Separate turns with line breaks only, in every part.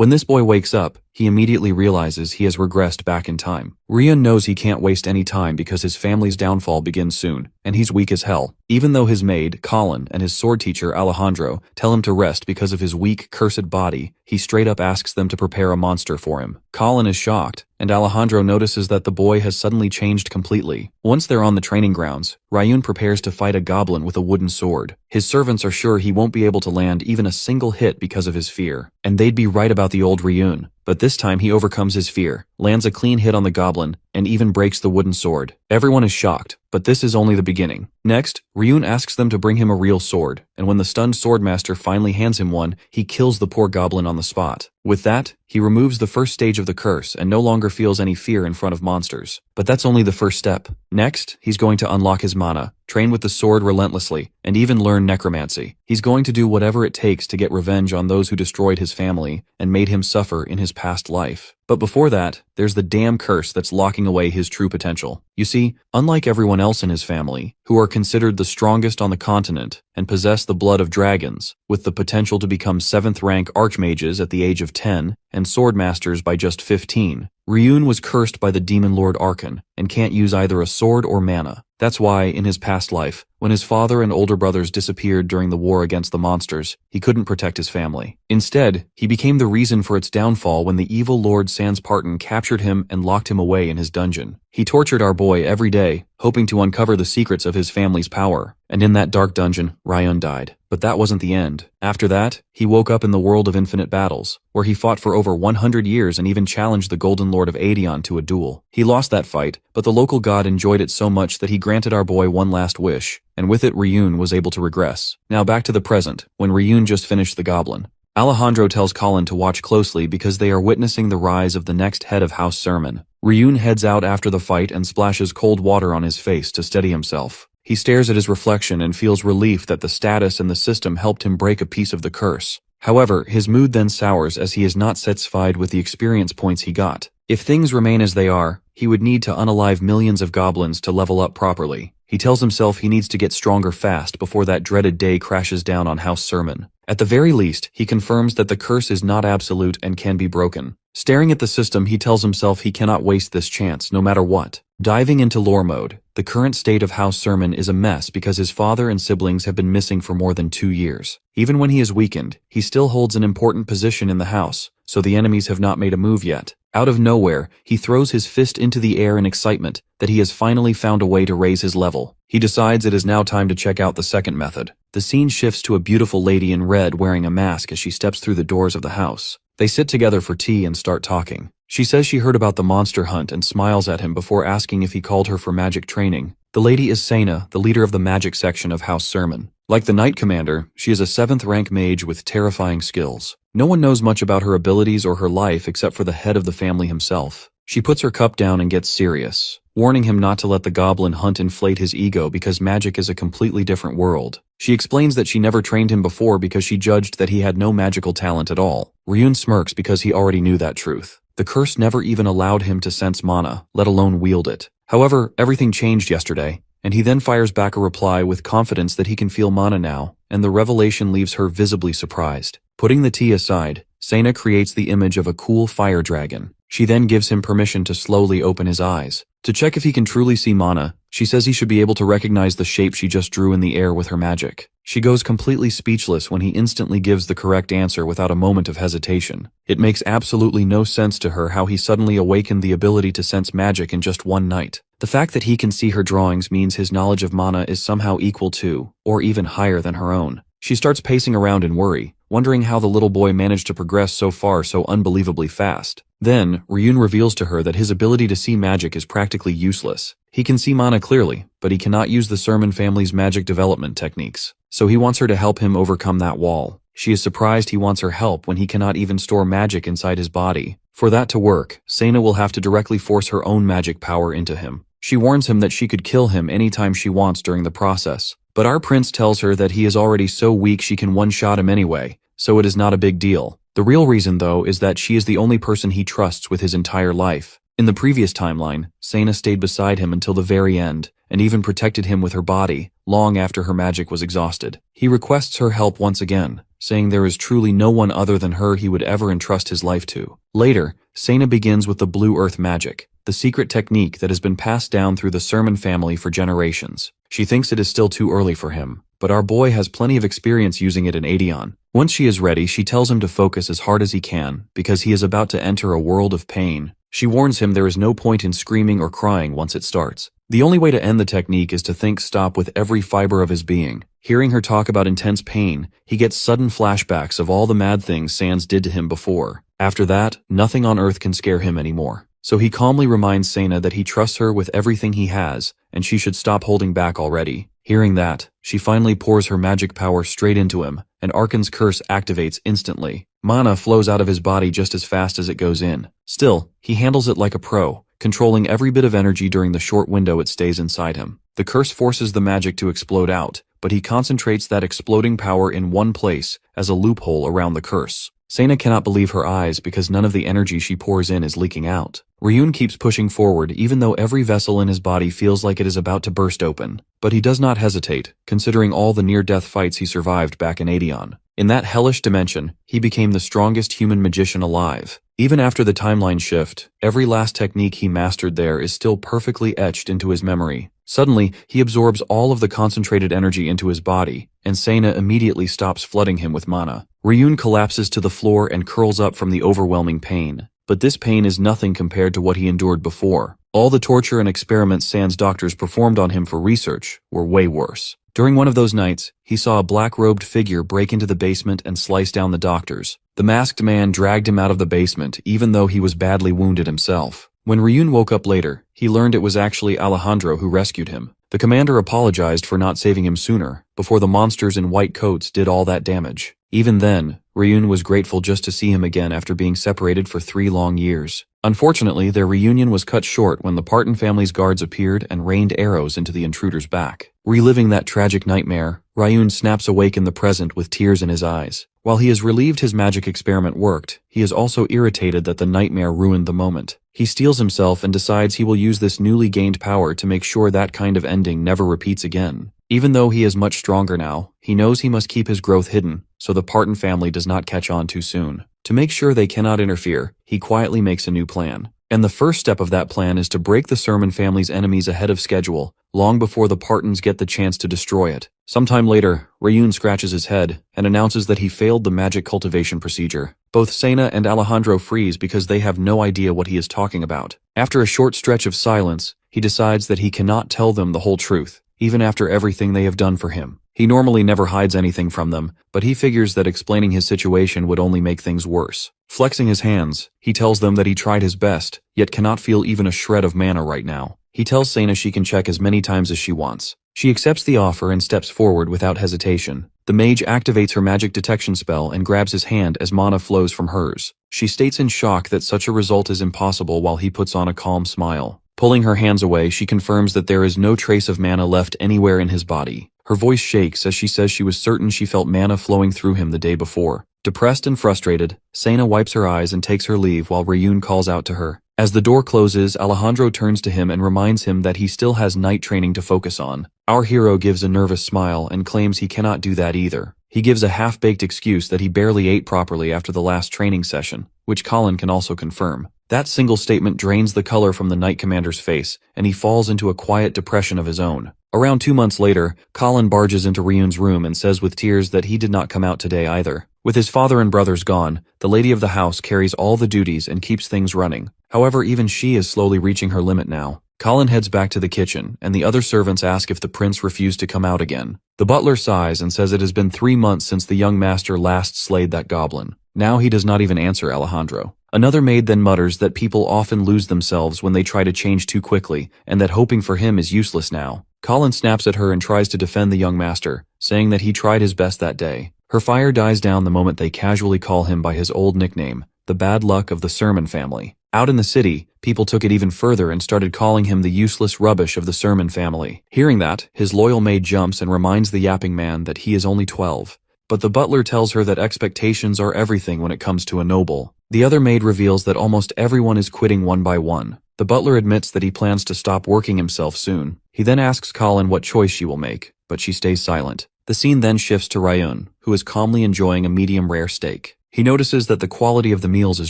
When this boy wakes up, he immediately realizes he has regressed back in time. Riyun knows he can't waste any time because his family's downfall begins soon, and he's weak as hell. Even though his maid, Colin, and his sword teacher, Alejandro, tell him to rest because of his weak, cursed body, he straight up asks them to prepare a monster for him. Colin is shocked, and Alejandro notices that the boy has suddenly changed completely. Once they're on the training grounds, Riyun prepares to fight a goblin with a wooden sword. His servants are sure he won't be able to land even a single hit because of his fear. And they'd be right about the old Riyun. But this time he overcomes his fear, lands a clean hit on the goblin, and even breaks the wooden sword. Everyone is shocked, but this is only the beginning. Next, Riyun asks them to bring him a real sword, and when the stunned swordmaster finally hands him one, he kills the poor goblin on the spot. With that, he removes the first stage of the curse and no longer feels any fear in front of monsters. But that's only the first step. Next, he's going to unlock his mana, train with the sword relentlessly, and even learn necromancy. He's going to do whatever it takes to get revenge on those who destroyed his family and made him suffer in his past life. But before that, there's the damn curse that's locking away his true potential. You see, unlike everyone else in his family, who are considered the strongest on the continent and possess the blood of dragons, with the potential to become 7th rank archmages at the age of 10 and swordmasters by just 15, Riyun was cursed by the demon lord Arkan and can't use either a sword or mana. That's why, in his past life, when his father and older brothers disappeared during the war against the monsters, he couldn't protect his family. Instead, he became the reason for its downfall when the evil Lord Sans Parton captured him and locked him away in his dungeon. He tortured our boy every day, hoping to uncover the secrets of his family's power. And in that dark dungeon, Riyun died. But that wasn't the end. After that, he woke up in the world of infinite battles, where he fought for over 100 years and even challenged the Golden Lord of Adeon to a duel. He lost that fight, but the local god enjoyed it so much that he granted our boy one last wish, and with it Riyun was able to regress. Now back to the present, when Riyun just finished the goblin. Alejandro tells Colin to watch closely because they are witnessing the rise of the next head of House Sermin. Riyun heads out after the fight and splashes cold water on his face to steady himself. He stares at his reflection and feels relief that the status and the system helped him break a piece of the curse. However, his mood then sours as he is not satisfied with the experience points he got. If things remain as they are, he would need to unalive millions of goblins to level up properly. He tells himself he needs to get stronger fast before that dreaded day crashes down on House Sermin. At the very least, he confirms that the curse is not absolute and can be broken. Staring at the system, he tells himself he cannot waste this chance, no matter what. Diving into lore mode, the current state of House Sermin is a mess because his father and siblings have been missing for more than 2 years. Even when he is weakened, he still holds an important position in the house, so the enemies have not made a move yet. Out of nowhere, he throws his fist into the air in excitement that he has finally found a way to raise his level. He decides it is now time to check out the second method. The scene shifts to a beautiful lady in red wearing a mask as she steps through the doors of the house. They sit together for tea and start talking. She says she heard about the monster hunt and smiles at him before asking if he called her for magic training. The lady is Sena, the leader of the magic section of House Sermin. Like the Knight Commander, she is a 7th rank mage with terrifying skills. No one knows much about her abilities or her life except for the head of the family himself. She puts her cup down and gets serious, warning him not to let the goblin hunt inflate his ego because magic is a completely different world. She explains that she never trained him before because she judged that he had no magical talent at all. Riyun smirks because he already knew that truth. The curse never even allowed him to sense mana, let alone wield it. However, everything changed yesterday, and he then fires back a reply with confidence that he can feel mana now, and the revelation leaves her visibly surprised. Putting the tea aside, Sena creates the image of a cool fire dragon. She then gives him permission to slowly open his eyes. To check if he can truly see mana, she says he should be able to recognize the shape she just drew in the air with her magic. She goes completely speechless when he instantly gives the correct answer without a moment of hesitation. It makes absolutely no sense to her how he suddenly awakened the ability to sense magic in just one night. The fact that he can see her drawings means his knowledge of mana is somehow equal to, or even higher than her own. She starts pacing around in worry, wondering how the little boy managed to progress so far so unbelievably fast. Then, Riyun reveals to her that his ability to see magic is practically useless. He can see mana clearly, but he cannot use the Sermin family's magic development techniques. So he wants her to help him overcome that wall. She is surprised he wants her help when he cannot even store magic inside his body. For that to work, Sena will have to directly force her own magic power into him. She warns him that she could kill him anytime she wants during the process. But our prince tells her that he is already so weak she can one-shot him anyway, so it is not a big deal. The real reason, though, is that she is the only person he trusts with his entire life. In the previous timeline, Sena stayed beside him until the very end, and even protected him with her body, long after her magic was exhausted. He requests her help once again, saying there is truly no one other than her he would ever entrust his life to. Later, Sena begins with the blue earth magic, the secret technique that has been passed down through the Sermin family for generations. She thinks it is still too early for him, but our boy has plenty of experience using it in Adeon. Once she is ready, she tells him to focus as hard as he can, because he is about to enter a world of pain. She warns him there is no point in screaming or crying once it starts. The only way to end the technique is to think stop with every fiber of his being. Hearing her talk about intense pain, he gets sudden flashbacks of all the mad things Sans did to him before. After that, nothing on earth can scare him anymore. So he calmly reminds Sena that he trusts her with everything he has, and she should stop holding back already. Hearing that, she finally pours her magic power straight into him, and Arkan's curse activates instantly. Mana flows out of his body just as fast as it goes in. Still, he handles it like a pro, controlling every bit of energy during the short window it stays inside him. The curse forces the magic to explode out, but he concentrates that exploding power in one place as a loophole around the curse. Sena cannot believe her eyes because none of the energy she pours in is leaking out. Riyun keeps pushing forward even though every vessel in his body feels like it is about to burst open. But he does not hesitate, considering all the near-death fights he survived back in Adeon. In that hellish dimension, he became the strongest human magician alive. Even after the timeline shift, every last technique he mastered there is still perfectly etched into his memory. Suddenly, he absorbs all of the concentrated energy into his body, and Sena immediately stops flooding him with mana. Riyun collapses to the floor and curls up from the overwhelming pain. But this pain is nothing compared to what he endured before. All the torture and experiments Sans doctors performed on him for research were way worse. During one of those nights, he saw a black-robed figure break into the basement and slice down the doctors. The masked man dragged him out of the basement, even though he was badly wounded himself. When Riyun woke up later, he learned it was actually Alejandro who rescued him. The commander apologized for not saving him sooner, before the monsters in white coats did all that damage. Even then, Riyun was grateful just to see him again after being separated for 3 long years. Unfortunately, their reunion was cut short when the Paton family's guards appeared and rained arrows into the intruder's back. Reliving that tragic nightmare, Riyun snaps awake in the present with tears in his eyes. While he is relieved his magic experiment worked, he is also irritated that the nightmare ruined the moment. He steels himself and decides he will use this newly gained power to make sure that kind of ending never repeats again. Even though he is much stronger now, he knows he must keep his growth hidden, so the Paton family does not catch on too soon. To make sure they cannot interfere, he quietly makes a new plan. And the first step of that plan is to break the Sermin family's enemies ahead of schedule, long before the Patons get the chance to destroy it. Sometime later, Riyun scratches his head and announces that he failed the magic cultivation procedure. Both Sena and Alejandro freeze because they have no idea what he is talking about. After a short stretch of silence, he decides that he cannot tell them the whole truth, even after everything they have done for him. He normally never hides anything from them, but he figures that explaining his situation would only make things worse. Flexing his hands, he tells them that he tried his best, yet cannot feel even a shred of mana right now. He tells Sena she can check as many times as she wants. She accepts the offer and steps forward without hesitation. The mage activates her magic detection spell and grabs his hand as mana flows from hers. She states in shock that such a result is impossible while he puts on a calm smile. Pulling her hands away, she confirms that there is no trace of mana left anywhere in his body. Her voice shakes as she says she was certain she felt mana flowing through him the day before. Depressed and frustrated, Sena wipes her eyes and takes her leave while Riyun calls out to her. As the door closes, Alejandro turns to him and reminds him that he still has night training to focus on. Our hero gives a nervous smile and claims he cannot do that either. He gives a half-baked excuse that he barely ate properly after the last training session, which Colin can also confirm. That single statement drains the color from the Knight Commander's face, and he falls into a quiet depression of his own. Around 2 months later, Colin barges into Riyun's room and says with tears that he did not come out today either. With his father and brothers gone, the lady of the house carries all the duties and keeps things running. However, even she is slowly reaching her limit now. Colin heads back to the kitchen, and the other servants ask if the prince refused to come out again. The butler sighs and says it has been 3 months since the young master last slayed that goblin. Now he does not even answer Alejandro. Another maid then mutters that people often lose themselves when they try to change too quickly, and that hoping for him is useless now. Colin snaps at her and tries to defend the young master, saying that he tried his best that day. Her fire dies down the moment they casually call him by his old nickname, the bad luck of the Sermin family. Out in the city, people took it even further and started calling him the useless rubbish of the Sermin family. Hearing that, his loyal maid jumps and reminds the yapping man that he is only 12. But the butler tells her that expectations are everything when it comes to a noble. The other maid reveals that almost everyone is quitting one by one. The butler admits that he plans to stop working himself soon. He then asks Colin what choice she will make, but she stays silent. The scene then shifts to Riyun, who is calmly enjoying a medium-rare steak. He notices that the quality of the meals is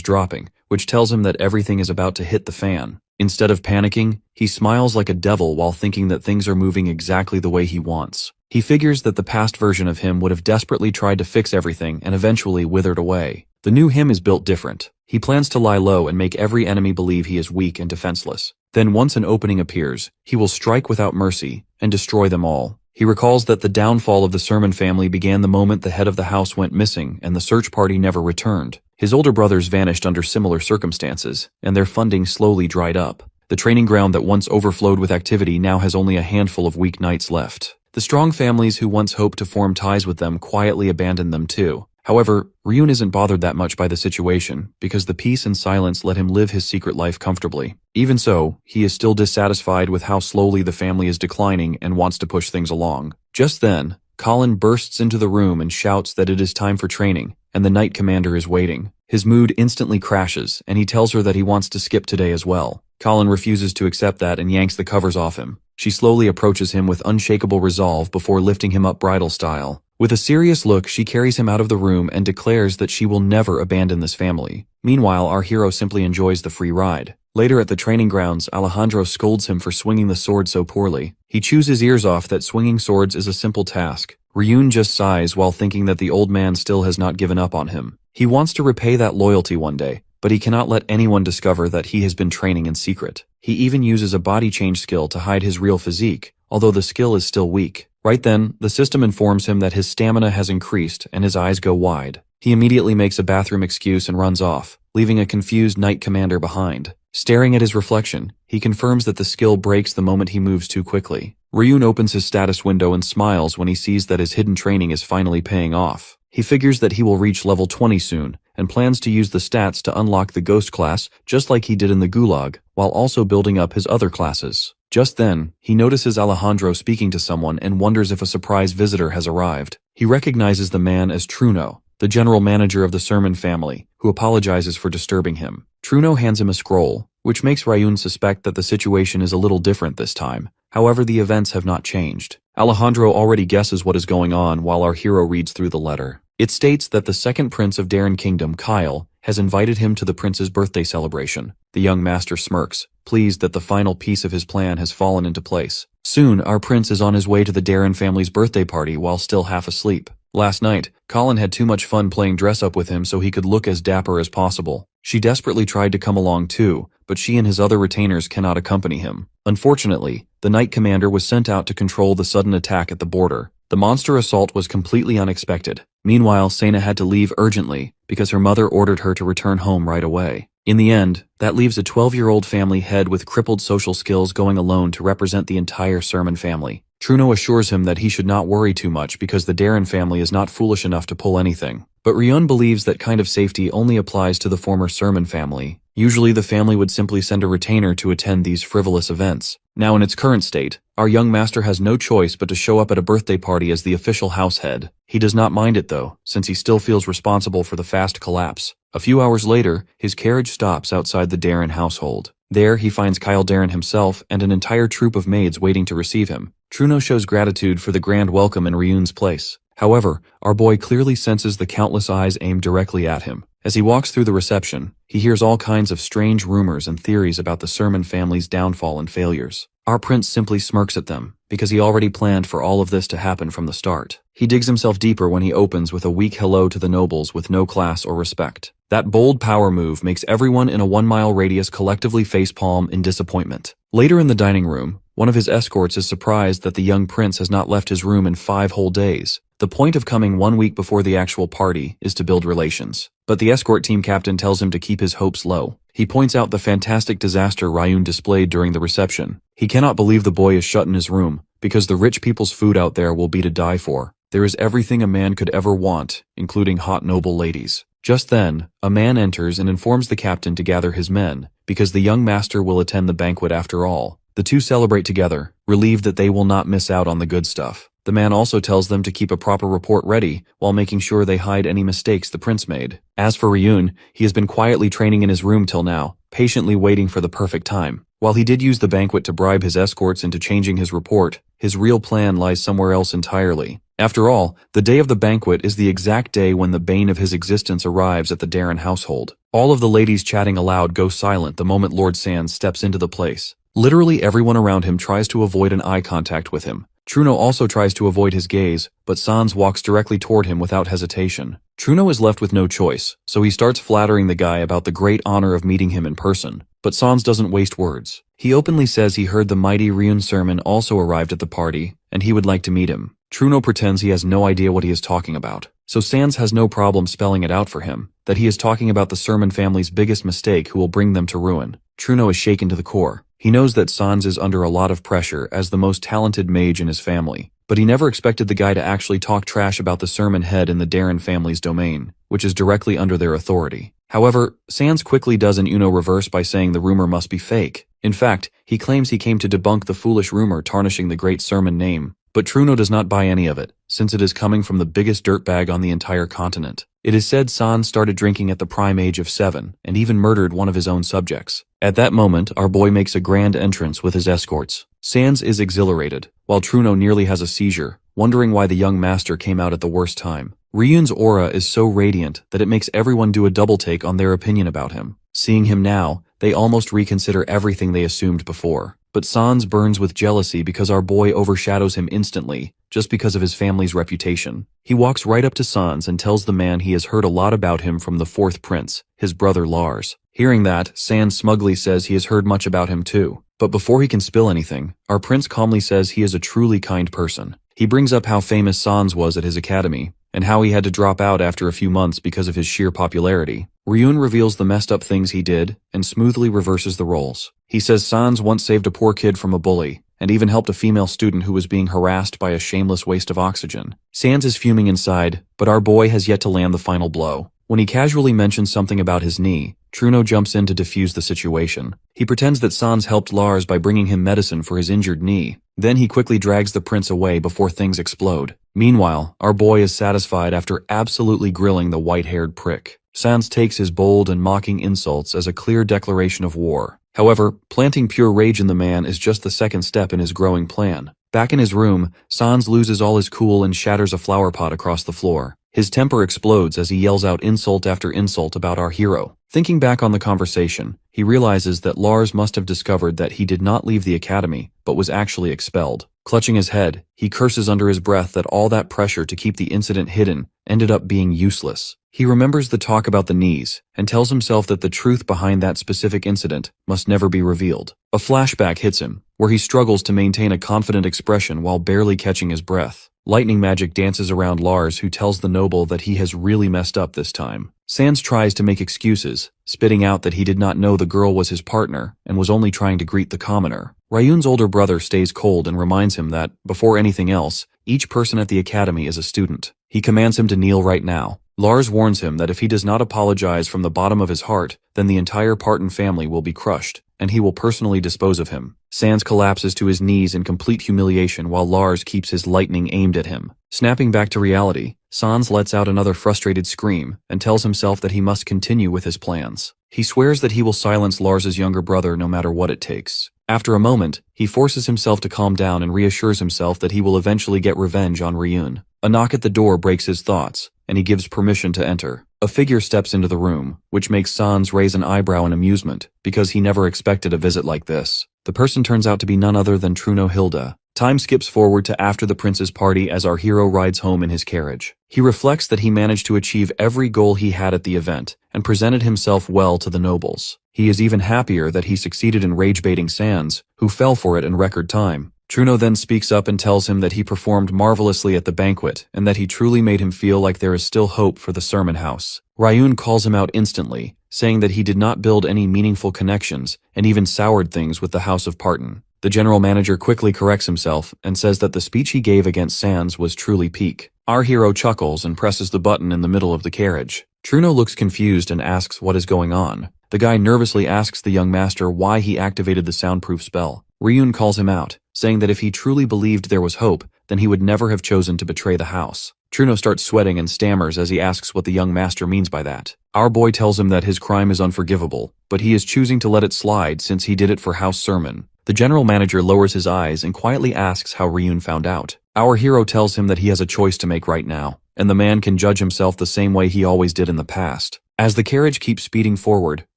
dropping, which tells him that everything is about to hit the fan. Instead of panicking, he smiles like a devil while thinking that things are moving exactly the way he wants. He figures that the past version of him would have desperately tried to fix everything and eventually withered away. The new him is built different. He plans to lie low and make every enemy believe he is weak and defenseless. Then once an opening appears, he will strike without mercy and destroy them all. He recalls that the downfall of the Sermin family began the moment the head of the house went missing and the search party never returned. His older brothers vanished under similar circumstances, and their funding slowly dried up. The training ground that once overflowed with activity now has only a handful of weak knights left. The strong families who once hoped to form ties with them quietly abandoned them too. However, Riyun isn't bothered that much by the situation, because the peace and silence let him live his secret life comfortably. Even so, he is still dissatisfied with how slowly the family is declining and wants to push things along. Just then, Colin bursts into the room and shouts that it is time for training, and the knight commander is waiting. His mood instantly crashes, and he tells her that he wants to skip today as well. Colin refuses to accept that and yanks the covers off him. She slowly approaches him with unshakable resolve before lifting him up bridal style. With a serious look, she carries him out of the room and declares that she will never abandon this family. Meanwhile, our hero simply enjoys the free ride. Later at the training grounds, Alejandro scolds him for swinging the sword so poorly. He chews his ears off that swinging swords is a simple task. Riyun just sighs while thinking that the old man still has not given up on him. He wants to repay that loyalty one day, but he cannot let anyone discover that he has been training in secret. He even uses a body change skill to hide his real physique, although the skill is still weak. Right then, the system informs him that his stamina has increased and his eyes go wide. He immediately makes a bathroom excuse and runs off, leaving a confused knight commander behind. Staring at his reflection, he confirms that the skill breaks the moment he moves too quickly. Riyun opens his status window and smiles when he sees that his hidden training is finally paying off. He figures that he will reach level 20 soon, and plans to use the stats to unlock the ghost class just like he did in the Gulag, while also building up his other classes. Just then, he notices Alejandro speaking to someone and wonders if a surprise visitor has arrived. He recognizes the man as Truno, the general manager of the Sermin family, who apologizes for disturbing him. Truno hands him a scroll, which makes Riyun suspect that the situation is a little different this time. However, the events have not changed. Alejandro already guesses what is going on while our hero reads through the letter. It states that the second prince of Darren Kingdom, Kyle, has invited him to the prince's birthday celebration. The young master smirks, pleased that the final piece of his plan has fallen into place. Soon, our prince is on his way to the Darren family's birthday party while still half asleep. Last night, Colin had too much fun playing dress-up with him so he could look as dapper as possible. She desperately tried to come along too, but she and his other retainers cannot accompany him. Unfortunately, the knight commander was sent out to control the sudden attack at the border. The monster assault was completely unexpected. Meanwhile, Sena had to leave urgently because her mother ordered her to return home right away. In the end, that leaves a 12-year-old family head with crippled social skills going alone to represent the entire Sermin family. Truno assures him that he should not worry too much because the Darren family is not foolish enough to pull anything. But Riyun believes that kind of safety only applies to the former Sermin family. Usually the family would simply send a retainer to attend these frivolous events. Now in its current state, our young master has no choice but to show up at a birthday party as the official house head. He does not mind it though, since he still feels responsible for the fast collapse. A few hours later, his carriage stops outside the Darren household. There, he finds Kyle Darren himself and an entire troop of maids waiting to receive him. Truno shows gratitude for the grand welcome in Riyun's place. However, our boy clearly senses the countless eyes aimed directly at him. As he walks through the reception, he hears all kinds of strange rumors and theories about the Sermin family's downfall and failures. Our prince simply smirks at them, because he already planned for all of this to happen from the start. He digs himself deeper when he opens with a weak hello to the nobles with no class or respect. That bold power move makes everyone in a 1-mile radius collectively facepalm in disappointment. Later in the dining room, one of his escorts is surprised that the young prince has not left his room in 5 whole days. The point of coming 1 week before the actual party is to build relations. But the escort team captain tells him to keep his hopes low. He points out the fantastic disaster Riyun displayed during the reception. He cannot believe the boy is shut in his room, because the rich people's food out there will be to die for. There is everything a man could ever want, including hot noble ladies. Just then, a man enters and informs the captain to gather his men, because the young master will attend the banquet after all. The two celebrate together, relieved that they will not miss out on the good stuff. The man also tells them to keep a proper report ready, while making sure they hide any mistakes the prince made. As for Riyun, he has been quietly training in his room till now, patiently waiting for the perfect time. While he did use the banquet to bribe his escorts into changing his report, his real plan lies somewhere else entirely. After all, the day of the banquet is the exact day when the bane of his existence arrives at the Darren household. All of the ladies chatting aloud go silent the moment Lord Sands steps into the place. Literally everyone around him tries to avoid an eye contact with him. Truno also tries to avoid his gaze, but Sands walks directly toward him without hesitation. Truno is left with no choice, so he starts flattering the guy about the great honor of meeting him in person. But Sands doesn't waste words. He openly says he heard the mighty Riyun Sermin also arrived at the party, and he would like to meet him. Truno pretends he has no idea what he is talking about, so Sands has no problem spelling it out for him, that he is talking about the Sermin family's biggest mistake who will bring them to ruin. Truno is shaken to the core. He knows that Sands is under a lot of pressure as the most talented mage in his family, but he never expected the guy to actually talk trash about the Sermin head in the Darren family's domain, which is directly under their authority. However, Sands quickly does an Uno reverse by saying the rumor must be fake. In fact, he claims he came to debunk the foolish rumor tarnishing the great Sermin name. But Truno does not buy any of it, since it is coming from the biggest dirtbag on the entire continent. It is said Sands started drinking at the prime age of 7, and even murdered one of his own subjects. At that moment, our boy makes a grand entrance with his escorts. Sands is exhilarated, while Truno nearly has a seizure, wondering why the young master came out at the worst time. Riyun's aura is so radiant that it makes everyone do a double take on their opinion about him. Seeing him now, they almost reconsider everything they assumed before. But Sands burns with jealousy because our boy overshadows him instantly, just because of his family's reputation. He walks right up to Sands and tells the man he has heard a lot about him from the fourth prince, his brother Lars. Hearing that, Sands smugly says he has heard much about him too. But before he can spill anything, our prince calmly says he is a truly kind person. He brings up how famous Sands was at his academy, and how he had to drop out after a few months because of his sheer popularity. Riyun reveals the messed up things he did, and smoothly reverses the roles. He says Sands once saved a poor kid from a bully, and even helped a female student who was being harassed by a shameless waste of oxygen. Sands is fuming inside, but our boy has yet to land the final blow. When he casually mentions something about his knee, Truno jumps in to defuse the situation. He pretends that Sands helped Lars by bringing him medicine for his injured knee. Then he quickly drags the prince away before things explode. Meanwhile, our boy is satisfied after absolutely grilling the white-haired prick. Sands takes his bold and mocking insults as a clear declaration of war. However, planting pure rage in the man is just the second step in his growing plan. Back in his room, Sands loses all his cool and shatters a flower pot across the floor. His temper explodes as he yells out insult after insult about our hero. Thinking back on the conversation, he realizes that Lars must have discovered that he did not leave the academy, but was actually expelled. Clutching his head, he curses under his breath that all that pressure to keep the incident hidden ended up being useless. He remembers the talk about the knees, and tells himself that the truth behind that specific incident must never be revealed. A flashback hits him, where he struggles to maintain a confident expression while barely catching his breath. Lightning magic dances around Lars, who tells the noble that he has really messed up this time. Sands tries to make excuses, spitting out that he did not know the girl was his partner and was only trying to greet the commoner. Riyun's older brother stays cold and reminds him that, before anything else, each person at the academy is a student. He commands him to kneel right now. Lars warns him that if he does not apologize from the bottom of his heart, then the entire Paton family will be crushed, and he will personally dispose of him. Sands collapses to his knees in complete humiliation while Lars keeps his lightning aimed at him. Snapping back to reality, Sands lets out another frustrated scream and tells himself that he must continue with his plans. He swears that he will silence Lars's younger brother no matter what it takes. After a moment, he forces himself to calm down and reassures himself that he will eventually get revenge on Riyun. A knock at the door breaks his thoughts, and he gives permission to enter. A figure steps into the room, which makes Sands raise an eyebrow in amusement, because he never expected a visit like this. The person turns out to be none other than Truno Hilda. Time skips forward to after the prince's party as our hero rides home in his carriage. He reflects that he managed to achieve every goal he had at the event, and presented himself well to the nobles. He is even happier that he succeeded in rage-baiting Sands, who fell for it in record time. Truno then speaks up and tells him that he performed marvelously at the banquet, and that he truly made him feel like there is still hope for the Sermin house. Riyun calls him out instantly, saying that he did not build any meaningful connections, and even soured things with the House of Paton. The general manager quickly corrects himself and says that the speech he gave against Sands was truly peak. Our hero chuckles and presses the button in the middle of the carriage. Truno looks confused and asks what is going on. The guy nervously asks the young master why he activated the soundproof spell. Riyun calls him out, saying that if he truly believed there was hope, then he would never have chosen to betray the house. Truno starts sweating and stammers as he asks what the young master means by that. Our boy tells him that his crime is unforgivable, but he is choosing to let it slide since he did it for House Sermin. The general manager lowers his eyes and quietly asks how Riyun found out. Our hero tells him that he has a choice to make right now, and the man can judge himself the same way he always did in the past. As the carriage keeps speeding forward,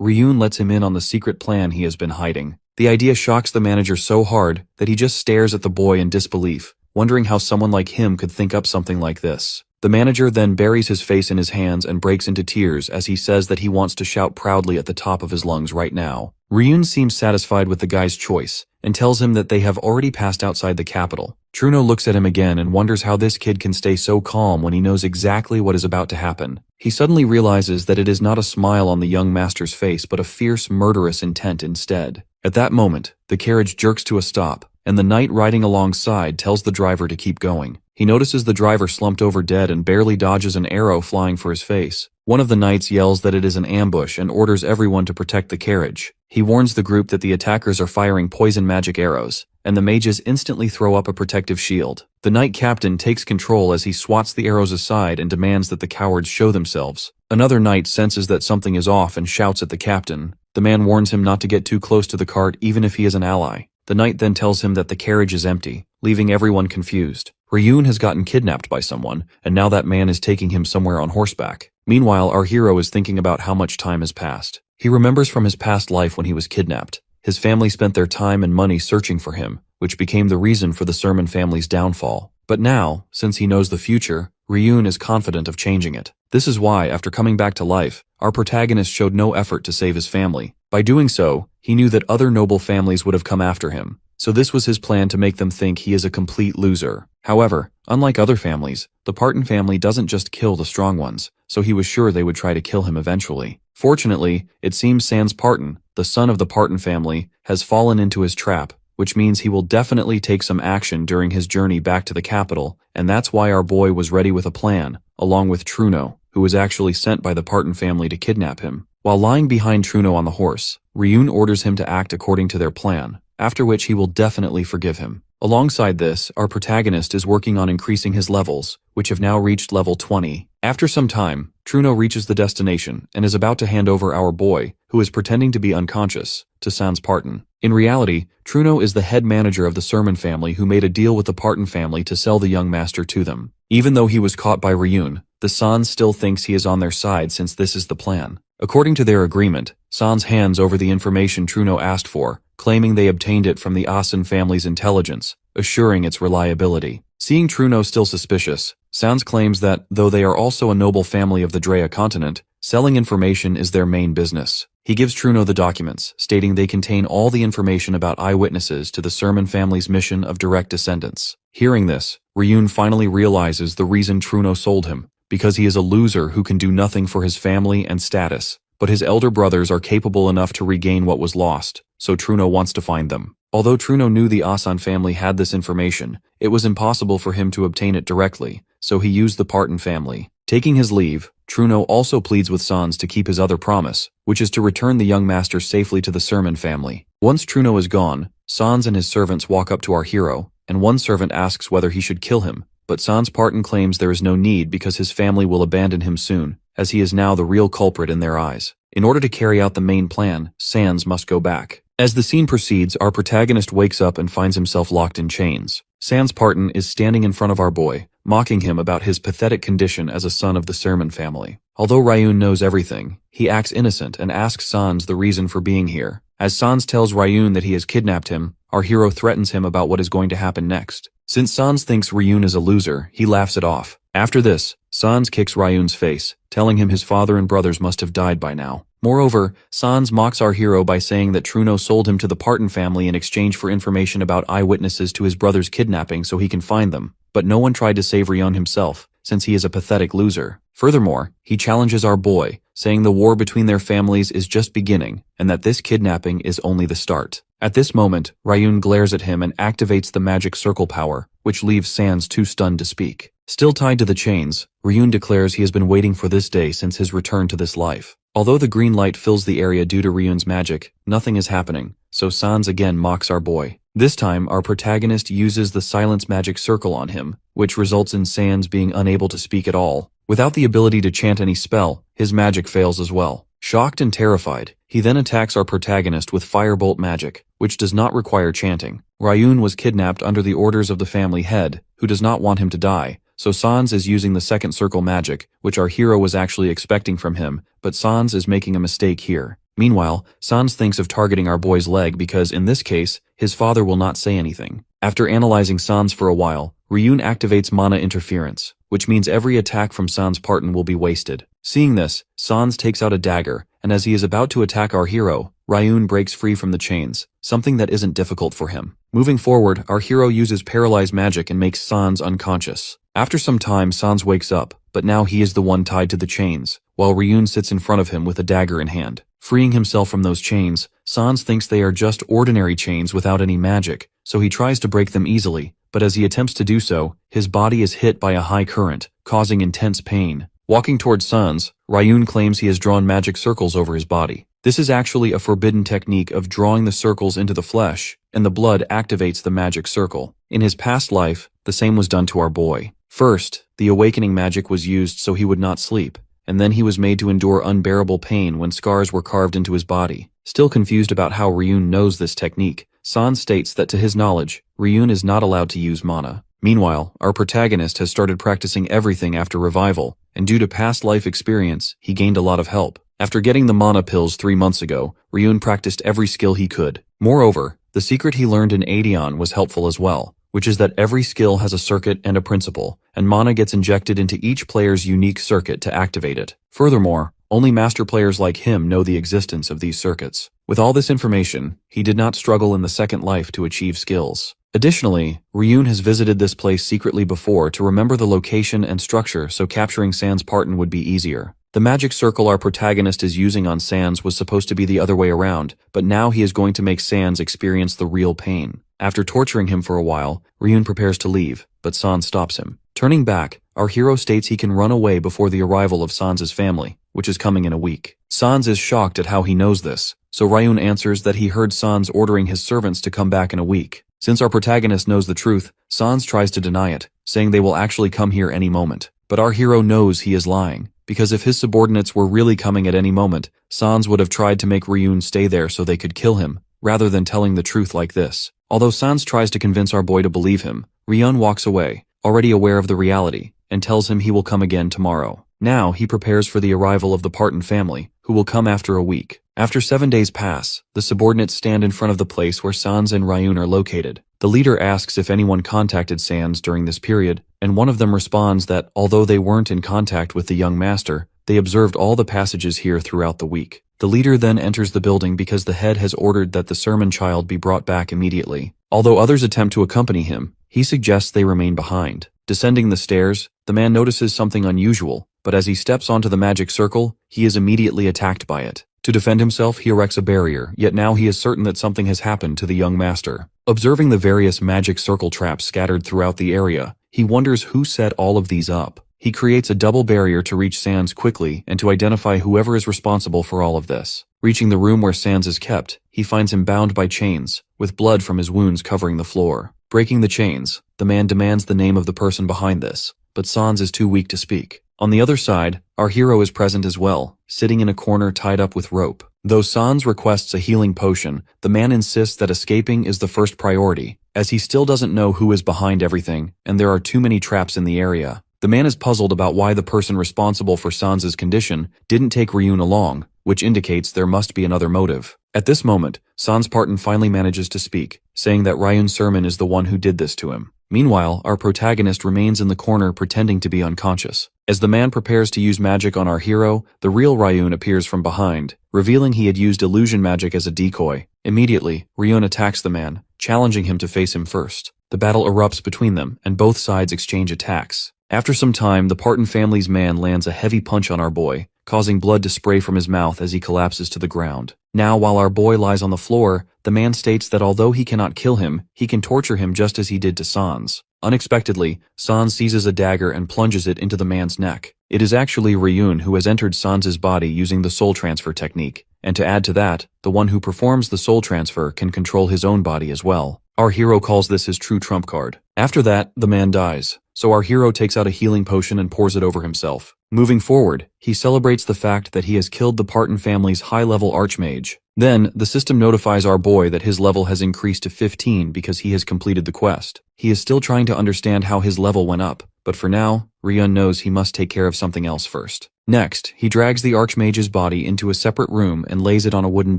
Riyun lets him in on the secret plan he has been hiding. The idea shocks the manager so hard that he just stares at the boy in disbelief, wondering how someone like him could think up something like this. The manager then buries his face in his hands and breaks into tears as he says that he wants to shout proudly at the top of his lungs right now. Riyun seems satisfied with the guy's choice and tells him that they have already passed outside the capital. Truno looks at him again and wonders how this kid can stay so calm when he knows exactly what is about to happen. He suddenly realizes that it is not a smile on the young master's face but a fierce, murderous intent instead. At that moment, the carriage jerks to a stop, and the knight riding alongside tells the driver to keep going. He notices the driver slumped over dead and barely dodges an arrow flying for his face. One of the knights yells that it is an ambush and orders everyone to protect the carriage. He warns the group that the attackers are firing poison magic arrows, and the mages instantly throw up a protective shield. The knight captain takes control as he swats the arrows aside and demands that the cowards show themselves. Another knight senses that something is off and shouts at the captain. The man warns him not to get too close to the cart even if he is an ally. The knight then tells him that the carriage is empty, leaving everyone confused. Riyun has gotten kidnapped by someone, and now that man is taking him somewhere on horseback. Meanwhile, our hero is thinking about how much time has passed. He remembers from his past life when he was kidnapped. His family spent their time and money searching for him, which became the reason for the Sermin family's downfall. But now, since he knows the future, Riyun is confident of changing it. This is why, after coming back to life, our protagonist showed no effort to save his family. By doing so, he knew that other noble families would have come after him. So this was his plan to make them think he is a complete loser. However, unlike other families, the Paton family doesn't just kill the strong ones, so he was sure they would try to kill him eventually. Fortunately, it seems Sans Paton, the son of the Paton family, has fallen into his trap, which means he will definitely take some action during his journey back to the capital, and that's why our boy was ready with a plan, along with Truno, who was actually sent by the Paton family to kidnap him. While lying behind Truno on the horse, Riyun orders him to act according to their plan, after which he will definitely forgive him. Alongside this, our protagonist is working on increasing his levels, which have now reached level 20. After some time, Truno reaches the destination and is about to hand over our boy, who is pretending to be unconscious, to Sans Paton. In reality, Truno is the head manager of the Sermin family who made a deal with the Paton family to sell the young master to them. Even though he was caught by Riyun, the Sans still thinks he is on their side since this is the plan. According to their agreement, Sans hands over the information Truno asked for, claiming they obtained it from the Adeon family's intelligence, assuring its reliability. Seeing Truno still suspicious, Sans claims that, though they are also a noble family of the Drea continent, selling information is their main business. He gives Truno the documents, stating they contain all the information about eyewitnesses to the Sermin family's mission of direct descendants. Hearing this, Riyun finally realizes the reason Truno sold him, because he is a loser who can do nothing for his family and status. But his elder brothers are capable enough to regain what was lost, so Truno wants to find them. Although Truno knew the Adeon family had this information, it was impossible for him to obtain it directly, so he used the Paton family. Taking his leave, Truno also pleads with Sans to keep his other promise, which is to return the young master safely to the Sermin family. Once Truno is gone, Sans and his servants walk up to our hero, and one servant asks whether he should kill him, but Sans Paton claims there is no need because his family will abandon him soon, as he is now the real culprit in their eyes. In order to carry out the main plan, Sans must go back. As the scene proceeds, our protagonist wakes up and finds himself locked in chains. Sans Paton is standing in front of our boy, mocking him about his pathetic condition as a son of the Sermin family. Although Riyun knows everything, he acts innocent and asks Sans the reason for being here. As Sans tells Riyun that he has kidnapped him, our hero threatens him about what is going to happen next. Since Sans thinks Riyun is a loser, he laughs it off. After this, Sans kicks Ryun's face, telling him his father and brothers must have died by now. Moreover, Sans mocks our hero by saying that Truno sold him to the Paton family in exchange for information about eyewitnesses to his brother's kidnapping so he can find them, but no one tried to save Riyun himself, since he is a pathetic loser. Furthermore, he challenges our boy, saying the war between their families is just beginning, and that this kidnapping is only the start. At this moment, Riyun glares at him and activates the magic circle power, which leaves Sans too stunned to speak. Still tied to the chains, Riyun declares he has been waiting for this day since his return to this life. Although the green light fills the area due to Riyun's magic, nothing is happening, so Sans again mocks our boy. This time, our protagonist uses the silence magic circle on him, which results in Sans being unable to speak at all. Without the ability to chant any spell, his magic fails as well. Shocked and terrified, he then attacks our protagonist with firebolt magic, which does not require chanting. Riyun was kidnapped under the orders of the family head, who does not want him to die, so Sans is using the second circle magic, which our hero was actually expecting from him, but Sans is making a mistake here. Meanwhile, Sans thinks of targeting our boy's leg because, in this case, his father will not say anything. After analyzing Sans for a while, Riyun activates mana interference, which means every attack from Sans Paton will be wasted. Seeing this, Sans takes out a dagger, and as he is about to attack our hero, Riyun breaks free from the chains, something that isn't difficult for him. Moving forward, our hero uses paralyze magic and makes Sans unconscious. After some time, Sans wakes up, but now he is the one tied to the chains, while Riyun sits in front of him with a dagger in hand. Freeing himself from those chains, Sans thinks they are just ordinary chains without any magic, so he tries to break them easily, but as he attempts to do so, his body is hit by a high current, causing intense pain. Walking towards Sans, Riyun claims he has drawn magic circles over his body. This is actually a forbidden technique of drawing the circles into the flesh, and the blood activates the magic circle. In his past life, the same was done to our boy. First, the awakening magic was used so he would not sleep, and then he was made to endure unbearable pain when scars were carved into his body. Still confused about how Riyun knows this technique, Sans states that to his knowledge, Riyun is not allowed to use mana. Meanwhile, our protagonist has started practicing everything after revival, and due to past life experience, he gained a lot of help. After getting the mana pills 3 months ago, Riyun practiced every skill he could. Moreover, the secret he learned in Adeon was helpful as well, which is that every skill has a circuit and a principle, and mana gets injected into each player's unique circuit to activate it. Furthermore, only master players like him know the existence of these circuits. With all this information, he did not struggle in the second life to achieve skills. Additionally, Riyun has visited this place secretly before to remember the location and structure so capturing Sans Paton would be easier. The magic circle our protagonist is using on Sans was supposed to be the other way around, but now he is going to make Sans experience the real pain. After torturing him for a while, Riyun prepares to leave, but Sans stops him. Turning back, our hero states he can run away before the arrival of Sans's family, which is coming in a week. Sans is shocked at how he knows this, so Riyun answers that he heard Sans ordering his servants to come back in a week. Since our protagonist knows the truth, Sans tries to deny it, saying they will actually come here any moment. But our hero knows he is lying, because if his subordinates were really coming at any moment, Sans would have tried to make Riyun stay there so they could kill him, rather than telling the truth like this. Although Sans tries to convince our boy to believe him, Riyun walks away, already aware of the reality, and tells him he will come again tomorrow. Now he prepares for the arrival of the Paton family, who will come after a week. After 7 days pass, the subordinates stand in front of the place where Sans and Riyun are located. The leader asks if anyone contacted Sans during this period, and one of them responds that although they weren't in contact with the young master, they observed all the passages here throughout the week. The leader then enters the building because the head has ordered that the Sermin child be brought back immediately. Although others attempt to accompany him, he suggests they remain behind. Descending the stairs, the man notices something unusual, but as he steps onto the magic circle, he is immediately attacked by it. To defend himself, he erects a barrier, yet now he is certain that something has happened to the young master. Observing the various magic circle traps scattered throughout the area, he wonders who set all of these up. He creates a double barrier to reach Sans quickly and to identify whoever is responsible for all of this. Reaching the room where Sans is kept, he finds him bound by chains, with blood from his wounds covering the floor. Breaking the chains, the man demands the name of the person behind this, but Sans is too weak to speak. On the other side, our hero is present as well, sitting in a corner tied up with rope. Though Sans requests a healing potion, the man insists that escaping is the first priority, as he still doesn't know who is behind everything, and there are too many traps in the area. The man is puzzled about why the person responsible for Sans's condition didn't take Riyun along, which indicates there must be another motive. At this moment, Sans Paton finally manages to speak, saying that Riyun Sermin is the one who did this to him. Meanwhile, our protagonist remains in the corner pretending to be unconscious. As the man prepares to use magic on our hero, the real Riyun appears from behind, revealing he had used illusion magic as a decoy. Immediately, Riyun attacks the man, challenging him to face him first. The battle erupts between them, and both sides exchange attacks. After some time, the Paton family's man lands a heavy punch on our boy, causing blood to spray from his mouth as he collapses to the ground. Now, while our boy lies on the floor, the man states that although he cannot kill him, he can torture him just as he did to Sans. Unexpectedly, Sans seizes a dagger and plunges it into the man's neck. It is actually Riyun who has entered Sans's body using the soul transfer technique, and to add to that, the one who performs the soul transfer can control his own body as well. Our hero calls this his true trump card. After that, the man dies, so our hero takes out a healing potion and pours it over himself. Moving forward, he celebrates the fact that he has killed the Paton family's high-level archmage. Then, the system notifies our boy that his level has increased to 15 because he has completed the quest. He is still trying to understand how his level went up, but for now, Riyun knows he must take care of something else first. Next, he drags the archmage's body into a separate room and lays it on a wooden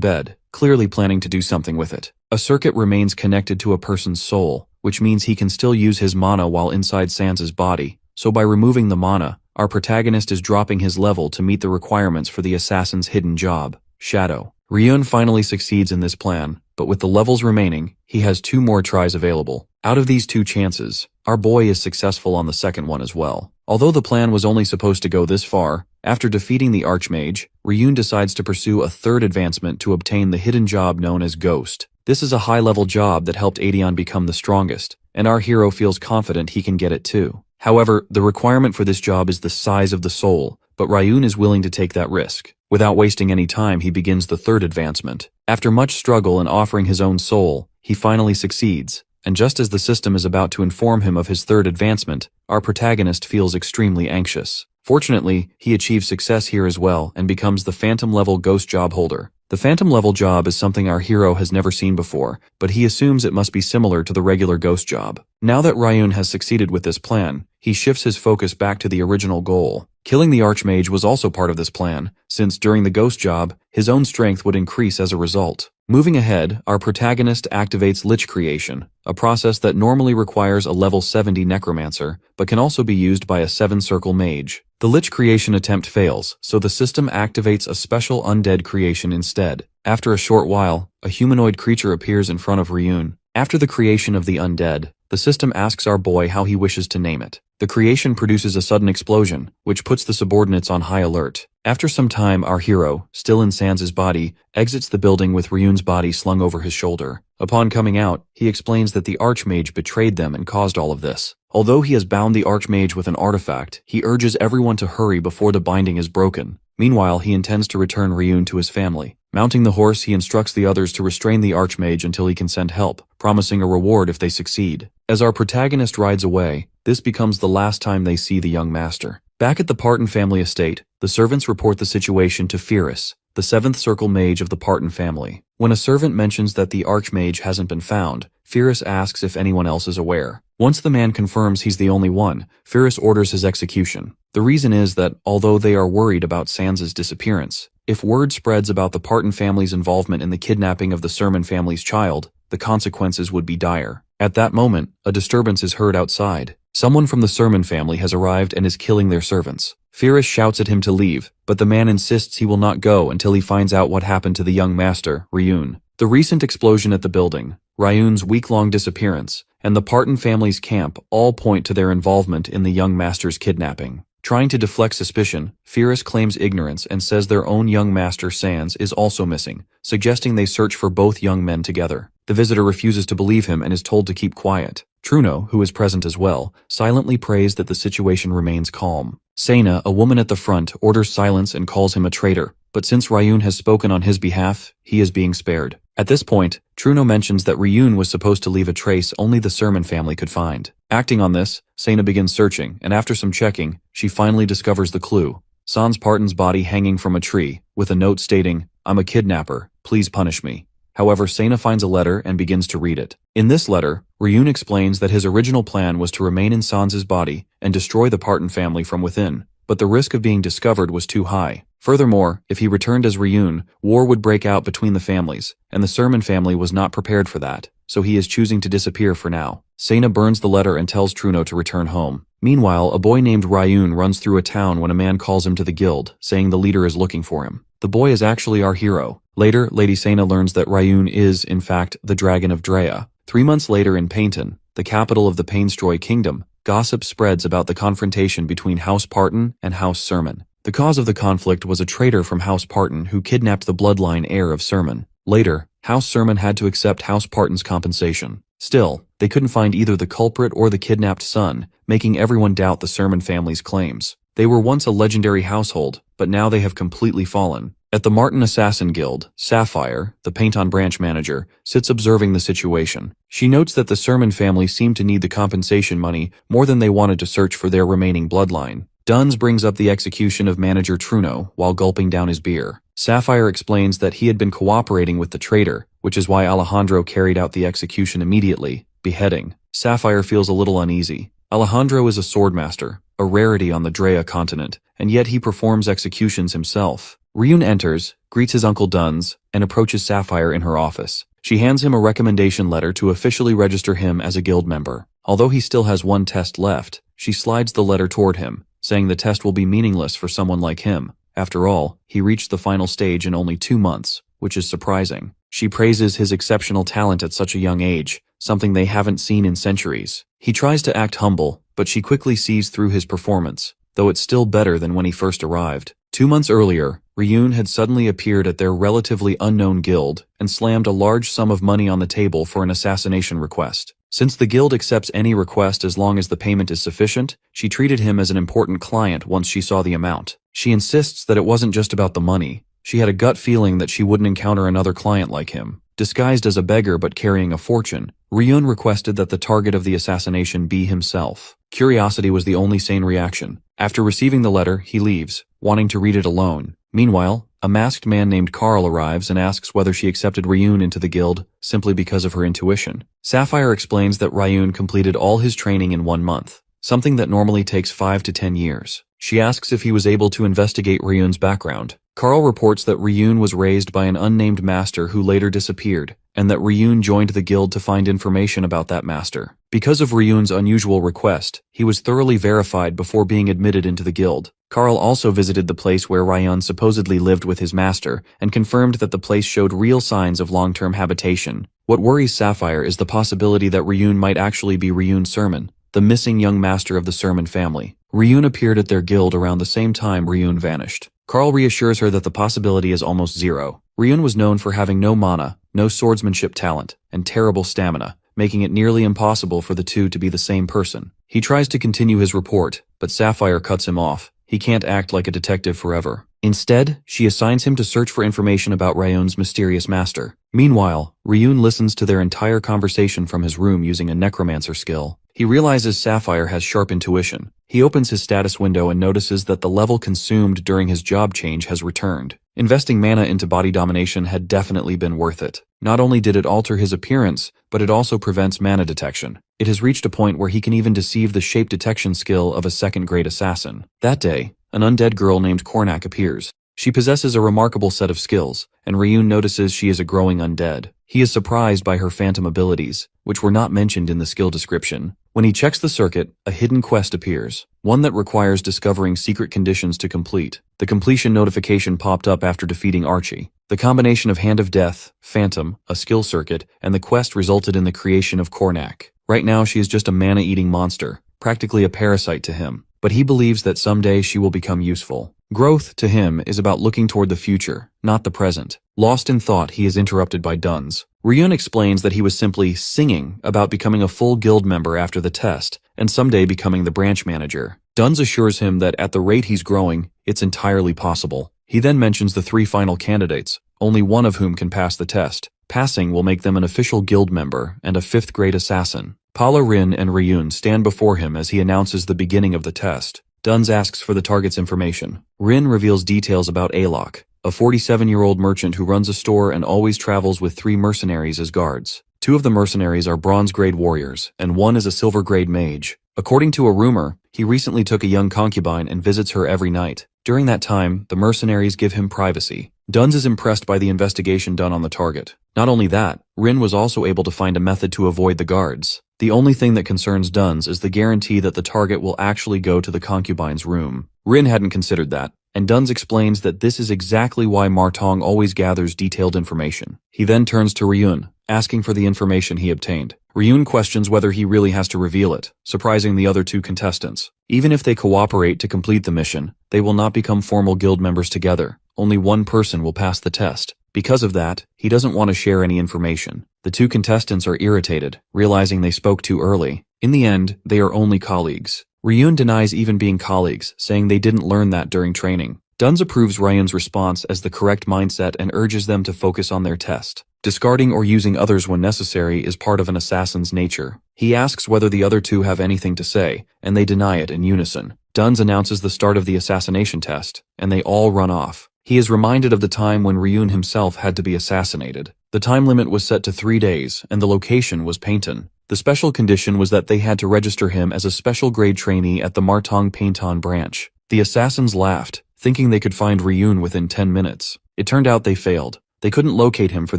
bed, clearly planning to do something with it. A circuit remains connected to a person's soul, which means he can still use his mana while inside Sans's body. So by removing the mana, our protagonist is dropping his level to meet the requirements for the assassin's hidden job, Shadow. Riyun finally succeeds in this plan, but with the levels remaining, he has 2 more tries available. Out of these 2 chances, our boy is successful on the second one as well. Although the plan was only supposed to go this far, after defeating the archmage, Riyun decides to pursue a 3rd advancement to obtain the hidden job known as Ghost. This is a high-level job that helped Adeon become the strongest, and our hero feels confident he can get it too. However, the requirement for this job is the size of the soul, but Riyun is willing to take that risk. Without wasting any time, he begins the 3rd advancement. After much struggle and offering his own soul, he finally succeeds, and just as the system is about to inform him of his 3rd advancement, our protagonist feels extremely anxious. Fortunately, he achieves success here as well and becomes the Phantom-level Ghost job holder. The Phantom-level job is something our hero has never seen before, but he assumes it must be similar to the regular Ghost job. Now that Riyun has succeeded with this plan, he shifts his focus back to the original goal. Killing the archmage was also part of this plan, since during the Ghost job, his own strength would increase as a result. Moving ahead, our protagonist activates Lich Creation, a process that normally requires a level 70 necromancer, but can also be used by a 7-circle mage. The Lich Creation attempt fails, so the system activates a special undead creation instead. After a short while, a humanoid creature appears in front of Riyun. After the creation of the undead, the system asks our boy how he wishes to name it. The creation produces a sudden explosion, which puts the subordinates on high alert. After some time, our hero, still in Sans's body, exits the building with Riyun's body slung over his shoulder. Upon coming out, he explains that the archmage betrayed them and caused all of this. Although he has bound the archmage with an artifact, he urges everyone to hurry before the binding is broken. Meanwhile, he intends to return Riyun to his family. Mounting the horse, he instructs the others to restrain the archmage until he can send help, promising a reward if they succeed. As our protagonist rides away, this becomes the last time they see the young master. Back at the Paton family estate, the servants report the situation to Firis, the 7th circle mage of the Paton family. When a servant mentions that the archmage hasn't been found, Firis asks if anyone else is aware. Once the man confirms he's the only one, Firis orders his execution. The reason is that, although they are worried about Sans's disappearance, if word spreads about the Paton family's involvement in the kidnapping of the Sermin family's child, the consequences would be dire. At that moment, a disturbance is heard outside. Someone from the Sermin family has arrived and is killing their servants. Firis shouts at him to leave, but the man insists he will not go until he finds out what happened to the young master, Riyun. The recent explosion at the building, Riyun's week-long disappearance, and the Paton family's camp all point to their involvement in the young master's kidnapping. Trying to deflect suspicion, Firis claims ignorance and says their own young master, Sans, is also missing, suggesting they search for both young men together. The visitor refuses to believe him and is told to keep quiet. Truno, who is present as well, silently prays that the situation remains calm. Sena, a woman at the front, orders silence and calls him a traitor, but since Riyun has spoken on his behalf, he is being spared. At this point, Truno mentions that Riyun was supposed to leave a trace only the Sermin family could find. Acting on this, Sena begins searching, and after some checking, she finally discovers the clue. Sans Parton's body hanging from a tree, with a note stating, "I'm a kidnapper, please punish me." However, Sena finds a letter and begins to read it. In this letter, Riyun explains that his original plan was to remain in Sans's body and destroy the Paton family from within, but the risk of being discovered was too high. Furthermore, if he returned as Riyun, war would break out between the families, and the Sermin family was not prepared for that, so he is choosing to disappear for now. Sena burns the letter and tells Truno to return home. Meanwhile, a boy named Riyun runs through a town when a man calls him to the guild, saying the leader is looking for him. The boy is actually our hero. Later, Lady Sena learns that Riyun is, in fact, the Dragon of Drea. 3 months later in Painton, the capital of the Painstroy Kingdom, gossip spreads about the confrontation between House Paton and House Sermin. The cause of the conflict was a traitor from House Paton who kidnapped the bloodline heir of Sermin. Later, House Sermin had to accept House Parton's compensation. Still, they couldn't find either the culprit or the kidnapped son, making everyone doubt the Sermin family's claims. They were once a legendary household, but now they have completely fallen. At the Martin Assassin Guild, Sapphire, the Paton branch manager, sits observing the situation. She notes that the Sermin family seem to need the compensation money more than they wanted to search for their remaining bloodline. Duns brings up the execution of manager Truno while gulping down his beer. Sapphire explains that he had been cooperating with the traitor, which is why Alejandro carried out the execution immediately, beheading. Sapphire feels a little uneasy. Alejandro is a swordmaster, a rarity on the Drea continent, and yet he performs executions himself. Riyun enters, greets his uncle Duns, and approaches Sapphire in her office. She hands him a recommendation letter to officially register him as a guild member. Although he still has one test left, she slides the letter toward him, saying the test will be meaningless for someone like him. After all, he reached the final stage in only 2 months, which is surprising. She praises his exceptional talent at such a young age, something they haven't seen in centuries. He tries to act humble, but she quickly sees through his performance, though it's still better than when he first arrived. 2 months earlier, Riyun had suddenly appeared at their relatively unknown guild and slammed a large sum of money on the table for an assassination request. Since the guild accepts any request as long as the payment is sufficient, she treated him as an important client once she saw the amount. She insists that it wasn't just about the money. She had a gut feeling that she wouldn't encounter another client like him. Disguised as a beggar but carrying a fortune, Riyun requested that the target of the assassination be himself. Curiosity was the only sane reaction. After receiving the letter, he leaves, wanting to read it alone. Meanwhile, a masked man named Carl arrives and asks whether she accepted Riyun into the guild simply because of her intuition. Sapphire explains that Riyun completed all his training in 1 month, something that normally takes 5 to 10 years. She asks if he was able to investigate Riyun's background. Carl reports that Riyun was raised by an unnamed master who later disappeared, and that Riyun joined the guild to find information about that master. Because of Riyun's unusual request, he was thoroughly verified before being admitted into the guild. Carl also visited the place where Riyun supposedly lived with his master, and confirmed that the place showed real signs of long-term habitation. What worries Sapphire is the possibility that Riyun might actually be Riyun Sermin, the missing young master of the Sermin family. Riyun appeared at their guild around the same time Riyun vanished. Carl reassures her that the possibility is almost zero. Riyun was known for having no mana, no swordsmanship talent, and terrible stamina, making it nearly impossible for the two to be the same person. He tries to continue his report, but Sapphire cuts him off. He can't act like a detective forever. Instead, she assigns him to search for information about Riyun's mysterious master. Meanwhile, Riyun listens to their entire conversation from his room using a necromancer skill. He realizes Sapphire has sharp intuition. He opens his status window and notices that the level consumed during his job change has returned. Investing mana into body domination had definitely been worth it. Not only did it alter his appearance, but it also prevents mana detection. It has reached a point where he can even deceive the shape detection skill of a second-grade assassin. That day, an undead girl named Cornac appears. She possesses a remarkable set of skills, and Riyun notices she is a growing undead. He is surprised by her phantom abilities, which were not mentioned in the skill description. When he checks the circuit, a hidden quest appears, one that requires discovering secret conditions to complete. The completion notification popped up after defeating Archie. The combination of Hand of Death, Phantom, a skill circuit, and the quest resulted in the creation of Cornac. Right now she is just a mana-eating monster, practically a parasite to him, but he believes that someday she will become useful. Growth, to him, is about looking toward the future, not the present. Lost in thought, he is interrupted by Duns. Riyun explains that he was simply singing about becoming a full guild member after the test, and someday becoming the branch manager. Duns assures him that at the rate he's growing, it's entirely possible. He then mentions the 3 final candidates, only one of whom can pass the test. Passing will make them an official guild member and a 5th-grade assassin. Paula, Rin, and Riyun stand before him as he announces the beginning of the test. Duns asks for the target's information. Rin reveals details about Alok, a 47-year-old merchant who runs a store and always travels with 3 mercenaries as guards. 2 of the mercenaries are bronze-grade warriors, and 1 is a silver-grade mage. According to a rumor, he recently took a young concubine and visits her every night. During that time, the mercenaries give him privacy. Duns is impressed by the investigation done on the target. Not only that, Rin was also able to find a method to avoid the guards. The only thing that concerns Duns is the guarantee that the target will actually go to the concubine's room. Rin hadn't considered that, and Duns explains that this is exactly why Martong always gathers detailed information. He then turns to Riyun, asking for the information he obtained. Riyun questions whether he really has to reveal it, surprising the other 2 contestants. Even if they cooperate to complete the mission, they will not become formal guild members together. Only one person will pass the test. Because of that, he doesn't want to share any information. The 2 contestants are irritated, realizing they spoke too early. In the end, they are only colleagues. Riyun denies even being colleagues, saying they didn't learn that during training. Duns approves Ryan's response as the correct mindset and urges them to focus on their test. Discarding or using others when necessary is part of an assassin's nature. He asks whether the other two have anything to say, and they deny it in unison. Duns announces the start of the assassination test, and they all run off. He is reminded of the time when Riyun himself had to be assassinated. The time limit was set to 3 days, and the location was Paton. The special condition was that they had to register him as a special grade trainee at the Martong Paton branch. The assassins laughed, thinking they could find Riyun within 10 minutes. It turned out they failed. They couldn't locate him for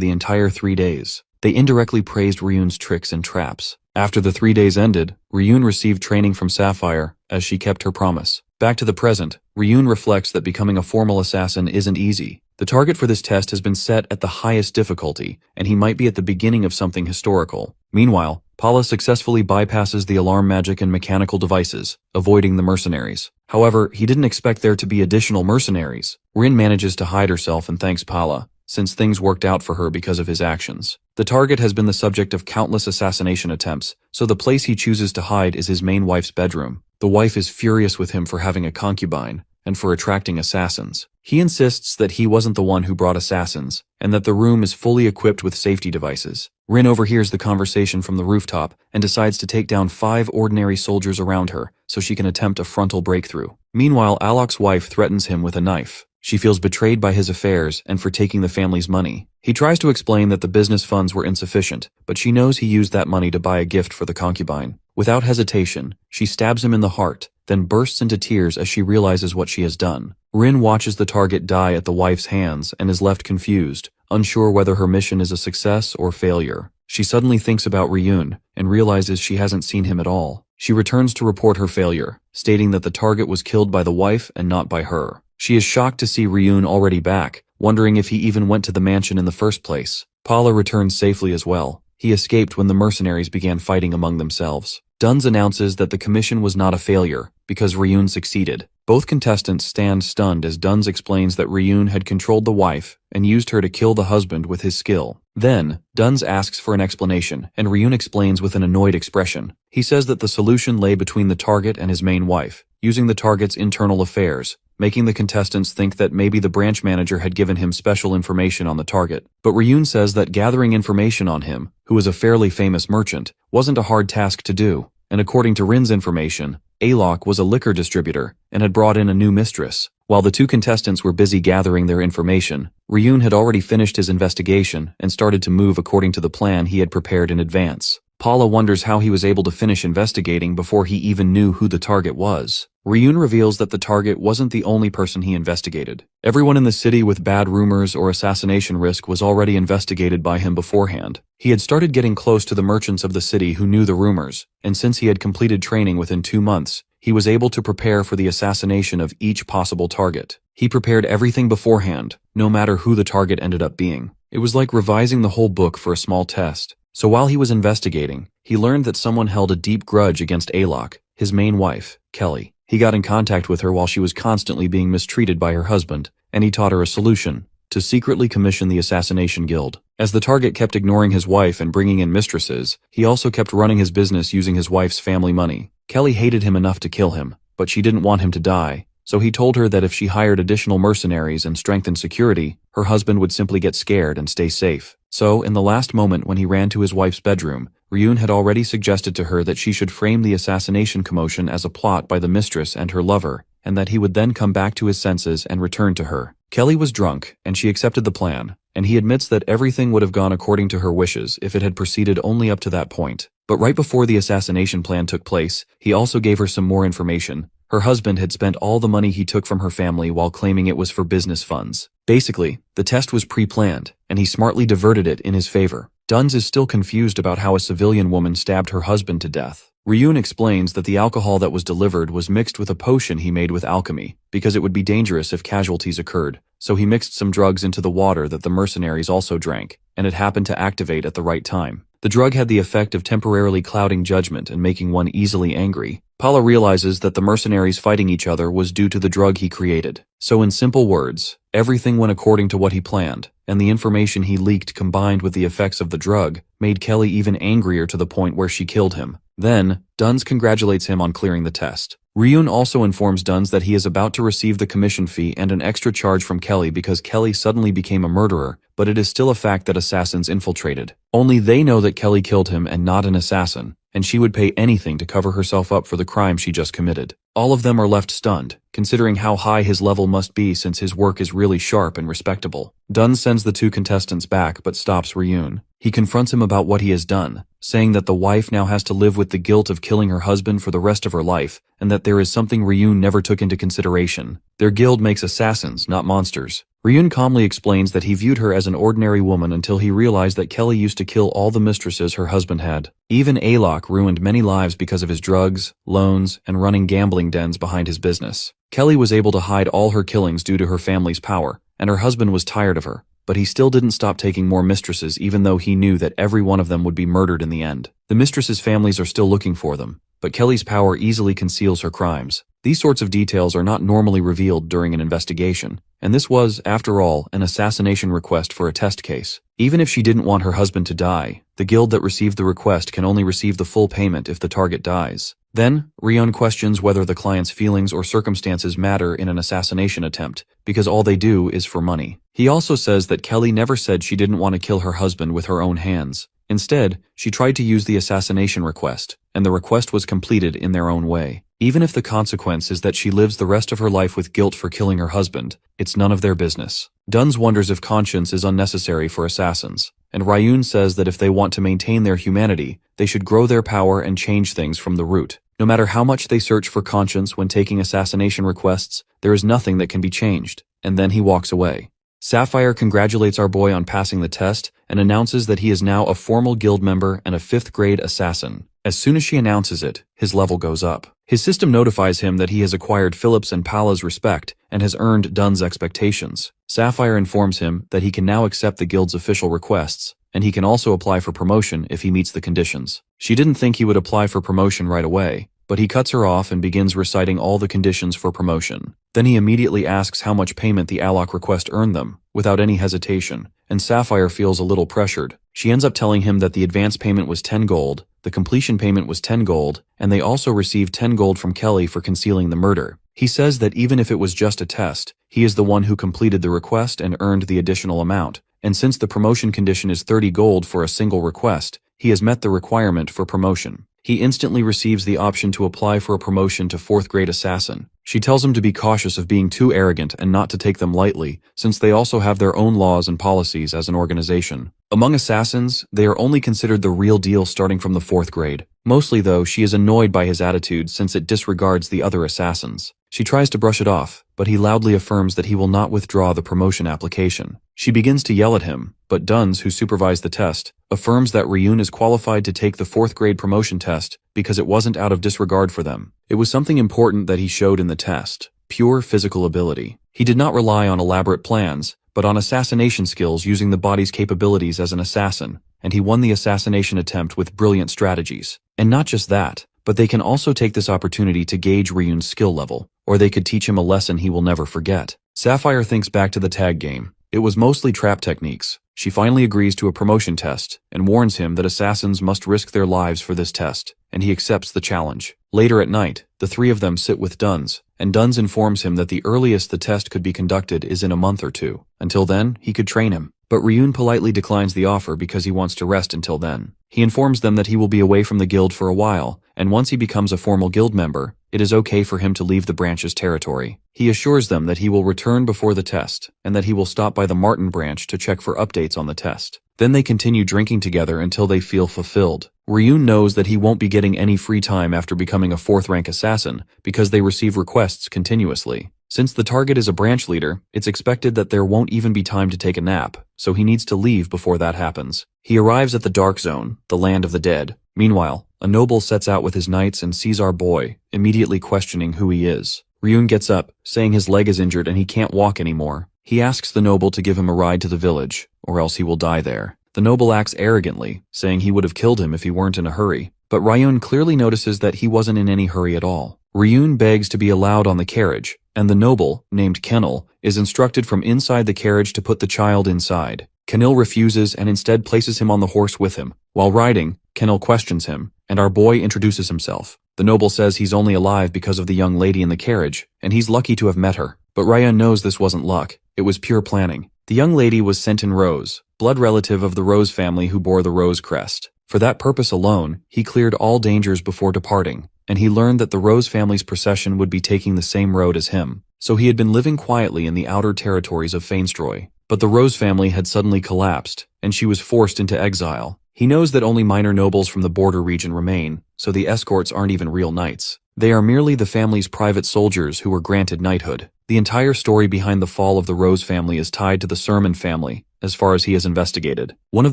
the entire 3 days. They indirectly praised Riyun's tricks and traps. After the 3 days ended, Riyun received training from Sapphire, as she kept her promise. Back to the present, Riyun reflects that becoming a formal assassin isn't easy. The target for this test has been set at the highest difficulty, and he might be at the beginning of something historical. Meanwhile, Paula successfully bypasses the alarm magic and mechanical devices, avoiding the mercenaries. However, he didn't expect there to be additional mercenaries. Rin manages to hide herself and thanks Paula, since things worked out for her because of his actions. The target has been the subject of countless assassination attempts, so the place he chooses to hide is his main wife's bedroom. The wife is furious with him for having a concubine, and for attracting assassins. He insists that he wasn't the one who brought assassins, and that the room is fully equipped with safety devices. Rin overhears the conversation from the rooftop and decides to take down 5 ordinary soldiers around her so she can attempt a frontal breakthrough. Meanwhile, Alok's wife threatens him with a knife. She feels betrayed by his affairs and for taking the family's money. He tries to explain that the business funds were insufficient, but she knows he used that money to buy a gift for the concubine. Without hesitation, she stabs him in the heart, then bursts into tears as she realizes what she has done. Rin watches the target die at the wife's hands and is left confused, unsure whether her mission is a success or failure. She suddenly thinks about Riyun and realizes she hasn't seen him at all. She returns to report her failure, stating that the target was killed by the wife and not by her. She is shocked to see Riyun already back, wondering if he even went to the mansion in the first place. Paula returns safely as well. He escaped when the mercenaries began fighting among themselves. Duns announces that the commission was not a failure, because Riyun succeeded. Both contestants stand stunned as Duns explains that Riyun had controlled the wife and used her to kill the husband with his skill. Then, Duns asks for an explanation, and Riyun explains with an annoyed expression. He says that the solution lay between the target and his main wife, using the target's internal affairs, making the contestants think that maybe the branch manager had given him special information on the target. But Riyun says that gathering information on him, who is a fairly famous merchant, wasn't a hard task to do, and according to Rin's information, Alok was a liquor distributor and had brought in a new mistress. While the two contestants were busy gathering their information, Riyun had already finished his investigation and started to move according to the plan he had prepared in advance. Paula wonders how he was able to finish investigating before he even knew who the target was. Riyun reveals that the target wasn't the only person he investigated. Everyone in the city with bad rumors or assassination risk was already investigated by him beforehand. He had started getting close to the merchants of the city who knew the rumors, and since he had completed training within 2 months, he was able to prepare for the assassination of each possible target. He prepared everything beforehand, no matter who the target ended up being. It was like revising the whole book for a small test. So while he was investigating, he learned that someone held a deep grudge against Alok, his main wife, Kelly. He got in contact with her while she was constantly being mistreated by her husband, and he taught her a solution: to secretly commission the assassination guild. As the target kept ignoring his wife and bringing in mistresses, he also kept running his business using his wife's family money. Kelly hated him enough to kill him, but she didn't want him to die, so he told her that if she hired additional mercenaries and strengthened security, her husband would simply get scared and stay safe. So, in the last moment when he ran to his wife's bedroom, Riyun had already suggested to her that she should frame the assassination commotion as a plot by the mistress and her lover, and that he would then come back to his senses and return to her. Kelly was drunk, and she accepted the plan, and he admits that everything would have gone according to her wishes if it had proceeded only up to that point. But right before the assassination plan took place, he also gave her some more information. Her husband had spent all the money he took from her family while claiming it was for business funds. Basically, the test was pre-planned, and he smartly diverted it in his favor. Duns is still confused about how a civilian woman stabbed her husband to death. Riyun explains that the alcohol that was delivered was mixed with a potion he made with alchemy, because it would be dangerous if casualties occurred, so he mixed some drugs into the water that the mercenaries also drank, and it happened to activate at the right time. The drug had the effect of temporarily clouding judgment and making one easily angry. Paula realizes that the mercenaries fighting each other was due to the drug he created. So in simple words, everything went according to what he planned, and the information he leaked combined with the effects of the drug made Kelly even angrier to the point where she killed him. Then, Duns congratulates him on clearing the test. Riyun also informs Duns that he is about to receive the commission fee and an extra charge from Kelly because Kelly suddenly became a murderer, but it is still a fact that assassins infiltrated. Only they know that Kelly killed him and not an assassin, and she would pay anything to cover herself up for the crime she just committed. All of them are left stunned, considering how high his level must be since his work is really sharp and respectable. Duns sends the two contestants back but stops Riyun. He confronts him about what he has done, saying that the wife now has to live with the guilt of killing her husband for the rest of her life, and that there is something Riyun never took into consideration. Their guild makes assassins, not monsters. Riyun calmly explains that he viewed her as an ordinary woman until he realized that Kelly used to kill all the mistresses her husband had. Even Alok ruined many lives because of his drugs, loans, and running gambling dens behind his business. Kelly was able to hide all her killings due to her family's power, and her husband was tired of her, but he still didn't stop taking more mistresses even though he knew that every one of them would be murdered in the end. The mistresses' families are still looking for them, but Kelly's power easily conceals her crimes. These sorts of details are not normally revealed during an investigation, and this was, after all, an assassination request for a test case. Even if she didn't want her husband to die, the guild that received the request can only receive the full payment if the target dies. Then, Riyun questions whether the client's feelings or circumstances matter in an assassination attempt, because all they do is for money. He also says that Kelly never said she didn't want to kill her husband with her own hands. Instead, she tried to use the assassination request, and the request was completed in their own way. Even if the consequence is that she lives the rest of her life with guilt for killing her husband, it's none of their business. Duns wonders if conscience is unnecessary for assassins, and Riyun says that if they want to maintain their humanity, they should grow their power and change things from the root. No matter how much they search for conscience when taking assassination requests, there is nothing that can be changed, and then he walks away. Sapphire congratulates our boy on passing the test and announces that he is now a formal guild member and a 5th grade assassin. As soon as she announces it, his level goes up. His system notifies him that he has acquired Philip's and Pala's respect and has earned Dunn's expectations. Sapphire informs him that he can now accept the guild's official requests, and he can also apply for promotion if he meets the conditions. She didn't think he would apply for promotion right away, but he cuts her off and begins reciting all the conditions for promotion. Then he immediately asks how much payment the Alok request earned them, without any hesitation, and Sapphire feels a little pressured. She ends up telling him that the advance payment was 10 gold, the completion payment was 10 gold, and they also received 10 gold from Kelly for concealing the murder. He says that even if it was just a test, he is the one who completed the request and earned the additional amount, and since the promotion condition is 30 gold for a single request, he has met the requirement for promotion. He instantly receives the option to apply for a promotion to 4th grade assassin. She tells him to be cautious of being too arrogant and not to take them lightly, since they also have their own laws and policies as an organization. Among assassins, they are only considered the real deal starting from the 4th grade. Mostly though, she is annoyed by his attitude since it disregards the other assassins. She tries to brush it off, but he loudly affirms that he will not withdraw the promotion application. She begins to yell at him, but Duns, who supervised the test, affirms that Riyun is qualified to take the 4th grade promotion test because it wasn't out of disregard for them. It was something important that he showed in the test: pure physical ability. He did not rely on elaborate plans, but on assassination skills using the body's capabilities as an assassin, and he won the assassination attempt with brilliant strategies. And not just that, but they can also take this opportunity to gauge Riyun's skill level, or they could teach him a lesson he will never forget. Sapphire thinks back to the tag game. It was mostly trap techniques. She finally agrees to a promotion test and warns him that assassins must risk their lives for this test, and he accepts the challenge. Later at night, the three of them sit with Duns, and Duns informs him that the earliest the test could be conducted is in a month or two. Until then, he could train him. But Riyun politely declines the offer because he wants to rest until then. He informs them that he will be away from the guild for a while, and once he becomes a formal guild member, it is okay for him to leave the branch's territory. He assures them that he will return before the test, and that he will stop by the Martin branch to check for updates on the test. Then they continue drinking together until they feel fulfilled. Riyun knows that he won't be getting any free time after becoming a 4th rank assassin because they receive requests continuously. Since the target is a branch leader, it's expected that there won't even be time to take a nap, so he needs to leave before that happens. He arrives at the Dark Zone, the land of the dead. Meanwhile, a noble sets out with his knights and sees our boy, immediately questioning who he is. Riyun gets up, saying his leg is injured and he can't walk anymore. He asks the noble to give him a ride to the village, or else he will die there. The noble acts arrogantly, saying he would have killed him if he weren't in a hurry, but Riyun clearly notices that he wasn't in any hurry at all. Riyun begs to be allowed on the carriage, and the noble, named Kenil, is instructed from inside the carriage to put the child inside. Kenil refuses and instead places him on the horse with him. While riding, Kenil questions him, and our boy introduces himself. The noble says he's only alive because of the young lady in the carriage, and he's lucky to have met her. But Riyun knows this wasn't luck, it was pure planning. The young lady was Sentin Rose, blood relative of the Rose family who bore the Rose crest. For that purpose alone, he cleared all dangers before departing, and he learned that the Rose family's procession would be taking the same road as him. So he had been living quietly in the outer territories of Feinstroy. But the Rose family had suddenly collapsed, and she was forced into exile. He knows that only minor nobles from the border region remain, so the escorts aren't even real knights. They are merely the family's private soldiers who were granted knighthood. The entire story behind the fall of the Rose family is tied to the Sermin family, as far as he has investigated. One of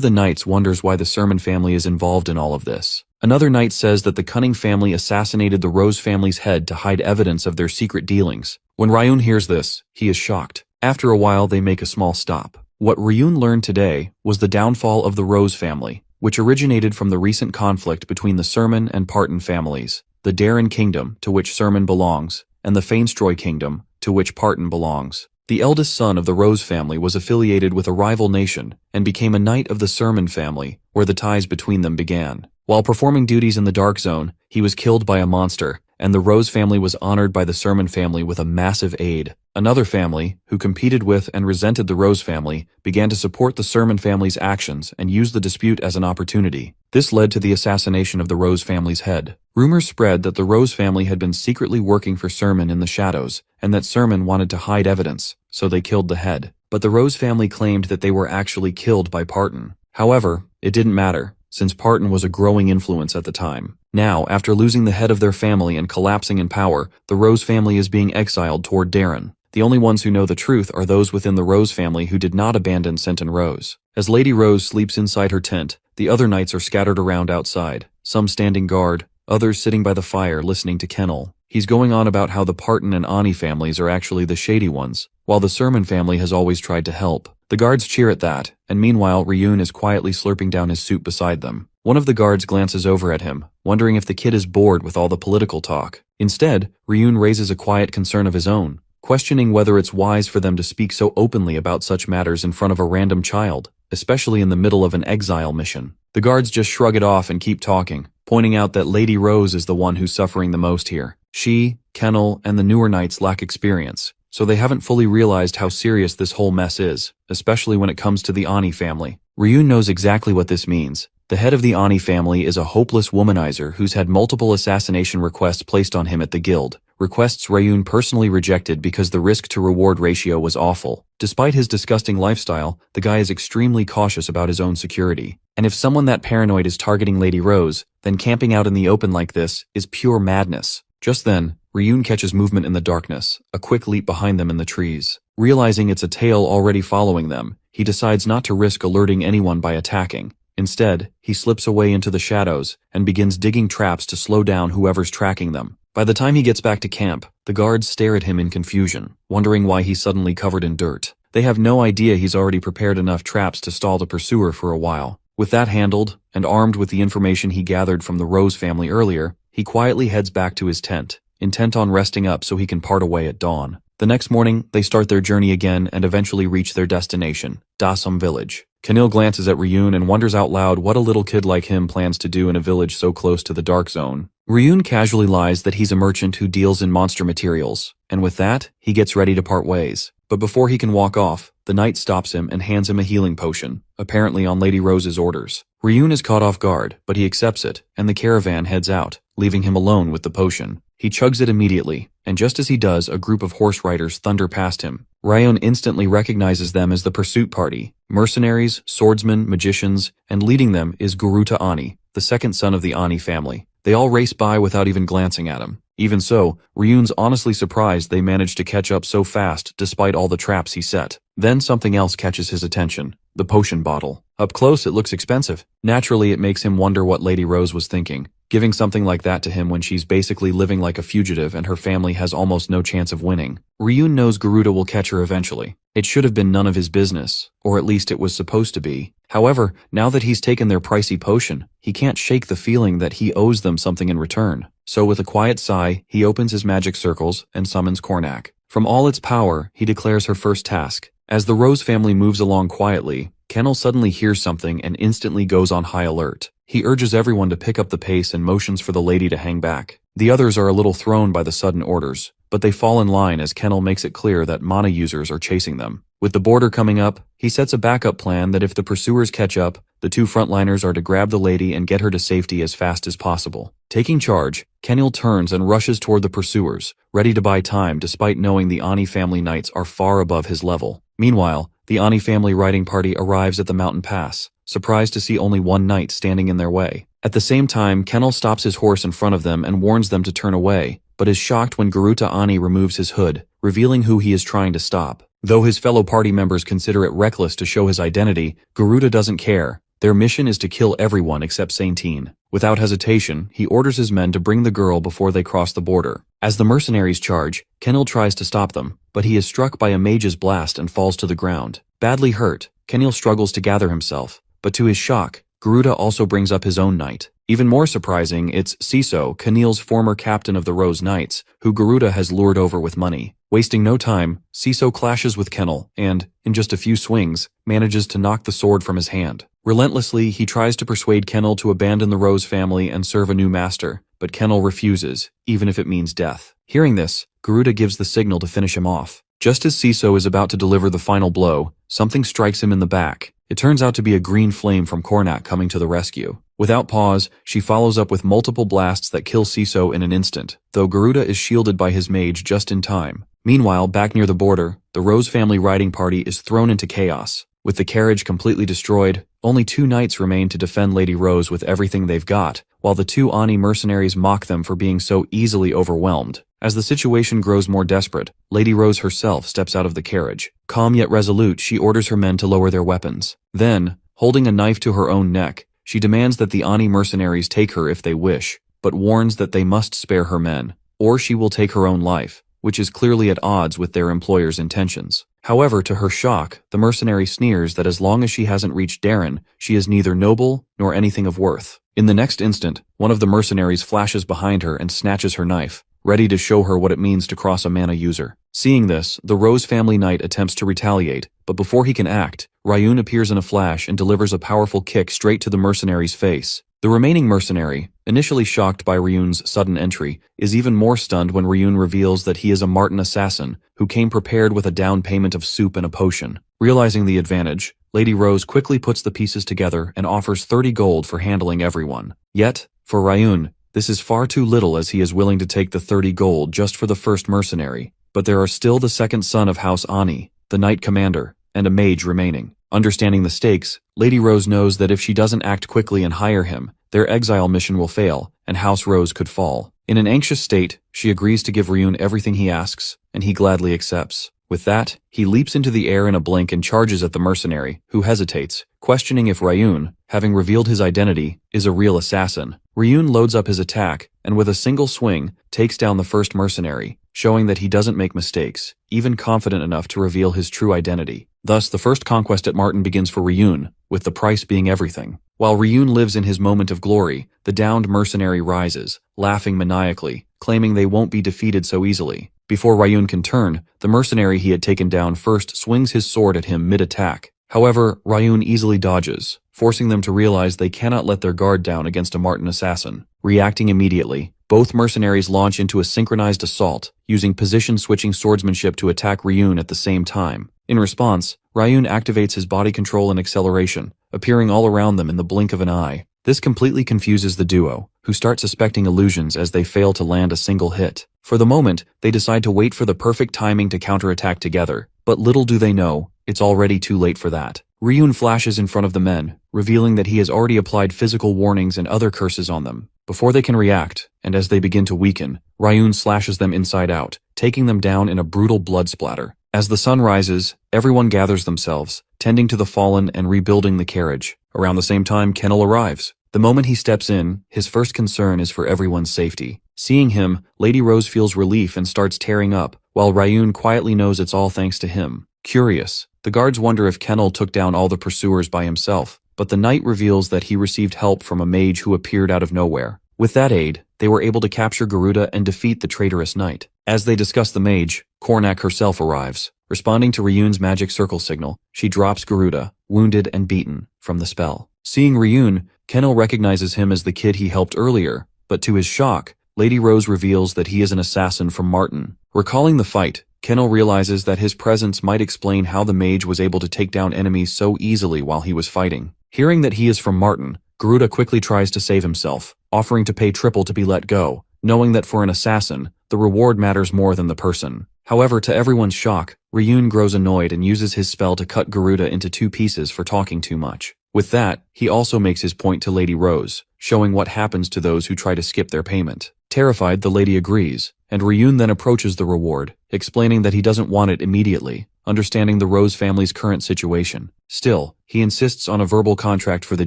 the knights wonders why the Sermin family is involved in all of this. Another knight says that the cunning family assassinated the Rose family's head to hide evidence of their secret dealings. When Riyun hears this, he is shocked. After a while, they make a small stop. What Riyun learned today was the downfall of the Rose family, which originated from the recent conflict between the Sermin and Paton families, the Darren kingdom, to which Sermin belongs, and the Feinstroy kingdom, to which Paton belongs. The eldest son of the Rose family was affiliated with a rival nation and became a knight of the Sermin family, where the ties between them began. While performing duties in the Dark Zone, he was killed by a monster, and the Rose family was honored by the Sermin family with a massive aid. Another family, who competed with and resented the Rose family, began to support the Sermin family's actions and used the dispute as an opportunity. This led to the assassination of the Rose family's head. Rumors spread that the Rose family had been secretly working for Sermin in the shadows, and that Sermin wanted to hide evidence, so they killed the head. But the Rose family claimed that they were actually killed by Paton. However, it didn't matter, since Paton was a growing influence at the time. Now, after losing the head of their family and collapsing in power, the Rose family is being exiled toward Darren. The only ones who know the truth are those within the Rose family who did not abandon Sentin Rose. As Lady Rose sleeps inside her tent, the other knights are scattered around outside, some standing guard, others sitting by the fire listening to Kennel. He's going on about how the Paton and Ani families are actually the shady ones, while the Sermin family has always tried to help. The guards cheer at that, and meanwhile Riyun is quietly slurping down his soup beside them. One of the guards glances over at him, wondering if the kid is bored with all the political talk. Instead, Riyun raises a quiet concern of his own, questioning whether it's wise for them to speak so openly about such matters in front of a random child, especially in the middle of an exile mission. The guards just shrug it off and keep talking, pointing out that Lady Rose is the one who's suffering the most here. She, Kennel, and the newer knights lack experience, so they haven't fully realized how serious this whole mess is, especially when it comes to the Ani family. Riyun knows exactly what this means. The head of the Ani family is a hopeless womanizer who's had multiple assassination requests placed on him at the guild. Requests Riyun personally rejected because the risk-to-reward ratio was awful. Despite his disgusting lifestyle, the guy is extremely cautious about his own security. And if someone that paranoid is targeting Lady Rose, then camping out in the open like this is pure madness. Just then, Riyun catches movement in the darkness, a quick leap behind them in the trees. Realizing it's a tail already following them, he decides not to risk alerting anyone by attacking. Instead, he slips away into the shadows and begins digging traps to slow down whoever's tracking them. By the time he gets back to camp, the guards stare at him in confusion, wondering why he's suddenly covered in dirt. They have no idea he's already prepared enough traps to stall the pursuer for a while. With that handled, and armed with the information he gathered from the Rose family earlier, he quietly heads back to his tent, intent on resting up so he can part away at dawn. The next morning, they start their journey again and eventually reach their destination, Dasum village. Kennel glances at Riyun and wonders out loud what a little kid like him plans to do in a village so close to the Dark Zone. Riyun casually lies that he's a merchant who deals in monster materials, and with that, he gets ready to part ways. But before he can walk off, the knight stops him and hands him a healing potion, apparently on Lady Rose's orders. Riyun is caught off guard, but he accepts it, and the caravan heads out, leaving him alone with the potion. He chugs it immediately, and just as he does, a group of horse riders thunder past him. Riyun instantly recognizes them as the pursuit party, mercenaries, swordsmen, magicians, and leading them is Garuta Ani, the second son of the Ani family. They all race by without even glancing at him. Even so, Riyun's honestly surprised they managed to catch up so fast despite all the traps he set. Then something else catches his attention, the potion bottle. Up close it looks expensive. Naturally it makes him wonder what Lady Rose was thinking, giving something like that to him when she's basically living like a fugitive and her family has almost no chance of winning. Riyun knows Garuda will catch her eventually. It should have been none of his business, or at least it was supposed to be. However, now that he's taken their pricey potion, he can't shake the feeling that he owes them something in return. So with a quiet sigh, he opens his magic circles and summons Cornac. From all its power, he declares her first task. As the Rose family moves along quietly, Kennel suddenly hears something and instantly goes on high alert. He urges everyone to pick up the pace and motions for the lady to hang back. The others are a little thrown by the sudden orders, but they fall in line as Kennel makes it clear that mana users are chasing them. With the border coming up, he sets a backup plan that if the pursuers catch up, the two frontliners are to grab the lady and get her to safety as fast as possible. Taking charge, Kennel turns and rushes toward the pursuers, ready to buy time despite knowing the Ani family knights are far above his level. Meanwhile, the Ani family riding party arrives at the mountain pass, surprised to see only one knight standing in their way. At the same time, Kennel stops his horse in front of them and warns them to turn away, but is shocked when Garuta Ani removes his hood, revealing who he is trying to stop. Though his fellow party members consider it reckless to show his identity, Garuta doesn't care. Their mission is to kill everyone except Saintine. Without hesitation, he orders his men to bring the girl before they cross the border. As the mercenaries charge, Kennel tries to stop them, but he is struck by a mage's blast and falls to the ground. Badly hurt, Kennel struggles to gather himself, but to his shock, Garuta also brings up his own knight. Even more surprising, it's Siso, Kennel's former captain of the Rose Knights, who Garuta has lured over with money. Wasting no time, Siso clashes with Kennel and, in just a few swings, manages to knock the sword from his hand. Relentlessly, he tries to persuade Kennel to abandon the Rose family and serve a new master, but Kennel refuses, even if it means death. Hearing this, Garuta gives the signal to finish him off. Just as Siso is about to deliver the final blow, something strikes him in the back. It turns out to be a green flame from Cornac coming to the rescue. Without pause, she follows up with multiple blasts that kill Siso in an instant, though Garuta is shielded by his mage just in time. Meanwhile, back near the border, the Rose family riding party is thrown into chaos. With the carriage completely destroyed, only two knights remain to defend Lady Rose with everything they've got, while the two Ani mercenaries mock them for being so easily overwhelmed. As the situation grows more desperate, Lady Rose herself steps out of the carriage. Calm yet resolute, she orders her men to lower their weapons. Then, holding a knife to her own neck, she demands that the Ani mercenaries take her if they wish, but warns that they must spare her men, or she will take her own life, which is clearly at odds with their employer's intentions. However, to her shock, the mercenary sneers that as long as she hasn't reached Darren, she is neither noble nor anything of worth. In the next instant, one of the mercenaries flashes behind her and snatches her knife, ready to show her what it means to cross a mana user. Seeing this, the Rose family knight attempts to retaliate, but before he can act, Riyun appears in a flash and delivers a powerful kick straight to the mercenary's face. The remaining mercenary, initially shocked by Riyun's sudden entry, is even more stunned when Riyun reveals that he is a Martin assassin who came prepared with a down payment of soup and a potion. Realizing the advantage, Lady Rose quickly puts the pieces together and offers 30 gold for handling everyone. Yet, for Riyun, this is far too little as he is willing to take the 30 gold just for the first mercenary. But there are still the second son of House Ani, the knight commander, and a mage remaining. Understanding the stakes, Lady Rose knows that if she doesn't act quickly and hire him, their exile mission will fail, and House Rose could fall. In an anxious state, she agrees to give Riyun everything he asks, and he gladly accepts. With that, he leaps into the air in a blink and charges at the mercenary, who hesitates, questioning if Riyun, having revealed his identity, is a real assassin. Riyun loads up his attack, and with a single swing, takes down the first mercenary, showing that he doesn't make mistakes, even confident enough to reveal his true identity. Thus, the first conquest at Martin begins for Riyun, with the price being everything. While Riyun lives in his moment of glory, the downed mercenary rises, laughing maniacally, claiming they won't be defeated so easily. Before Riyun can turn, the mercenary he had taken down first swings his sword at him mid-attack. However, Riyun easily dodges, forcing them to realize they cannot let their guard down against a Martin assassin. Reacting immediately, both mercenaries launch into a synchronized assault, using position-switching swordsmanship to attack Riyun at the same time. In response, Riyun activates his body control and acceleration, appearing all around them in the blink of an eye. This completely confuses the duo, who start suspecting illusions as they fail to land a single hit. For the moment, they decide to wait for the perfect timing to counterattack together, but little do they know, it's already too late for that. Riyun flashes in front of the men, revealing that he has already applied physical warnings and other curses on them. Before they can react, and as they begin to weaken, Riyun slashes them inside out, taking them down in a brutal blood splatter. As the sun rises, everyone gathers themselves, tending to the fallen and rebuilding the carriage. Around the same time, Kennel arrives. The moment he steps in, his first concern is for everyone's safety. Seeing him, Lady Rose feels relief and starts tearing up, while Riyun quietly knows it's all thanks to him. Curious, the guards wonder if Kennel took down all the pursuers by himself, but the knight reveals that he received help from a mage who appeared out of nowhere. With that aid, they were able to capture Garuda and defeat the traitorous knight. As they discuss the mage, Cornac herself arrives. Responding to Riyun's magic circle signal, she drops Garuda, wounded and beaten, from the spell. Seeing Riyun, Kennel recognizes him as the kid he helped earlier, but to his shock, Lady Rose reveals that he is an assassin from Martin. Recalling the fight, Kennel realizes that his presence might explain how the mage was able to take down enemies so easily while he was fighting. Hearing that he is from Martin, Garuda quickly tries to save himself, offering to pay triple to be let go, knowing that for an assassin, the reward matters more than the person. However, to everyone's shock, Riyun grows annoyed and uses his spell to cut Garuda into 2 pieces for talking too much. With that, he also makes his point to Lady Rose, showing what happens to those who try to skip their payment. Terrified, the lady agrees, and Riyun then approaches the reward, explaining that he doesn't want it immediately, understanding the Rose family's current situation. Still, he insists on a verbal contract for the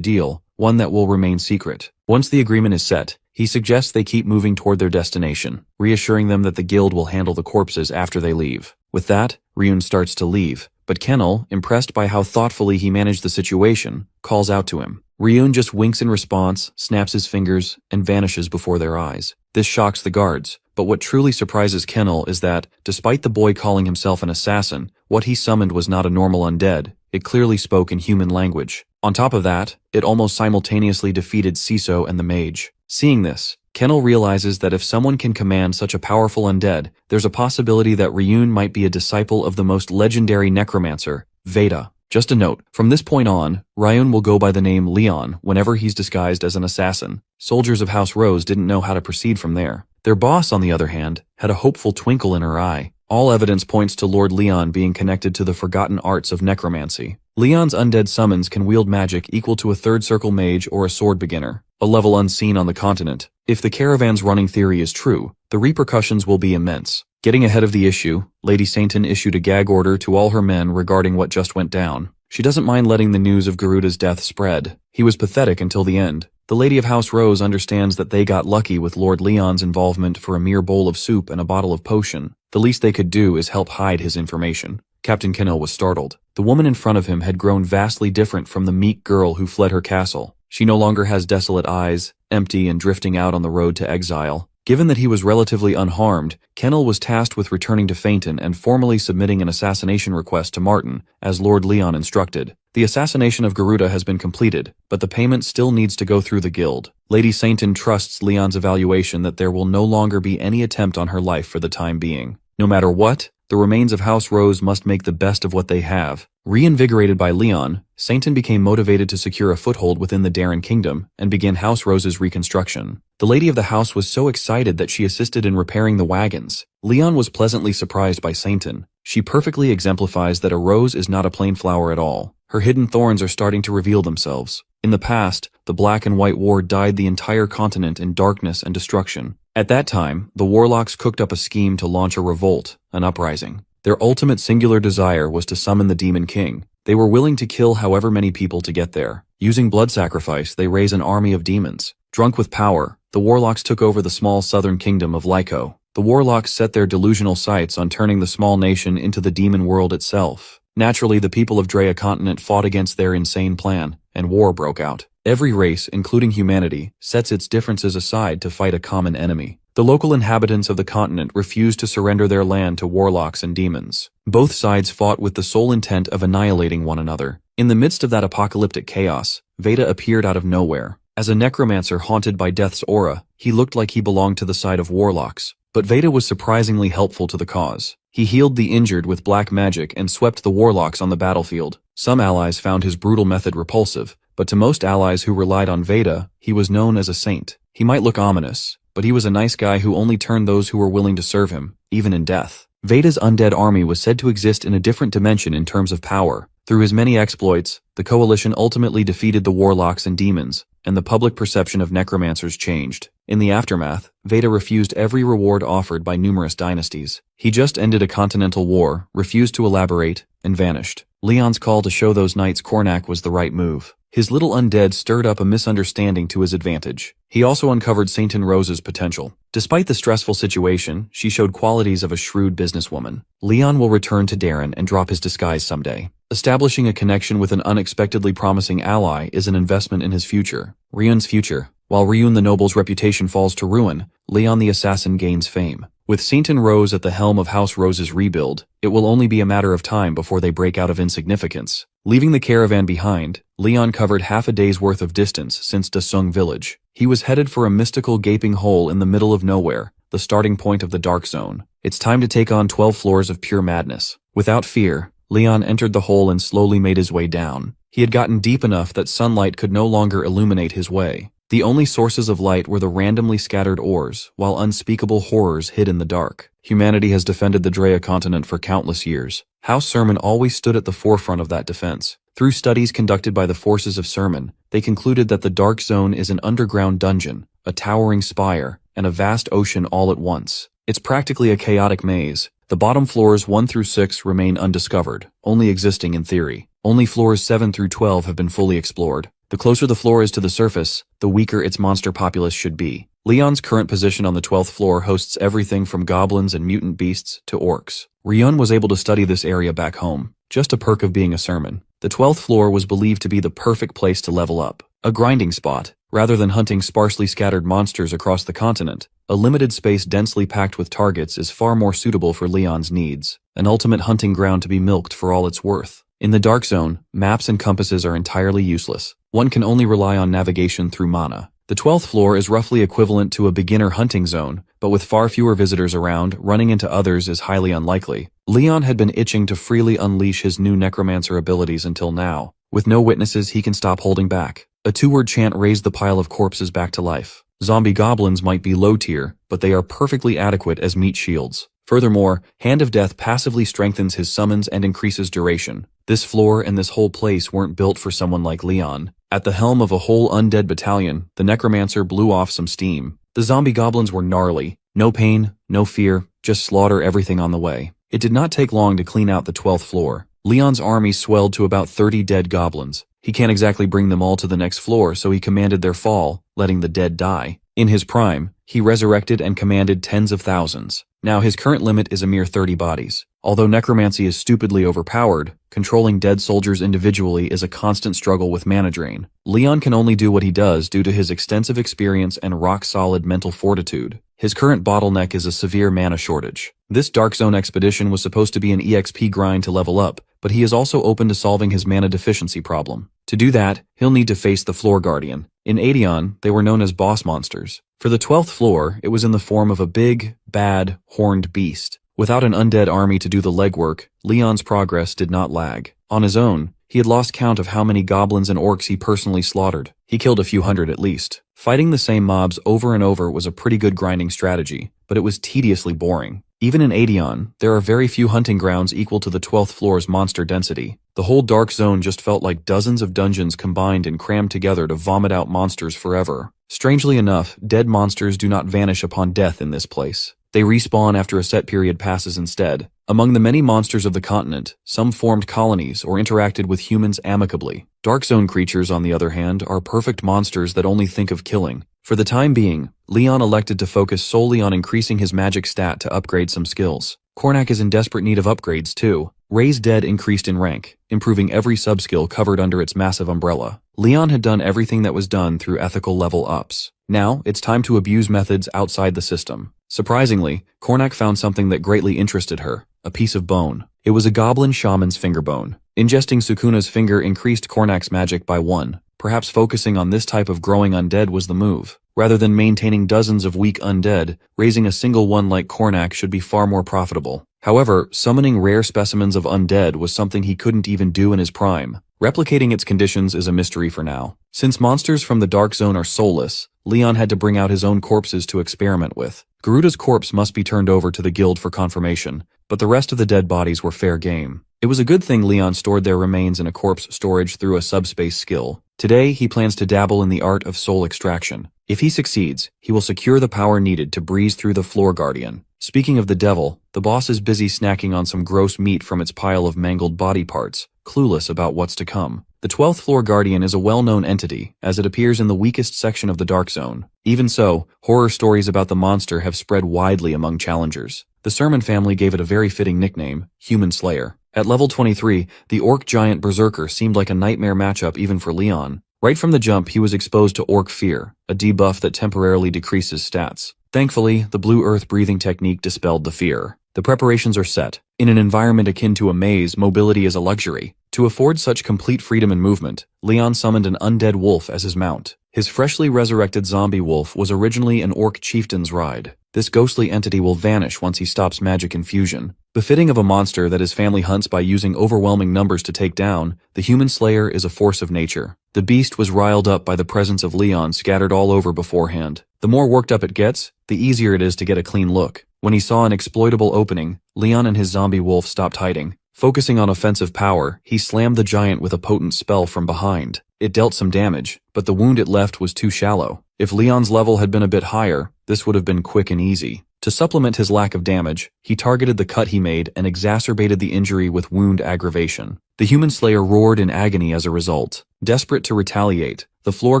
deal, one that will remain secret. Once the agreement is set, he suggests they keep moving toward their destination, reassuring them that the guild will handle the corpses after they leave. With that, Riyun starts to leave, but Kennel, impressed by how thoughtfully he managed the situation, calls out to him. Riyun just winks in response, snaps his fingers, and vanishes before their eyes. This shocks the guards, but what truly surprises Kennel is that, despite the boy calling himself an assassin, what he summoned was not a normal undead. It clearly spoke in human language. On top of that, it almost simultaneously defeated Ciso and the mage. Seeing this, Kennel realizes that if someone can command such a powerful undead, there's a possibility that Riyun might be a disciple of the most legendary necromancer, Veda. Just a note, from this point on, Riyun will go by the name Leon whenever he's disguised as an assassin. Soldiers of House Rose didn't know how to proceed from there. Their boss, on the other hand, had a hopeful twinkle in her eye. All evidence points to Lord Leon being connected to the forgotten arts of necromancy. Leon's undead summons can wield magic equal to a third circle mage or a sword beginner, a level unseen on the continent. If the caravan's running theory is true, the repercussions will be immense. Getting ahead of the issue, Lady Sainton issued a gag order to all her men regarding what just went down. She doesn't mind letting the news of Garuda's death spread. He was pathetic until the end. The Lady of House Rose understands that they got lucky with Lord Leon's involvement for a mere bowl of soup and a bottle of potion. The least they could do is help hide his information. Captain Kennel was startled. The woman in front of him had grown vastly different from the meek girl who fled her castle. She no longer has desolate eyes, empty and drifting out on the road to exile. Given that he was relatively unharmed, Kennel was tasked with returning to Fainton and formally submitting an assassination request to Martin, as Lord Leon instructed. The assassination of Garuda has been completed, but the payment still needs to go through the guild. Lady Sainton trusts Leon's evaluation that there will no longer be any attempt on her life for the time being. No matter what, the remains of House Rose must make the best of what they have. Reinvigorated by Leon, Sainton became motivated to secure a foothold within the Darren Kingdom and begin House Rose's reconstruction. The lady of the house was so excited that she assisted in repairing the wagons. Leon was pleasantly surprised by Sainton. She perfectly exemplifies that a rose is not a plain flower at all. Her hidden thorns are starting to reveal themselves. In the past, the Black and White War dyed the entire continent in darkness and destruction. At that time, the warlocks cooked up a scheme to launch a revolt, an uprising. Their ultimate singular desire was to summon the Demon King. They were willing to kill however many people to get there. Using blood sacrifice, they raise an army of demons. Drunk with power, the warlocks took over the small southern kingdom of Lyco. The warlocks set their delusional sights on turning the small nation into the demon world itself. Naturally, the people of Drea continent fought against their insane plan, and war broke out. Every race, including humanity, sets its differences aside to fight a common enemy. The local inhabitants of the continent refused to surrender their land to warlocks and demons. Both sides fought with the sole intent of annihilating one another. In the midst of that apocalyptic chaos, Veda appeared out of nowhere. As a necromancer haunted by death's aura, he looked like he belonged to the side of warlocks. But Veda was surprisingly helpful to the cause. He healed the injured with black magic and swept the warlocks on the battlefield. Some allies found his brutal method repulsive, but to most allies who relied on Veda, he was known as a saint. He might look ominous, but he was a nice guy who only turned those who were willing to serve him, even in death. Veda's undead army was said to exist in a different dimension in terms of power. Through his many exploits, the coalition ultimately defeated the warlocks and demons, and the public perception of necromancers changed. In the aftermath, Veda refused every reward offered by numerous dynasties. He just ended a continental war, refused to elaborate, and vanished. Leon's call to show those knights Cornac was the right move. His little undead stirred up a misunderstanding to his advantage. He also uncovered Sainton Rose's potential. Despite the stressful situation, she showed qualities of a shrewd businesswoman. Leon will return to Darren and drop his disguise someday. Establishing a connection with an unexpectedly promising ally is an investment in his future. Riyun's future, While Riyun the noble's reputation falls to ruin, Leon the assassin gains fame. With Sainton Rose at the helm of House Rose's rebuild, it will only be a matter of time before they break out of insignificance. Leaving the caravan behind, Leon covered half a day's worth of distance since Dasung village. He was headed for a mystical gaping hole in the middle of nowhere, the starting point of the Dark Zone. It's time to take on 12 floors of pure madness. Without fear, Leon entered the hole and slowly made his way down. He had gotten deep enough that sunlight could no longer illuminate his way. The only sources of light were the randomly scattered ores, while unspeakable horrors hid in the dark. Humanity has defended the Drea continent for countless years. House Sermin always stood at the forefront of that defense. Through studies conducted by the forces of Sermin, they concluded that the Dark Zone is an underground dungeon, a towering spire, and a vast ocean all at once. It's practically a chaotic maze. The bottom floors 1 through 6 remain undiscovered, only existing in theory. Only floors 7 through 12 have been fully explored. The closer the floor is to the surface, the weaker its monster populace should be. Leon's current position on the 12th floor hosts everything from goblins and mutant beasts to orcs. Riyun was able to study this area back home, just a perk of being a Sermin. The 12th floor was believed to be the perfect place to level up. A grinding spot. Rather than hunting sparsely scattered monsters across the continent, a limited space densely packed with targets is far more suitable for Leon's needs. An ultimate hunting ground to be milked for all it's worth. In the Dark Zone, maps and compasses are entirely useless. One can only rely on navigation through mana. The 12th floor is roughly equivalent to a beginner hunting zone, but with far fewer visitors around, running into others is highly unlikely. Leon had been itching to freely unleash his new necromancer abilities until now. With no witnesses, he can stop holding back. A 2-word chant raised the pile of corpses back to life. Zombie goblins might be low tier, but they are perfectly adequate as meat shields. Furthermore, Hand of Death passively strengthens his summons and increases duration. This floor and this whole place weren't built for someone like Leon. At the helm of a whole undead battalion, the necromancer blew off some steam. The zombie goblins were gnarly. No pain, no fear, just slaughter everything on the way. It did not take long to clean out the 12th floor. Leon's army swelled to about 30 dead goblins. He can't exactly bring them all to the next floor, so he commanded their fall, letting the dead die. In his prime, he resurrected and commanded tens of thousands. Now his current limit is a mere 30 bodies. Although necromancy is stupidly overpowered, controlling dead soldiers individually is a constant struggle with mana drain. Leon can only do what he does due to his extensive experience and rock-solid mental fortitude. His current bottleneck is a severe mana shortage. This Dark Zone expedition was supposed to be an EXP grind to level up, but he is also open to solving his mana deficiency problem. To do that, he'll need to face the Floor Guardian. In Adeon, they were known as boss monsters. For the 12th floor, it was in the form of a big, bad, horned beast. Without an undead army to do the legwork, Leon's progress did not lag. On his own, he had lost count of how many goblins and orcs he personally slaughtered. He killed a few hundred at least. Fighting the same mobs over and over was a pretty good grinding strategy, but it was tediously boring. Even in Adeon, there are very few hunting grounds equal to the 12th floor's monster density. The whole Dark Zone just felt like dozens of dungeons combined and crammed together to vomit out monsters forever. Strangely enough, dead monsters do not vanish upon death in this place. They respawn after a set period passes instead. Among the many monsters of the continent, some formed colonies or interacted with humans amicably. Dark Zone creatures, on the other hand, are perfect monsters that only think of killing. For the time being, Leon elected to focus solely on increasing his magic stat to upgrade some skills. Cornac is in desperate need of upgrades too. Raise Dead increased in rank, improving every subskill covered under its massive umbrella. Leon had done everything that was done through ethical level ups. Now, it's time to abuse methods outside the system. Surprisingly, Cornac found something that greatly interested her, a piece of bone. It was a goblin shaman's finger bone. Ingesting Sukuna's finger increased Cornac's magic by 1. Perhaps focusing on this type of growing undead was the move. Rather than maintaining dozens of weak undead, raising a single one like Cornac should be far more profitable. However, summoning rare specimens of undead was something he couldn't even do in his prime. Replicating its conditions is a mystery for now. Since monsters from the Dark Zone are soulless, Leon had to bring out his own corpses to experiment with. Garuda's corpse must be turned over to the guild for confirmation, but the rest of the dead bodies were fair game. It was a good thing Leon stored their remains in a corpse storage through a subspace skill. Today, he plans to dabble in the art of soul extraction. If he succeeds, he will secure the power needed to breeze through the Floor Guardian. Speaking of the devil, the boss is busy snacking on some gross meat from its pile of mangled body parts, clueless about what's to come. The 12th Floor Guardian is a well-known entity, as it appears in the weakest section of the Dark Zone. Even so, horror stories about the monster have spread widely among challengers. The Sermin family gave it a very fitting nickname, Human Slayer. At level 23, the orc giant berserker seemed like a nightmare matchup even for Leon. Right from the jump, he was exposed to Orc Fear, a debuff that temporarily decreases stats. Thankfully, the blue earth breathing technique dispelled the fear. The preparations are set. In an environment akin to a maze, mobility is a luxury. To afford such complete freedom and movement, Leon summoned an undead wolf as his mount. His freshly resurrected zombie wolf was originally an Orc chieftain's ride. This ghostly entity will vanish once he stops magic infusion. Befitting of a monster that his family hunts by using overwhelming numbers to take down, the human slayer is a force of nature. The beast was riled up by the presence of Leon scattered all over beforehand. The more worked up it gets, the easier it is to get a clean look. When he saw an exploitable opening, Leon and his zombie wolf stopped hiding. Focusing on offensive power, he slammed the giant with a potent spell from behind. It dealt some damage, but the wound it left was too shallow. If Leon's level had been a bit higher, this would have been quick and easy. To supplement his lack of damage, he targeted the cut he made and exacerbated the injury with wound aggravation. The human slayer roared in agony as a result. Desperate to retaliate, the floor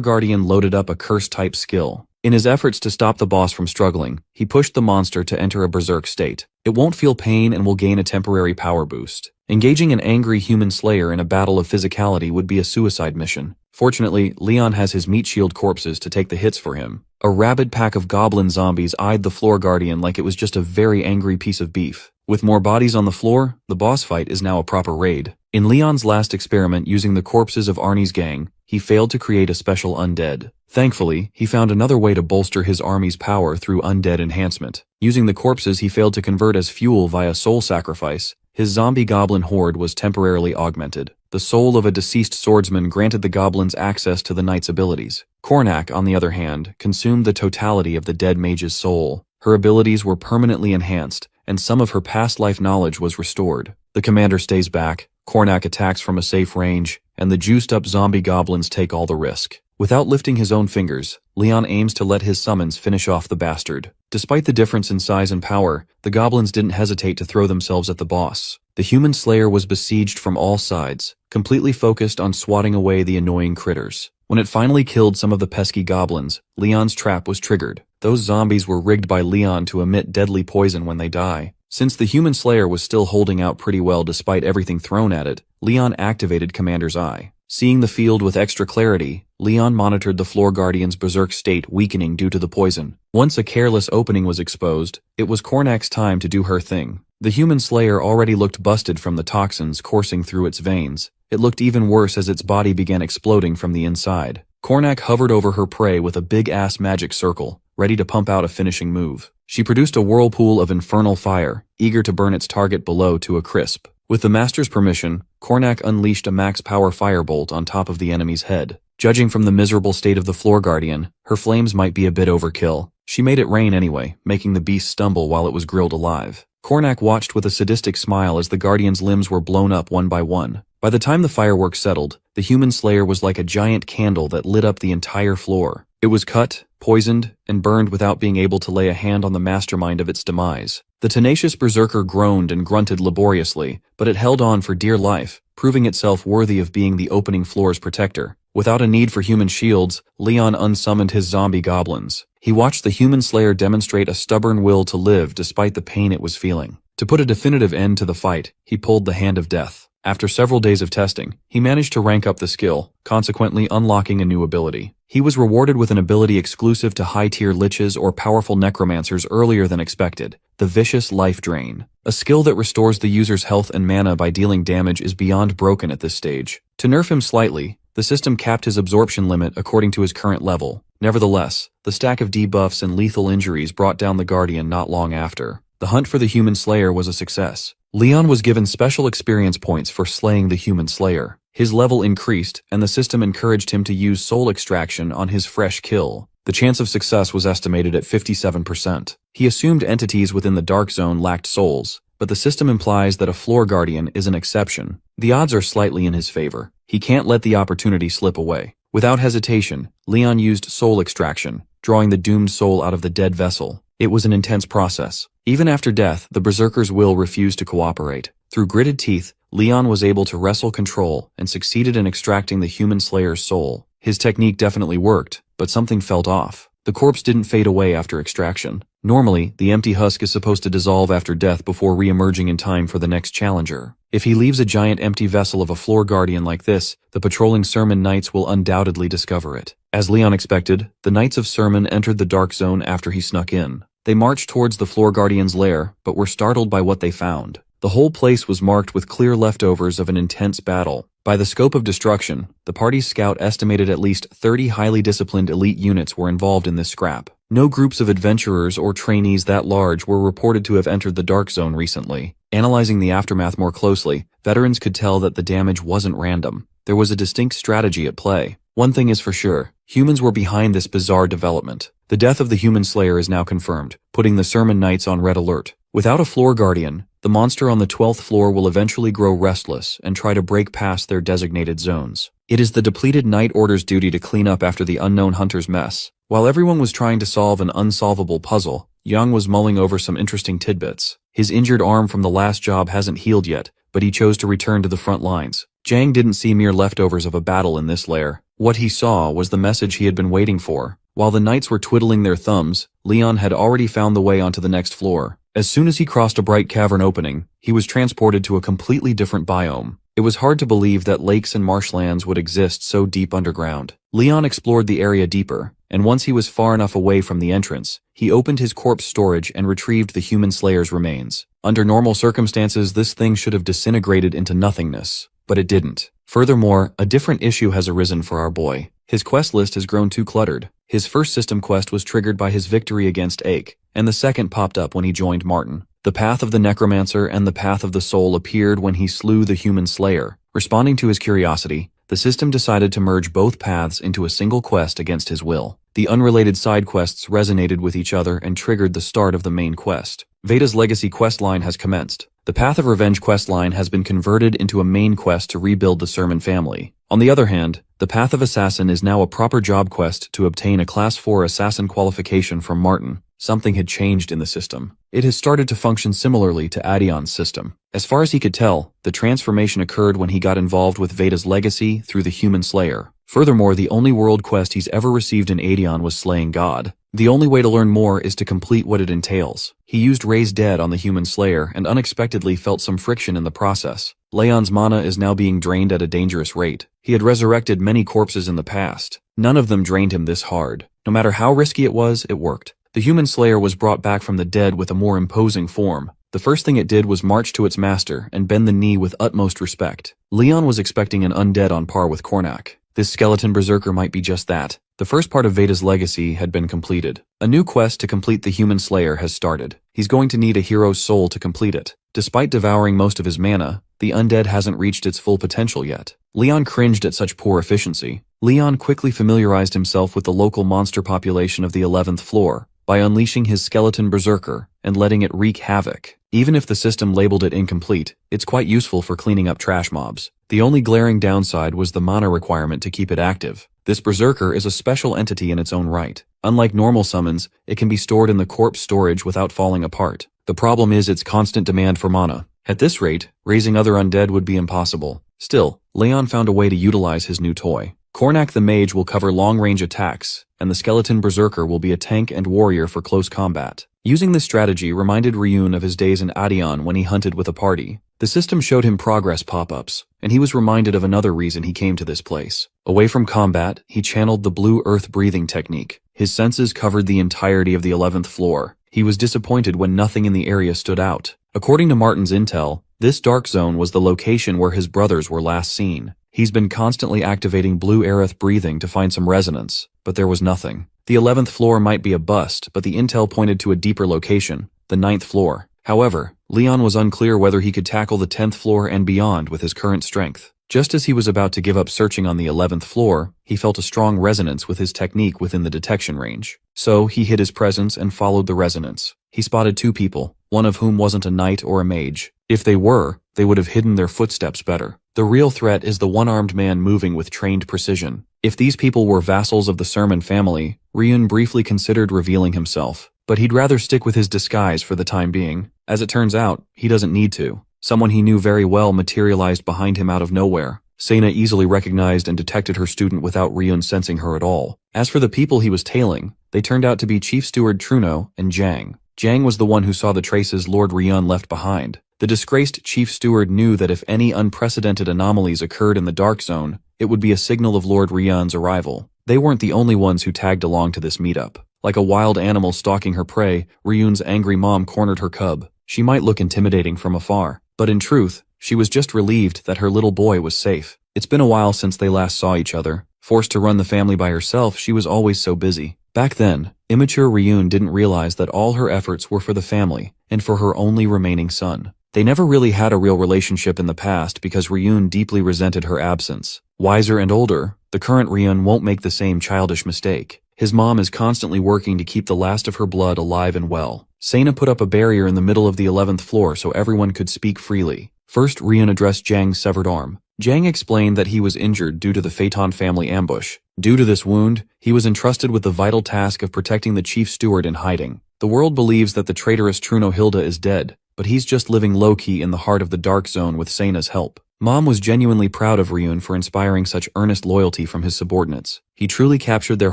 guardian loaded up a curse-type skill. In his efforts to stop the boss from struggling, he pushed the monster to enter a berserk state. It won't feel pain and will gain a temporary power boost. Engaging an angry human slayer in a battle of physicality would be a suicide mission. Fortunately, Leon has his meat shield corpses to take the hits for him. A rabid pack of goblin zombies eyed the floor guardian like it was just a very angry piece of beef. With more bodies on the floor, the boss fight is now a proper raid. In Leon's last experiment using the corpses of Arnie's gang, he failed to create a special undead. Thankfully, he found another way to bolster his army's power through undead enhancement. Using the corpses he failed to convert as fuel via soul sacrifice, his zombie goblin horde was temporarily augmented. The soul of a deceased swordsman granted the goblins access to the knight's abilities. Cornac, on the other hand, consumed the totality of the dead mage's soul. Her abilities were permanently enhanced, and some of her past life knowledge was restored. The commander stays back, Cornac attacks from a safe range, and the juiced-up zombie goblins take all the risk. Without lifting his own fingers, Leon aims to let his summons finish off the bastard. Despite the difference in size and power, the goblins didn't hesitate to throw themselves at the boss. The human slayer was besieged from all sides, completely focused on swatting away the annoying critters. When it finally killed some of the pesky goblins, Leon's trap was triggered. Those zombies were rigged by Leon to emit deadly poison when they die. Since the human slayer was still holding out pretty well despite everything thrown at it, Leon activated Commander's Eye. Seeing the field with extra clarity, Leon monitored the floor guardian's berserk state weakening due to the poison. Once a careless opening was exposed, it was Cornac's time to do her thing. The human slayer already looked busted from the toxins coursing through its veins. It looked even worse as its body began exploding from the inside. Cornac hovered over her prey with a big-ass magic circle, ready to pump out a finishing move. She produced a whirlpool of infernal fire, eager to burn its target below to a crisp. With the master's permission, Cornac unleashed a max-power firebolt on top of the enemy's head. Judging from the miserable state of the floor guardian, her flames might be a bit overkill. She made it rain anyway, making the beast stumble while it was grilled alive. Cornac watched with a sadistic smile as the guardian's limbs were blown up one by one. By the time the fireworks settled, the human slayer was like a giant candle that lit up the entire floor. It was cut, poisoned, and burned without being able to lay a hand on the mastermind of its demise. The tenacious berserker groaned and grunted laboriously, but it held on for dear life, proving itself worthy of being the opening floor's protector. Without a need for human shields, Leon unsummoned his zombie goblins. He watched the human slayer demonstrate a stubborn will to live despite the pain it was feeling. To put a definitive end to the fight, he pulled the Hand of Death. After several days of testing, he managed to rank up the skill, consequently unlocking a new ability. He was rewarded with an ability exclusive to high-tier liches or powerful necromancers earlier than expected, the Vicious Life Drain. A skill that restores the user's health and mana by dealing damage is beyond broken at this stage. To nerf him slightly, the system capped his absorption limit according to his current level. Nevertheless, the stack of debuffs and lethal injuries brought down the Guardian not long after. The hunt for the human slayer was a success. Leon was given special experience points for slaying the human slayer. His level increased, and the system encouraged him to use soul extraction on his fresh kill. The chance of success was estimated at 57%. He assumed entities within the Dark Zone lacked souls, but the system implies that a floor guardian is an exception. The odds are slightly in his favor. He can't let the opportunity slip away. Without hesitation, Leon used soul extraction, drawing the doomed soul out of the dead vessel. It was an intense process. Even after death, the berserker's will refused to cooperate. Through gritted teeth, Leon was able to wrestle control and succeeded in extracting the human slayer's soul. His technique definitely worked, but something felt off. The corpse didn't fade away after extraction. Normally, the empty husk is supposed to dissolve after death before re-emerging in time for the next challenger. If he leaves a giant empty vessel of a floor guardian like this, the patrolling Sermin Knights will undoubtedly discover it. As Leon expected, the Knights of Sermin entered the dark zone after he snuck in. They marched towards the floor guardian's lair, but were startled by what they found. The whole place was marked with clear leftovers of an intense battle. By the scope of destruction, the party's scout estimated at least 30 highly disciplined elite units were involved in this scrap. No groups of adventurers or trainees that large were reported to have entered the dark zone recently. Analyzing the aftermath more closely, veterans could tell that the damage wasn't random. There was a distinct strategy at play. One thing is for sure, humans were behind this bizarre development. The death of the human slayer is now confirmed, putting the Sermin Knights on red alert. Without a floor guardian, the monster on the 12th floor will eventually grow restless and try to break past their designated zones. It is the depleted Night Order's duty to clean up after the unknown hunter's mess. While everyone was trying to solve an unsolvable puzzle, Yang was mulling over some interesting tidbits. His injured arm from the last job hasn't healed yet, but he chose to return to the front lines. Jang didn't see mere leftovers of a battle in this lair. What he saw was the message he had been waiting for. While the knights were twiddling their thumbs, Leon had already found the way onto the next floor. As soon as he crossed a bright cavern opening, he was transported to a completely different biome. It was hard to believe that lakes and marshlands would exist so deep underground. Leon explored the area deeper, and once he was far enough away from the entrance, he opened his corpse storage and retrieved the human slayer's remains. Under normal circumstances, this thing should have disintegrated into nothingness, but it didn't. Furthermore, a different issue has arisen for our boy. His quest list has grown too cluttered. His first system quest was triggered by his victory against Ake, and the second popped up when he joined Martin. The path of the necromancer and the path of the soul appeared when he slew the human slayer. Responding to his curiosity, the system decided to merge both paths into a single quest against his will. The unrelated side quests resonated with each other and triggered the start of the main quest. Veda's Legacy questline has commenced. The Path of Revenge questline has been converted into a main quest to rebuild the Sermin family. On the other hand, the Path of Assassin is now a proper job quest to obtain a Class 4 assassin qualification from Martin. Something had changed in the system. It has started to function similarly to Adeon's system. As far as he could tell, the transformation occurred when he got involved with Veda's Legacy through the Human Slayer. Furthermore, the only world quest he's ever received in Adeon was slaying God. The only way to learn more is to complete what it entails. He used Raise Dead on the Human Slayer and unexpectedly felt some friction in the process. Leon's mana is now being drained at a dangerous rate. He had resurrected many corpses in the past. None of them drained him this hard. No matter how risky it was, it worked. The Human Slayer was brought back from the dead with a more imposing form. The first thing it did was march to its master and bend the knee with utmost respect. Leon was expecting an undead on par with Kornak. This skeleton berserker might be just that. The first part of Veda's Legacy had been completed. A new quest to complete the Human Slayer has started. He's going to need a hero's soul to complete it. Despite devouring most of his mana, the undead hasn't reached its full potential yet. Leon cringed at such poor efficiency. Leon quickly familiarized himself with the local monster population of the 11th floor by unleashing his skeleton berserker and letting it wreak havoc. Even if the system labeled it incomplete, it's quite useful for cleaning up trash mobs. The only glaring downside was the mana requirement to keep it active. This berserker is a special entity in its own right. Unlike normal summons, it can be stored in the corpse storage without falling apart. The problem is its constant demand for mana. At this rate, raising other undead would be impossible. Still, Leon found a way to utilize his new toy. Kornak the Mage will cover long-range attacks, and the Skeleton Berserker will be a tank and warrior for close combat. Using this strategy reminded Riyun of his days in Adeon when he hunted with a party. The system showed him progress pop-ups, and he was reminded of another reason he came to this place. Away from combat, he channeled the blue earth breathing technique. His senses covered the entirety of the 11th floor. He was disappointed when nothing in the area stood out. According to Martin's intel, this dark zone was the location where his brothers were last seen. He's been constantly activating blue earth breathing to find some resonance, but there was nothing. The 11th floor might be a bust, but the intel pointed to a deeper location, the 9th floor. However, Leon was unclear whether he could tackle the 10th floor and beyond with his current strength. Just as he was about to give up searching on the 11th floor, he felt a strong resonance with his technique within the detection range. So he hid his presence and followed the resonance. He spotted two people, one of whom wasn't a knight or a mage. If they were, they would have hidden their footsteps better. The real threat is the one-armed man moving with trained precision. If these people were vassals of the Sermin family, Riyun briefly considered revealing himself, but he'd rather stick with his disguise for the time being. As it turns out, he doesn't need to. Someone he knew very well materialized behind him out of nowhere. Sena easily recognized and detected her student without Riyun sensing her at all. As for the people he was tailing, they turned out to be Chief Steward Truno and Jang. Jang was the one who saw the traces Lord Riyun left behind. The disgraced chief steward knew that if any unprecedented anomalies occurred in the Dark Zone, it would be a signal of Lord Riyun's arrival. They weren't the only ones who tagged along to this meetup. Like a wild animal stalking her prey, Riyun's angry mom cornered her cub. She might look intimidating from afar, but in truth, she was just relieved that her little boy was safe. It's been a while since they last saw each other. Forced to run the family by herself, she was always so busy. Back then, immature Riyun didn't realize that all her efforts were for the family, and for her only remaining son. They never really had a real relationship in the past because Riyun deeply resented her absence. Wiser and older, the current Riyun won't make the same childish mistake. His mom is constantly working to keep the last of her blood alive and well. Sena put up a barrier in the middle of the 11th floor so everyone could speak freely. First, Riyun addressed Jang's severed arm. Jang explained that he was injured due to the Paton family ambush. Due to this wound, he was entrusted with the vital task of protecting the chief steward in hiding. The world believes that the traitorous Truno Hilda is dead, but he's just living low-key in the heart of the Dark Zone with Sena's help. Mom was genuinely proud of Riyun for inspiring such earnest loyalty from his subordinates. He truly captured their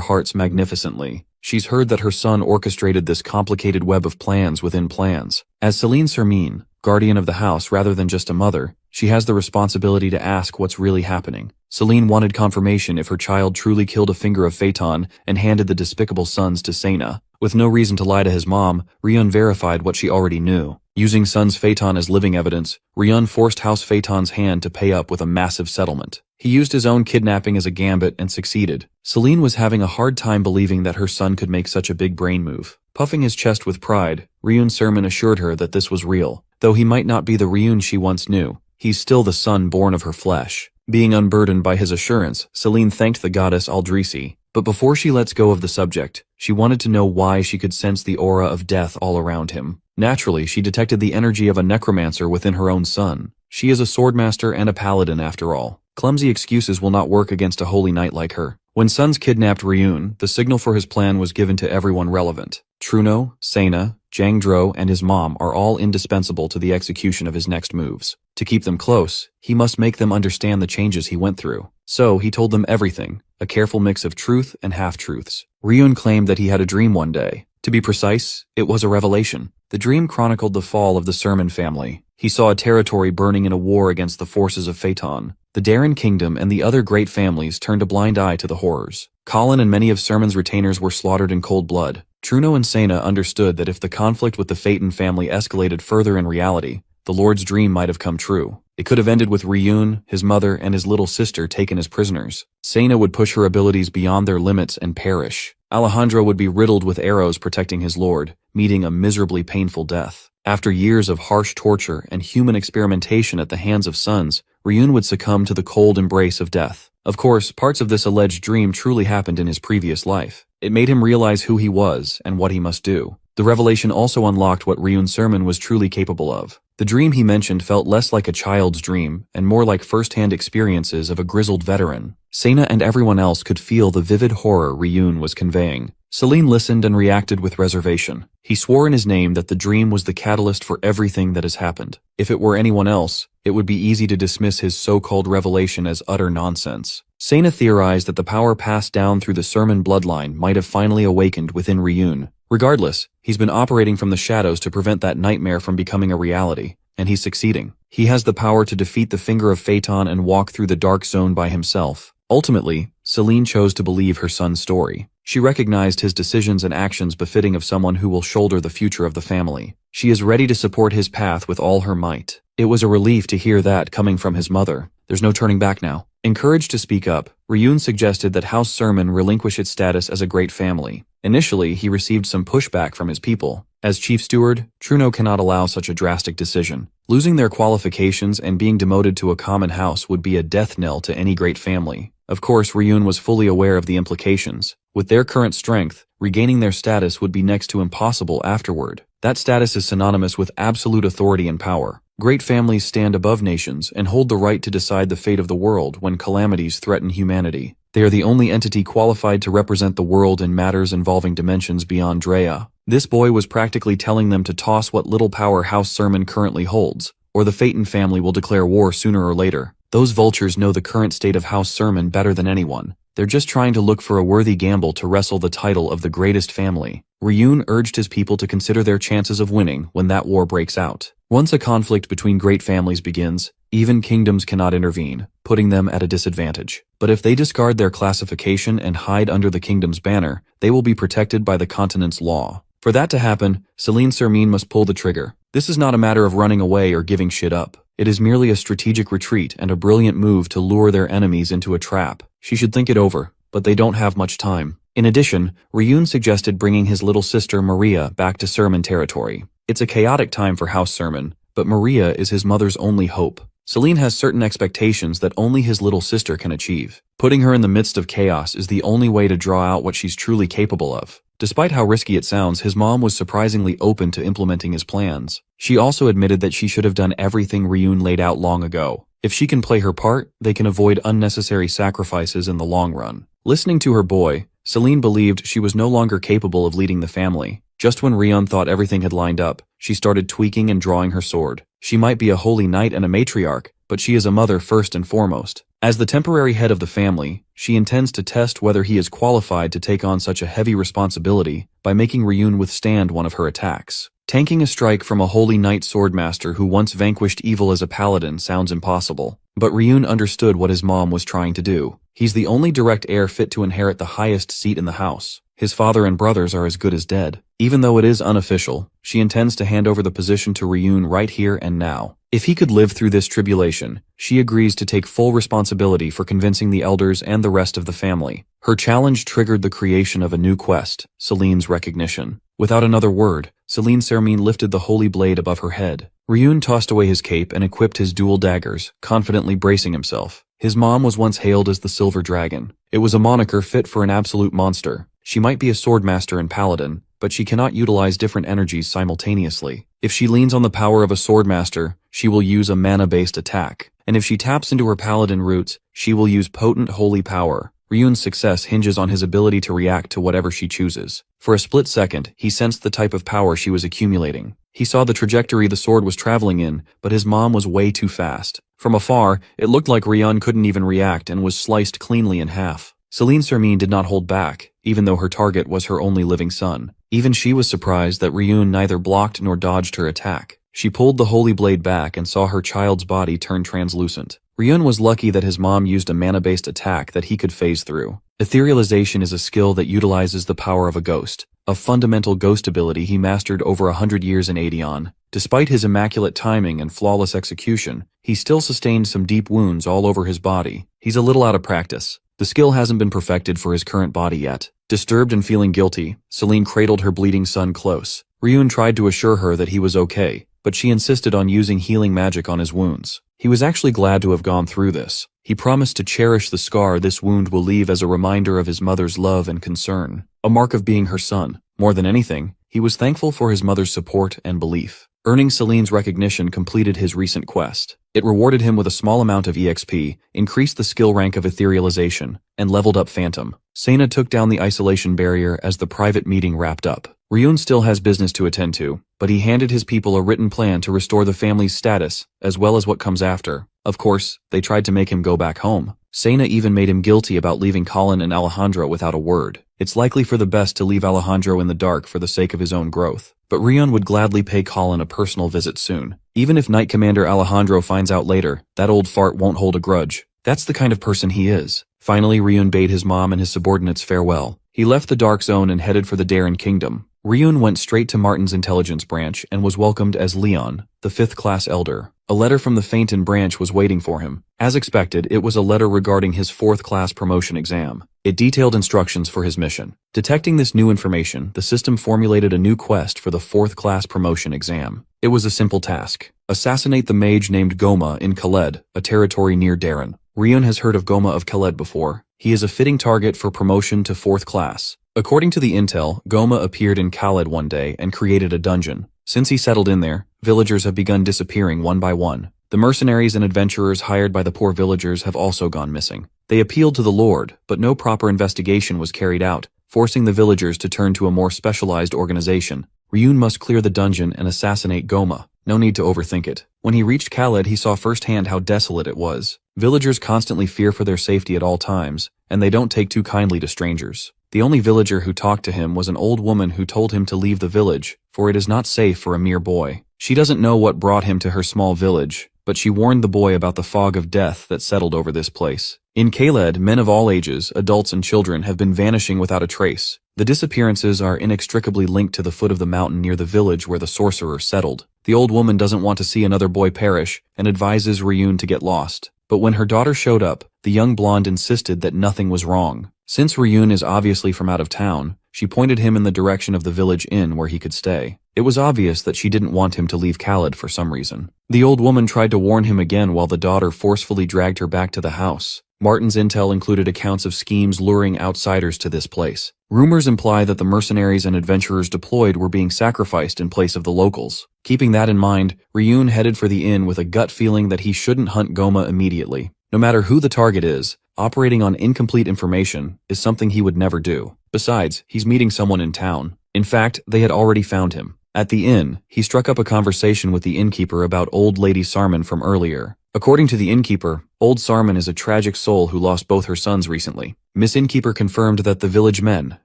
hearts magnificently. She's heard that her son orchestrated this complicated web of plans within plans. As Sermin, guardian of the house rather than just a mother, she has the responsibility to ask what's really happening. Celine wanted confirmation if her child truly killed a finger of Phaeton and handed the despicable sons to Sena. With no reason to lie to his mom, Riyun verified what she already knew. Using Son's Phaeton as living evidence, Riyun forced House Phaeton's hand to pay up with a massive settlement. He used his own kidnapping as a gambit and succeeded. Celine was having a hard time believing that her son could make such a big brain move. Puffing his chest with pride, Riyun Sermin assured her that this was real. Though he might not be the Riyun she once knew, he's still the son born of her flesh. Being unburdened by his assurance, Celine thanked the goddess Aldrisi. But before she lets go of the subject, she wanted to know why she could sense the aura of death all around him. Naturally, she detected the energy of a necromancer within her own son. She is a swordmaster and a paladin after all. Clumsy excuses will not work against a holy knight like her. When Sons kidnapped Riyun, the signal for his plan was given to everyone relevant. Truno, Sena, Jangdro, and his mom are all indispensable to the execution of his next moves. To keep them close, he must make them understand the changes he went through. So he told them everything, a careful mix of truth and half-truths. Riyun claimed that he had a dream one day. To be precise, it was a revelation. The dream chronicled the fall of the Sermin family. He saw a territory burning in a war against the forces of Phaeton. The Darren Kingdom and the other great families turned a blind eye to the horrors. Colin and many of Sermin's retainers were slaughtered in cold blood. Truno and Sena understood that if the conflict with the Phaeton family escalated further in reality, the Lord's dream might have come true. It could have ended with Riyun, his mother, and his little sister taken as prisoners. Sena would push her abilities beyond their limits and perish. Alejandro would be riddled with arrows protecting his lord, meeting a miserably painful death. After years of harsh torture and human experimentation at the hands of Sons, Riyun would succumb to the cold embrace of death. Of course, parts of this alleged dream truly happened in his previous life. It made him realize who he was and what he must do. The revelation also unlocked what Riyun Sermin was truly capable of. The dream he mentioned felt less like a child's dream and more like first-hand experiences of a grizzled veteran. Sena and everyone else could feel the vivid horror Riyun was conveying. Celine listened and reacted with reservation. He swore in his name that the dream was the catalyst for everything that has happened. If it were anyone else, it would be easy to dismiss his so-called revelation as utter nonsense. Sena theorized that the power passed down through the Sermin bloodline might have finally awakened within Riyun. Regardless, he's been operating from the shadows to prevent that nightmare from becoming a reality, and he's succeeding. He has the power to defeat the Finger of Phaeton and walk through the Dark Zone by himself. Ultimately, Celine chose to believe her son's story. She recognized his decisions and actions befitting of someone who will shoulder the future of the family. She is ready to support his path with all her might. It was a relief to hear that coming from his mother. There's no turning back now. Encouraged to speak up, Riyun suggested that House Sermin relinquish its status as a great family. Initially, he received some pushback from his people. As chief steward, Truno cannot allow such a drastic decision. Losing their qualifications and being demoted to a common house would be a death knell to any great family. Of course, Riyun was fully aware of the implications. With their current strength, regaining their status would be next to impossible afterward. That status is synonymous with absolute authority and power. Great families stand above nations and hold the right to decide the fate of the world when calamities threaten humanity. They are the only entity qualified to represent the world in matters involving dimensions beyond Drea. This boy was practically telling them to toss what little power House Sermin currently holds, or the Phaeton family will declare war sooner or later. Those vultures know the current state of House Sermin better than anyone. They're just trying to look for a worthy gamble to wrestle the title of the greatest family. Riyun urged his people to consider their chances of winning when that war breaks out. Once a conflict between great families begins, even kingdoms cannot intervene, putting them at a disadvantage. But if they discard their classification and hide under the kingdom's banner, they will be protected by the continent's law. For that to happen, Sermin must pull the trigger. This is not a matter of running away or giving shit up. It is merely a strategic retreat and a brilliant move to lure their enemies into a trap. She should think it over, but they don't have much time. In addition, Riyun suggested bringing his little sister Maria back to Sermin territory. It's a chaotic time for House Sermin, but Maria is his mother's only hope. Celine has certain expectations that only his little sister can achieve. Putting her in the midst of chaos is the only way to draw out what she's truly capable of. Despite how risky it sounds, his mom was surprisingly open to implementing his plans. She also admitted that she should have done everything Riyun laid out long ago. If she can play her part, they can avoid unnecessary sacrifices in the long run. Listening to her boy, Celine believed she was no longer capable of leading the family. Just when Riyun thought everything had lined up, she started tweaking and drawing her sword. She might be a holy knight and a matriarch, but she is a mother first and foremost. As the temporary head of the family, she intends to test whether he is qualified to take on such a heavy responsibility by making Riyun withstand one of her attacks. Tanking a strike from a holy knight swordmaster who once vanquished evil as a paladin sounds impossible. But Riyun understood what his mom was trying to do. He's the only direct heir fit to inherit the highest seat in the house. His father and brothers are as good as dead. Even though it is unofficial, she intends to hand over the position to Riyun right here and now. If he could live through this tribulation, she agrees to take full responsibility for convincing the elders and the rest of the family. Her challenge triggered the creation of a new quest, Celine's recognition. Without another word, Sermin lifted the holy blade above her head. Riyun tossed away his cape and equipped his dual daggers, confidently bracing himself. His mom was once hailed as the Silver Dragon. It was a moniker fit for an absolute monster. She might be a swordmaster and paladin, but she cannot utilize different energies simultaneously. If she leans on the power of a swordmaster, she will use a mana-based attack. And if she taps into her paladin roots, she will use potent holy power. Riyun's success hinges on his ability to react to whatever she chooses. For a split second, he sensed the type of power she was accumulating. He saw the trajectory the sword was traveling in, but his mom was way too fast. From afar, it looked like Riyun couldn't even react and was sliced cleanly in half. Sermin did not hold back, even though her target was her only living son. Even she was surprised that Riyun neither blocked nor dodged her attack. She pulled the holy blade back and saw her child's body turn translucent. Riyun was lucky that his mom used a mana-based attack that he could phase through. Etherealization is a skill that utilizes the power of a ghost, a fundamental ghost ability he mastered over 100 years in Adeon. Despite his immaculate timing and flawless execution, he still sustained some deep wounds all over his body. He's a little out of practice. The skill hasn't been perfected for his current body yet. Disturbed and feeling guilty, Celine cradled her bleeding son close. Riyun tried to assure her that he was okay, but she insisted on using healing magic on his wounds. He was actually glad to have gone through this. He promised to cherish the scar this wound will leave as a reminder of his mother's love and concern, a mark of being her son. More than anything, he was thankful for his mother's support and belief. Earning Celine's recognition completed his recent quest. It rewarded him with a small amount of EXP, increased the skill rank of etherealization, and leveled up Phantom. Sena took down the isolation barrier as the private meeting wrapped up. Riyun still has business to attend to, but he handed his people a written plan to restore the family's status, as well as what comes after. Of course, they tried to make him go back home. Sena even made him guilty about leaving Colin and Alejandro without a word. It's likely for the best to leave Alejandro in the dark for the sake of his own growth. But Riyun would gladly pay Colin a personal visit soon. Even if Knight Commander Alejandro finds out later, that old fart won't hold a grudge. That's the kind of person he is. Finally, Riyun bade his mom and his subordinates farewell. He left the Dark Zone and headed for the Darren Kingdom. Riyun went straight to Martin's intelligence branch and was welcomed as Leon, the 5th-class elder. A letter from the Phaeton branch was waiting for him. As expected, it was a letter regarding his 4th-class promotion exam. It detailed instructions for his mission. Detecting this new information, the system formulated a new quest for the 4th-class promotion exam. It was a simple task. Assassinate the mage named Goma in Khaled, a territory near Darren. Riyun has heard of Goma of Khaled before. He is a fitting target for promotion to 4th class. According to the intel, Goma appeared in Khaled one day and created a dungeon. Since he settled in there, villagers have begun disappearing one by one. The mercenaries and adventurers hired by the poor villagers have also gone missing. They appealed to the Lord, but no proper investigation was carried out, forcing the villagers to turn to a more specialized organization. Riyun must clear the dungeon and assassinate Goma. No need to overthink it. When he reached Khaled, he saw firsthand how desolate it was. Villagers constantly fear for their safety at all times, and they don't take too kindly to strangers. The only villager who talked to him was an old woman who told him to leave the village, for it is not safe for a mere boy. She doesn't know what brought him to her small village, but she warned the boy about the fog of death that settled over this place. In Kaled, men of all ages, adults and children, have been vanishing without a trace. The disappearances are inextricably linked to the foot of the mountain near the village where the sorcerer settled. The old woman doesn't want to see another boy perish and advises Riyun to get lost. But when her daughter showed up, the young blonde insisted that nothing was wrong. Since Riyun is obviously from out of town, she pointed him in the direction of the village inn where he could stay. It was obvious that she didn't want him to leave Kaled for some reason. The old woman tried to warn him again while the daughter forcefully dragged her back to the house. Martin's intel included accounts of schemes luring outsiders to this place. Rumors imply that the mercenaries and adventurers deployed were being sacrificed in place of the locals. Keeping that in mind, Riyun headed for the inn with a gut feeling that he shouldn't hunt Goma immediately. No matter who the target is, operating on incomplete information is something he would never do. Besides, he's meeting someone in town. In fact, they had already found him. At the inn, he struck up a conversation with the innkeeper about old Lady Sermin from earlier. According to the innkeeper, old Sermin is a tragic soul who lost both her sons recently. Miss Innkeeper confirmed that the village men,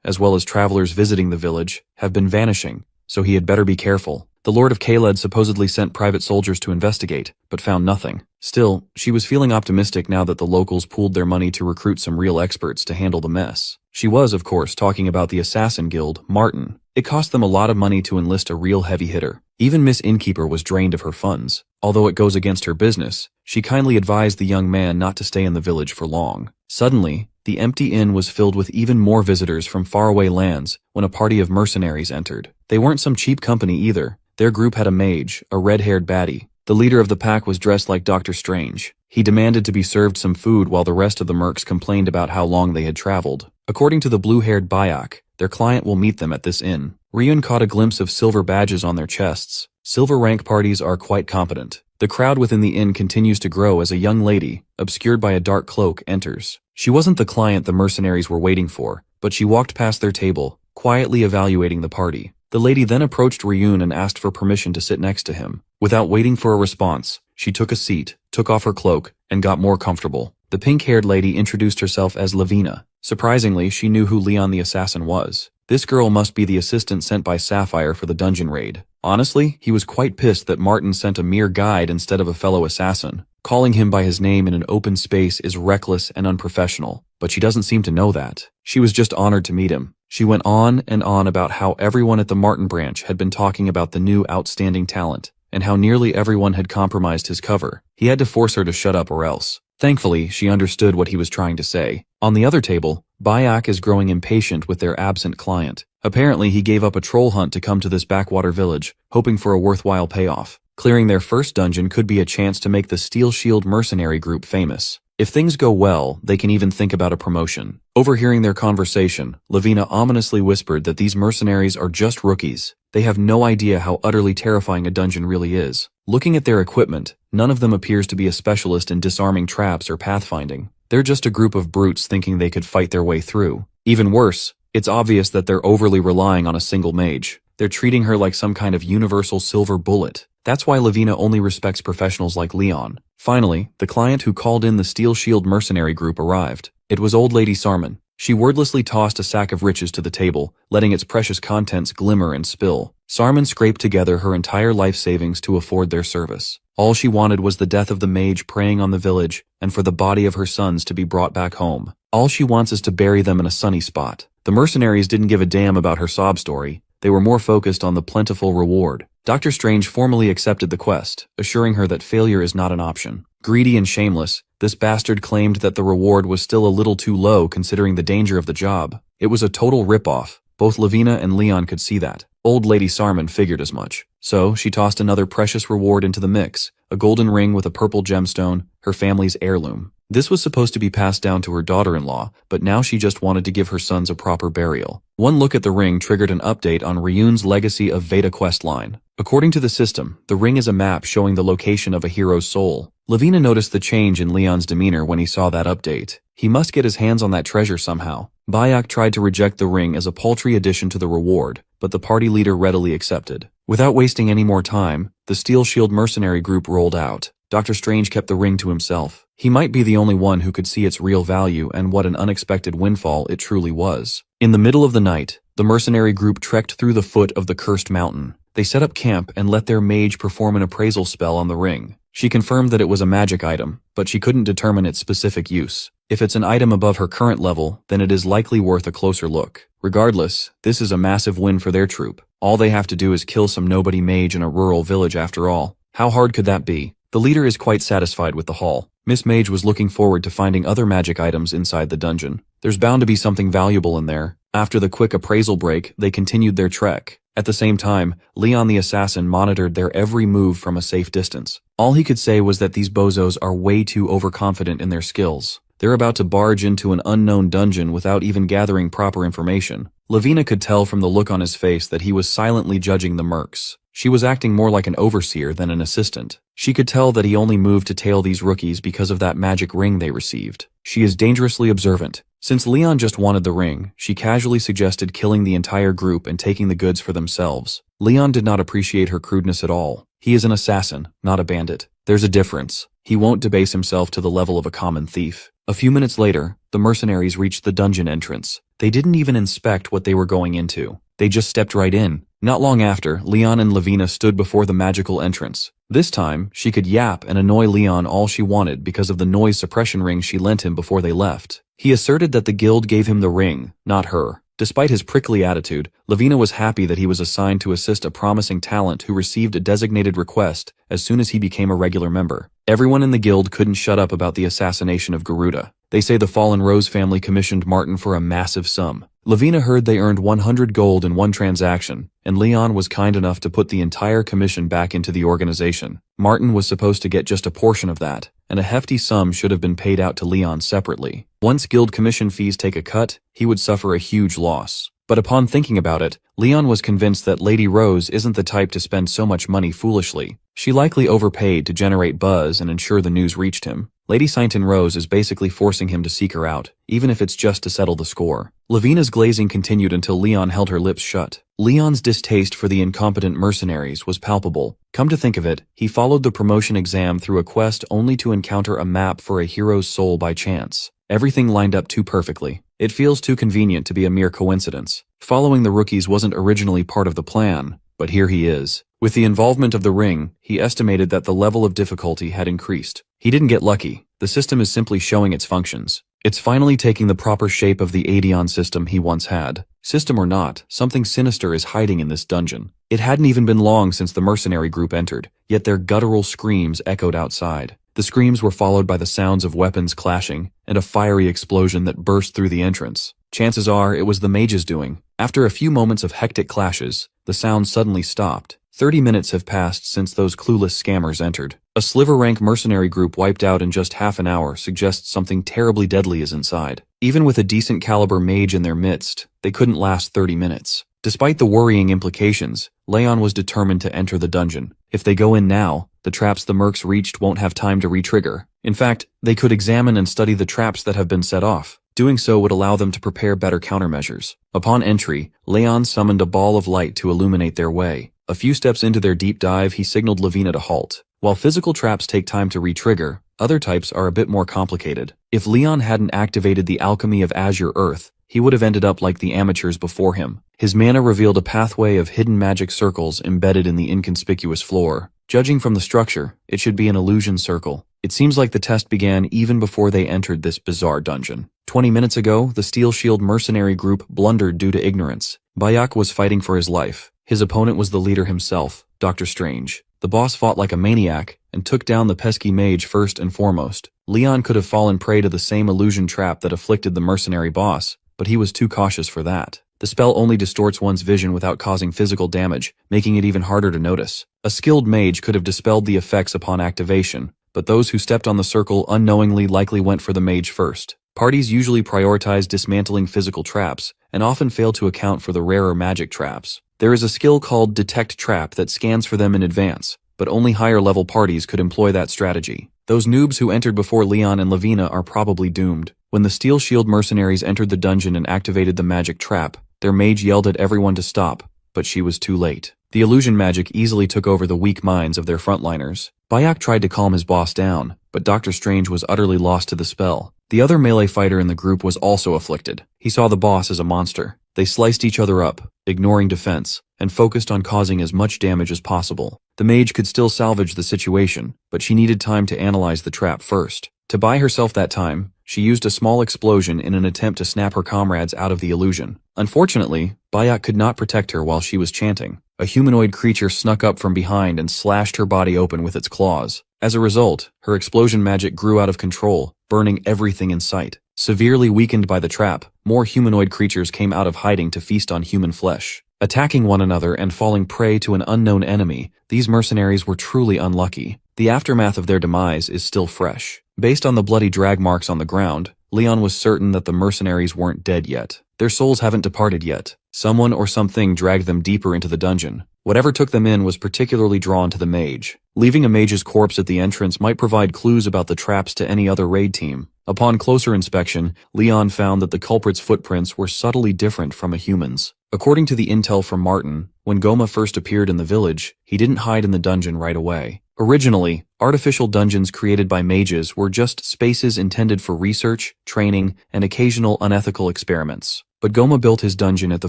as well as travelers visiting the village, have been vanishing, so he had better be careful. The Lord of Kaled supposedly sent private soldiers to investigate, but found nothing. Still, she was feeling optimistic now that the locals pooled their money to recruit some real experts to handle the mess. She was, of course, talking about the assassin guild, Martin. It cost them a lot of money to enlist a real heavy hitter. Even Miss Innkeeper was drained of her funds. Although it goes against her business, she kindly advised the young man not to stay in the village for long. Suddenly, the empty inn was filled with even more visitors from faraway lands when a party of mercenaries entered. They weren't some cheap company either. Their group had a mage, a red-haired baddie. The leader of the pack was dressed like Dr. Strange. He demanded to be served some food while the rest of the mercs complained about how long they had traveled. According to the blue-haired Bayak, their client will meet them at this inn. Riyun caught a glimpse of silver badges on their chests. Silver rank parties are quite competent. The crowd within the inn continues to grow as a young lady, obscured by a dark cloak, enters. She wasn't the client the mercenaries were waiting for, but she walked past their table, quietly evaluating the party. The lady then approached Riyun and asked for permission to sit next to him. Without waiting for a response, she took a seat, took off her cloak, and got more comfortable. The pink-haired lady introduced herself as Lavina. Surprisingly, she knew who Leon the assassin was. This girl must be the assistant sent by Sapphire for the dungeon raid. Honestly, he was quite pissed that Martin sent a mere guide instead of a fellow assassin. Calling him by his name in an open space is reckless and unprofessional, but she doesn't seem to know that. She was just honored to meet him. She went on and on about how everyone at the Martin branch had been talking about the new outstanding talent, and how nearly everyone had compromised his cover. He had to force her to shut up or else. Thankfully, she understood what he was trying to say. On the other table, Bayak is growing impatient with their absent client. Apparently, he gave up a troll hunt to come to this backwater village, hoping for a worthwhile payoff. Clearing their first dungeon could be a chance to make the Steel Shield mercenary group famous. If things go well, they can even think about a promotion. Overhearing their conversation, Lavina ominously whispered that these mercenaries are just rookies. They have no idea how utterly terrifying a dungeon really is. Looking at their equipment, none of them appears to be a specialist in disarming traps or pathfinding. They're just a group of brutes thinking they could fight their way through. Even worse, it's obvious that they're overly relying on a single mage. They're treating her like some kind of universal silver bullet. That's why Lavina only respects professionals like Leon. Finally, the client who called in the Steel Shield mercenary group arrived. It was old Lady Sermin. She wordlessly tossed a sack of riches to the table, letting its precious contents glimmer and spill. Sermin scraped together her entire life savings to afford their service. All she wanted was the death of the mage preying on the village and for the body of her sons to be brought back home. All she wants is to bury them in a sunny spot. The mercenaries didn't give a damn about her sob story. They were more focused on the plentiful reward. Dr. Strange formally accepted the quest, assuring her that failure is not an option. Greedy and shameless, this bastard claimed that the reward was still a little too low considering the danger of the job. It was a total rip-off. Both Lavina and Leon could see that. Old Lady Sermin figured as much. So, she tossed another precious reward into the mix, a golden ring with a purple gemstone, her family's heirloom. This was supposed to be passed down to her daughter-in-law, but now she just wanted to give her sons a proper burial. One look at the ring triggered an update on Riyun's Legacy of Veda questline. According to the system, the ring is a map showing the location of a hero's soul. Lavina noticed the change in Leon's demeanor when he saw that update. He must get his hands on that treasure somehow. Bayak tried to reject the ring as a paltry addition to the reward, but the party leader readily accepted. Without wasting any more time, the Steel Shield mercenary group rolled out. Dr. Strange kept the ring to himself. He might be the only one who could see its real value and what an unexpected windfall it truly was. In the middle of the night, the mercenary group trekked through the foot of the cursed mountain. They set up camp and let their mage perform an appraisal spell on the ring. She confirmed that it was a magic item, but she couldn't determine its specific use. If it's an item above her current level, then it is likely worth a closer look. Regardless, this is a massive win for their troop. All they have to do is kill some nobody mage in a rural village after all. How hard could that be? The leader is quite satisfied with the haul. Miss Mage was looking forward to finding other magic items inside the dungeon. There's bound to be something valuable in there. After the quick appraisal break, they continued their trek. At the same time, Leon the assassin monitored their every move from a safe distance. All he could say was that these bozos are way too overconfident in their skills. They're about to barge into an unknown dungeon without even gathering proper information. Lavina could tell from the look on his face that he was silently judging the mercs. She was acting more like an overseer than an assistant. She could tell that he only moved to tail these rookies because of that magic ring they received. She is dangerously observant. Since Leon just wanted the ring, she casually suggested killing the entire group and taking the goods for themselves. Leon did not appreciate her crudeness at all. He is an assassin, not a bandit. There's a difference. He won't debase himself to the level of a common thief. A few minutes later, the mercenaries reached the dungeon entrance. They didn't even inspect what they were going into. They just stepped right in. Not long after, Leon and Lavina stood before the magical entrance. This time, she could yap and annoy Leon all she wanted because of the noise suppression ring she lent him before they left. He asserted that the guild gave him the ring, not her. Despite his prickly attitude, Lavina was happy that he was assigned to assist a promising talent who received a designated request as soon as he became a regular member. Everyone in the guild couldn't shut up about the assassination of Garuda. They say the fallen Rose family commissioned Martin for a massive sum. Lavina heard they earned 100 gold in one transaction, and Leon was kind enough to put the entire commission back into the organization. Martin was supposed to get just a portion of that, and a hefty sum should have been paid out to Leon separately. Once guild commission fees take a cut, he would suffer a huge loss. But upon thinking about it, Leon was convinced that Lady Rose isn't the type to spend so much money foolishly. She likely overpaid to generate buzz and ensure the news reached him. Lady Sainton Rose is basically forcing him to seek her out, even if it's just to settle the score. Lavina's glazing continued until Leon held her lips shut. Leon's distaste for the incompetent mercenaries was palpable. Come to think of it, he followed the promotion exam through a quest only to encounter a map for a hero's soul by chance. Everything lined up too perfectly. It feels too convenient to be a mere coincidence. Following the rookies wasn't originally part of the plan, but here he is. With the involvement of the ring, he estimated that the level of difficulty had increased. He didn't get lucky. The system is simply showing its functions. It's finally taking the proper shape of the Adeon system he once had. System or not, something sinister is hiding in this dungeon. It hadn't even been long since the mercenary group entered, yet their guttural screams echoed outside. The screams were followed by the sounds of weapons clashing and a fiery explosion that burst through the entrance. Chances are it was the mage's doing. After a few moments of hectic clashes, the sound suddenly stopped. 30 minutes have passed since those clueless scammers entered. A sliver-rank mercenary group wiped out in just half an hour suggests something terribly deadly is inside. Even with a decent caliber mage in their midst, they couldn't last 30 minutes. Despite the worrying implications, Leon was determined to enter the dungeon. If they go in now, the traps the mercs reached won't have time to re-trigger. In fact, they could examine and study the traps that have been set off. Doing so would allow them to prepare better countermeasures. Upon entry, Leon summoned a ball of light to illuminate their way. A few steps into their deep dive, he signaled Lavina to halt. While physical traps take time to re-trigger, other types are a bit more complicated. If Leon hadn't activated the alchemy of Azure Earth, he would have ended up like the amateurs before him. His mana revealed a pathway of hidden magic circles embedded in the inconspicuous floor. Judging from the structure, it should be an illusion circle. It seems like the test began even before they entered this bizarre dungeon. 20 minutes ago, the Steel Shield mercenary group blundered due to ignorance. Bayak was fighting for his life. His opponent was the leader himself, Dr. Strange. The boss fought like a maniac and took down the pesky mage first and foremost. Leon could have fallen prey to the same illusion trap that afflicted the mercenary boss, but he was too cautious for that. The spell only distorts one's vision without causing physical damage, making it even harder to notice. A skilled mage could have dispelled the effects upon activation, but those who stepped on the circle unknowingly likely went for the mage first. Parties usually prioritize dismantling physical traps, and often fail to account for the rarer magic traps. There is a skill called Detect Trap that scans for them in advance, but only higher-level parties could employ that strategy. Those noobs who entered before Leon and Lavina are probably doomed. When the Steel Shield mercenaries entered the dungeon and activated the magic trap, their mage yelled at everyone to stop, but she was too late. The illusion magic easily took over the weak minds of their frontliners. Bayak tried to calm his boss down, but Dr. Strange was utterly lost to the spell. The other melee fighter in the group was also afflicted. He saw the boss as a monster. They sliced each other up, ignoring defense, and focused on causing as much damage as possible. The mage could still salvage the situation, but she needed time to analyze the trap first. To buy herself that time, she used a small explosion in an attempt to snap her comrades out of the illusion. Unfortunately, Bayak could not protect her while she was chanting. A humanoid creature snuck up from behind and slashed her body open with its claws. As a result, her explosion magic grew out of control, burning everything in sight. Severely weakened by the trap, more humanoid creatures came out of hiding to feast on human flesh. Attacking one another and falling prey to an unknown enemy, these mercenaries were truly unlucky. The aftermath of their demise is still fresh. Based on the bloody drag marks on the ground, Leon was certain that the mercenaries weren't dead yet. Their souls haven't departed yet. Someone or something dragged them deeper into the dungeon. Whatever took them in was particularly drawn to the mage. Leaving a mage's corpse at the entrance might provide clues about the traps to any other raid team. Upon closer inspection, Leon found that the culprit's footprints were subtly different from a human's. According to the intel from Martin, when Goma first appeared in the village, he didn't hide in the dungeon right away. Originally, artificial dungeons created by mages were just spaces intended for research, training, and occasional unethical experiments. But Goma built his dungeon at the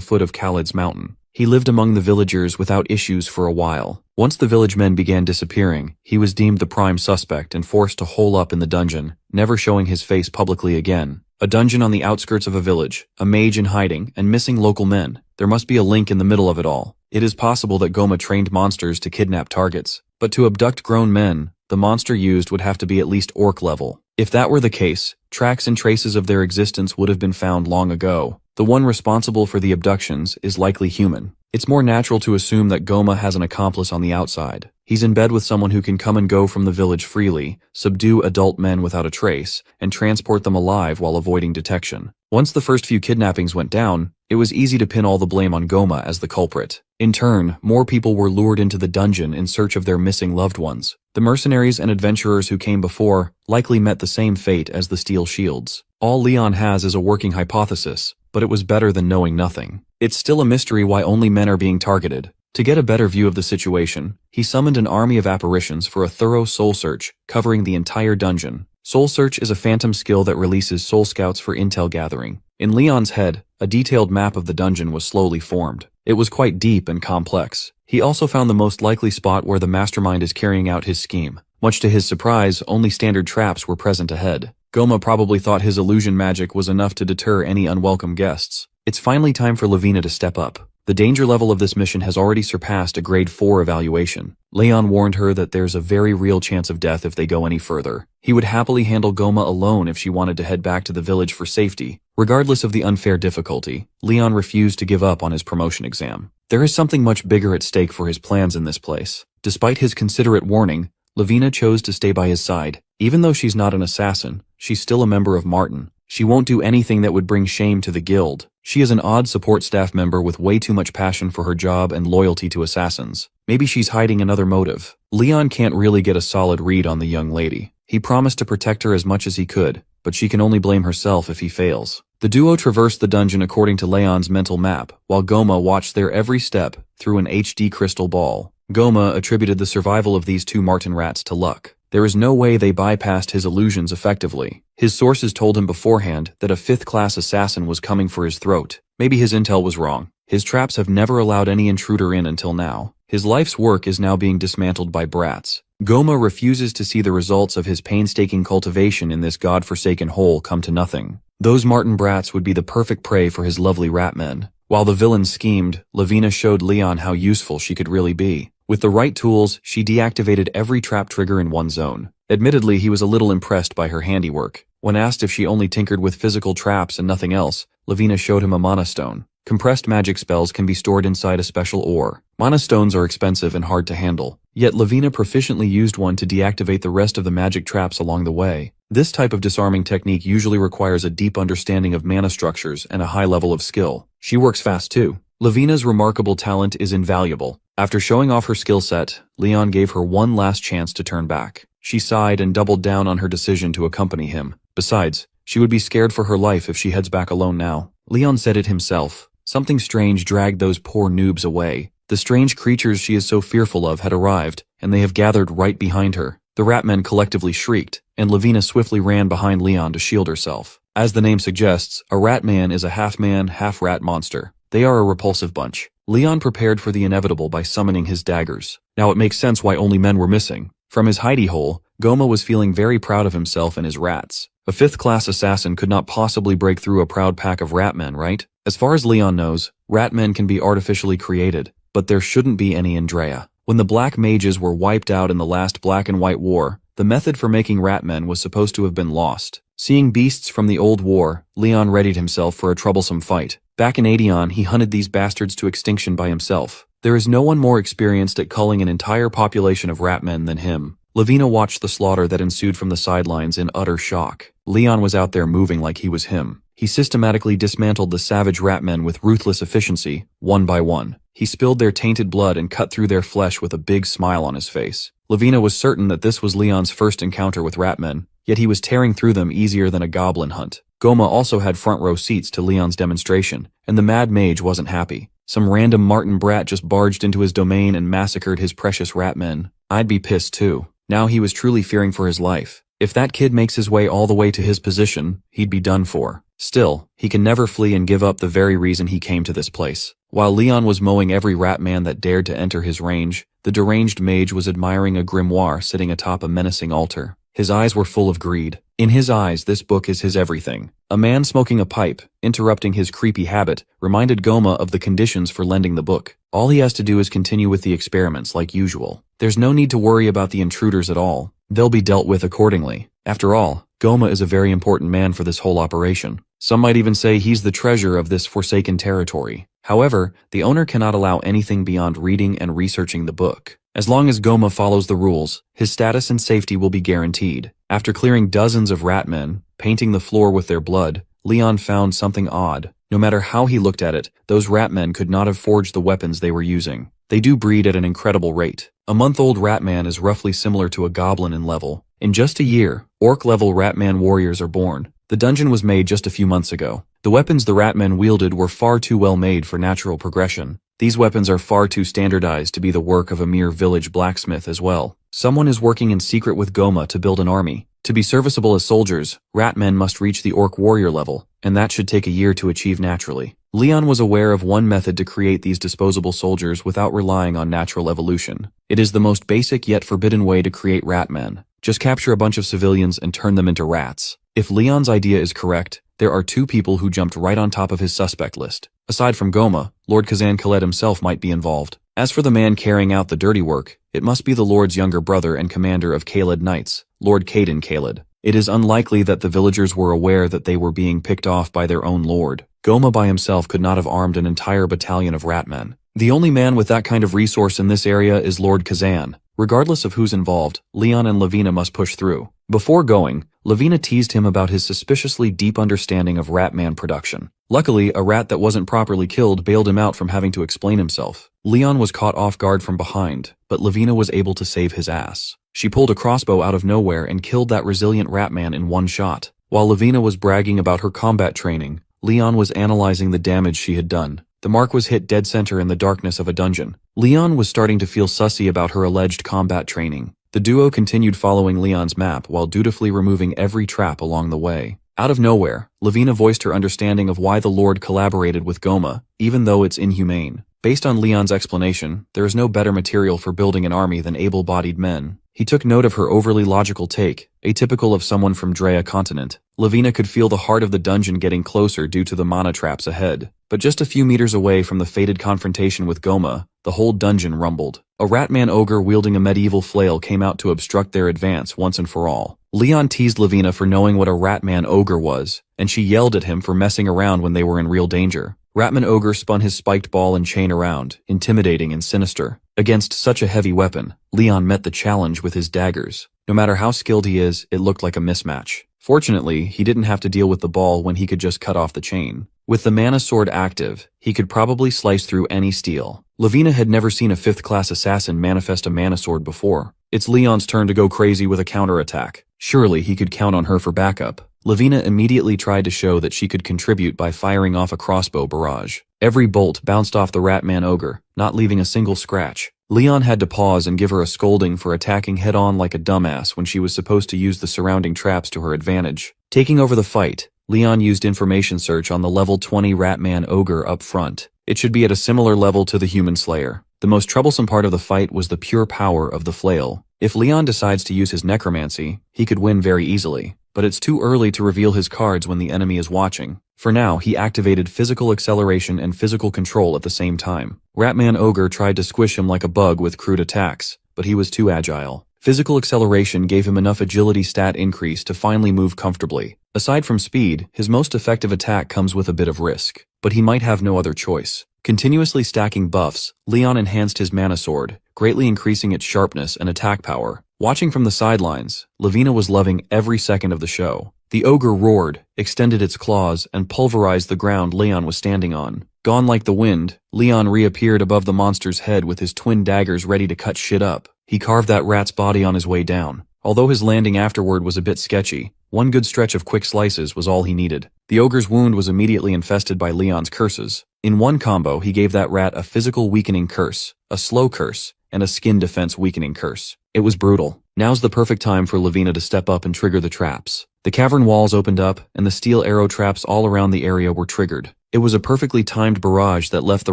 foot of Khalid's mountain. He lived among the villagers without issues for a while. Once the village men began disappearing, he was deemed the prime suspect and forced to hole up in the dungeon, never showing his face publicly again. A dungeon on the outskirts of a village, a mage in hiding, and missing local men. There must be a link in the middle of it all. It is possible that Goma trained monsters to kidnap targets, but to abduct grown men, the monster used would have to be at least orc level. If that were the case, tracks and traces of their existence would have been found long ago. The one responsible for the abductions is likely human. It's more natural to assume that Goma has an accomplice on the outside. He's in bed with someone who can come and go from the village freely, subdue adult men without a trace, and transport them alive while avoiding detection. Once the first few kidnappings went down, it was easy to pin all the blame on Goma as the culprit. In turn, more people were lured into the dungeon in search of their missing loved ones. The mercenaries and adventurers who came before likely met the same fate as the Steel Shields. All Leon has is a working hypothesis, but it was better than knowing nothing. It's still a mystery why only men are being targeted. To get a better view of the situation, he summoned an army of apparitions for a thorough soul search, covering the entire dungeon. Soul search is a phantom skill that releases soul scouts for intel gathering. In Leon's head, a detailed map of the dungeon was slowly formed. It was quite deep and complex. He also found the most likely spot where the mastermind is carrying out his scheme. Much to his surprise, only standard traps were present ahead. Goma probably thought his illusion magic was enough to deter any unwelcome guests. It's finally time for Lavina to step up. The danger level of this mission has already surpassed a grade 4 evaluation. Leon warned her that there's a very real chance of death if they go any further. He would happily handle Goma alone if she wanted to head back to the village for safety. Regardless of the unfair difficulty, Leon refused to give up on his promotion exam. There is something much bigger at stake for his plans in this place. Despite his considerate warning, Lavina chose to stay by his side. Even though she's not an assassin, she's still a member of Martin. She won't do anything that would bring shame to the guild. She is an odd support staff member with way too much passion for her job and loyalty to assassins. Maybe she's hiding another motive. Leon can't really get a solid read on the young lady. He promised to protect her as much as he could, but she can only blame herself if he fails. The duo traversed the dungeon according to Leon's mental map, while Goma watched their every step through an HD crystal ball. Goma attributed the survival of these two Martin rats to luck. There is no way they bypassed his illusions effectively. His sources told him beforehand that a 5th-class assassin was coming for his throat. Maybe his intel was wrong. His traps have never allowed any intruder in until now. His life's work is now being dismantled by brats. Goma refuses to see the results of his painstaking cultivation in this god-forsaken hole come to nothing. Those Martin brats would be the perfect prey for his lovely rat men. While the villains schemed, Lavina showed Leon how useful she could really be. With the right tools, she deactivated every trap trigger in one zone. Admittedly, he was a little impressed by her handiwork. When asked if she only tinkered with physical traps and nothing else, Lavina showed him a mana stone. Compressed magic spells can be stored inside a special ore. Mana stones are expensive and hard to handle, yet Lavina proficiently used one to deactivate the rest of the magic traps along the way. This type of disarming technique usually requires a deep understanding of mana structures and a high level of skill. She works fast too. Lavina's remarkable talent is invaluable. After showing off her skill set, Leon gave her one last chance to turn back. She sighed and doubled down on her decision to accompany him. Besides, she would be scared for her life if she heads back alone now. Leon said it himself. Something strange dragged those poor noobs away. The strange creatures she is so fearful of had arrived, and they have gathered right behind her. The Ratmen collectively shrieked, and Lavina swiftly ran behind Leon to shield herself. As the name suggests, a Ratman is a half-man, half-rat monster. They are a repulsive bunch. Leon prepared for the inevitable by summoning his daggers. Now it makes sense why only men were missing. From his hidey hole, Goma was feeling very proud of himself and his rats. A fifth-class assassin could not possibly break through a proud pack of Ratmen, right? As far as Leon knows, Ratmen can be artificially created, but there shouldn't be any in Drea. When the Black Mages were wiped out in the last Black and White War, the method for making Ratmen was supposed to have been lost. Seeing beasts from the old war, Leon readied himself for a troublesome fight. Back in Adeon, he hunted these bastards to extinction by himself. There is no one more experienced at culling an entire population of Ratmen than him. Lavina watched the slaughter that ensued from the sidelines in utter shock. Leon was out there moving like he was him. He systematically dismantled the savage Ratmen with ruthless efficiency, one by one. He spilled their tainted blood and cut through their flesh with a big smile on his face. Lavina was certain that this was Leon's first encounter with Ratmen, yet he was tearing through them easier than a goblin hunt. Goma also had front-row seats to Leon's demonstration, and the Mad Mage wasn't happy. Some random Martin brat just barged into his domain and massacred his precious Ratmen. I'd be pissed too. Now he was truly fearing for his life. If that kid makes his way all the way to his position, he'd be done for. Still, he can never flee and give up the very reason he came to this place. While Leon was mowing every Ratman that dared to enter his range, the deranged mage was admiring a grimoire sitting atop a menacing altar. His eyes were full of greed. In his eyes, this book is his everything. A man smoking a pipe, interrupting his creepy habit, reminded Goma of the conditions for lending the book. All he has to do is continue with the experiments like usual. There's no need to worry about the intruders at all. They'll be dealt with accordingly. After all, Goma is a very important man for this whole operation. Some might even say he's the treasure of this forsaken territory. However, the owner cannot allow anything beyond reading and researching the book. As long as Goma follows the rules, his status and safety will be guaranteed. After clearing dozens of Ratmen, painting the floor with their blood, Leon found something odd. No matter how he looked at it, those Ratmen could not have forged the weapons they were using. They do breed at an incredible rate. A month-old Ratman is roughly similar to a goblin in level. In just a year, orc-level Ratman warriors are born. The dungeon was made just a few months ago. The weapons the Ratmen wielded were far too well made for natural progression. These weapons are far too standardized to be the work of a mere village blacksmith as well. Someone is working in secret with Goma to build an army. To be serviceable as soldiers, Ratmen must reach the orc warrior level, and that should take a year to achieve naturally. Leon was aware of one method to create these disposable soldiers without relying on natural evolution. It is the most basic yet forbidden way to create Ratmen. Just capture a bunch of civilians and turn them into rats. If Leon's idea is correct, there are two people who jumped right on top of his suspect list. Aside from Goma, Lord Kazan Khaled himself might be involved. As for the man carrying out the dirty work, it must be the Lord's younger brother and commander of Khaled Knights, Lord Caden Khaled. It is unlikely that the villagers were aware that they were being picked off by their own lord. Goma by himself could not have armed an entire battalion of Ratmen. The only man with that kind of resource in this area is Lord Kazan. Regardless of who's involved, Leon and Lavina must push through. Before going, Lavina teased him about his suspiciously deep understanding of Ratman production. Luckily, a rat that wasn't properly killed bailed him out from having to explain himself. Leon was caught off guard from behind, but Lavina was able to save his ass. She pulled a crossbow out of nowhere and killed that resilient Ratman in one shot. While Lavina was bragging about her combat training, Leon was analyzing the damage she had done. The mark was hit dead center in the darkness of a dungeon. Leon was starting to feel sussy about her alleged combat training. The duo continued following Leon's map while dutifully removing every trap along the way. Out of nowhere, Lavina voiced her understanding of why the Lord collaborated with Goma, even though it's inhumane. Based on Leon's explanation, there is no better material for building an army than able-bodied men. He took note of her overly logical take, atypical of someone from Drea continent. Lavina could feel the heart of the dungeon getting closer due to the mana traps ahead. But just a few meters away from the fated confrontation with Goma, the whole dungeon rumbled. A Ratman ogre wielding a medieval flail came out to obstruct their advance once and for all. Leon teased Lavina for knowing what a Ratman ogre was, and she yelled at him for messing around when they were in real danger. Ratman ogre spun his spiked ball and chain around, intimidating and sinister. Against such a heavy weapon, Leon met the challenge with his daggers. No matter how skilled he is, it looked like a mismatch. Fortunately, he didn't have to deal with the ball when he could just cut off the chain. With the mana sword active, he could probably slice through any steel. Lavina had never seen a 5th-class assassin manifest a mana sword before. It's Leon's turn to go crazy with a counterattack. Surely he could count on her for backup. Lavina immediately tried to show that she could contribute by firing off a crossbow barrage. Every bolt bounced off the Ratman ogre, not leaving a single scratch. Leon had to pause and give her a scolding for attacking head-on like a dumbass when she was supposed to use the surrounding traps to her advantage. Taking over the fight, Leon used information search on the level 20 Ratman ogre up front. It should be at a similar level to the human slayer. The most troublesome part of the fight was the pure power of the flail. If Leon decides to use his necromancy, he could win very easily. But it's too early to reveal his cards when the enemy is watching. For now, he activated physical acceleration and physical control at the same time. Ratman Ogre tried to squish him like a bug with crude attacks, but he was too agile. Physical acceleration gave him enough agility stat increase to finally move comfortably. Aside from speed, his most effective attack comes with a bit of risk, but he might have no other choice. Continuously stacking buffs, Leon enhanced his mana sword, greatly increasing its sharpness and attack power. Watching from the sidelines, Lavina was loving every second of the show. The ogre roared, extended its claws, and pulverized the ground Leon was standing on. Gone like the wind, Leon reappeared above the monster's head with his twin daggers ready to cut shit up. He carved that rat's body on his way down. Although his landing afterward was a bit sketchy, one good stretch of quick slices was all he needed. The ogre's wound was immediately infested by Leon's curses. In one combo, he gave that rat a physical weakening curse, a slow curse, and a skin defense weakening curse. It was brutal. Now's the perfect time for Lavina to step up and trigger the traps. The cavern walls opened up, and the steel arrow traps all around the area were triggered. It was a perfectly timed barrage that left the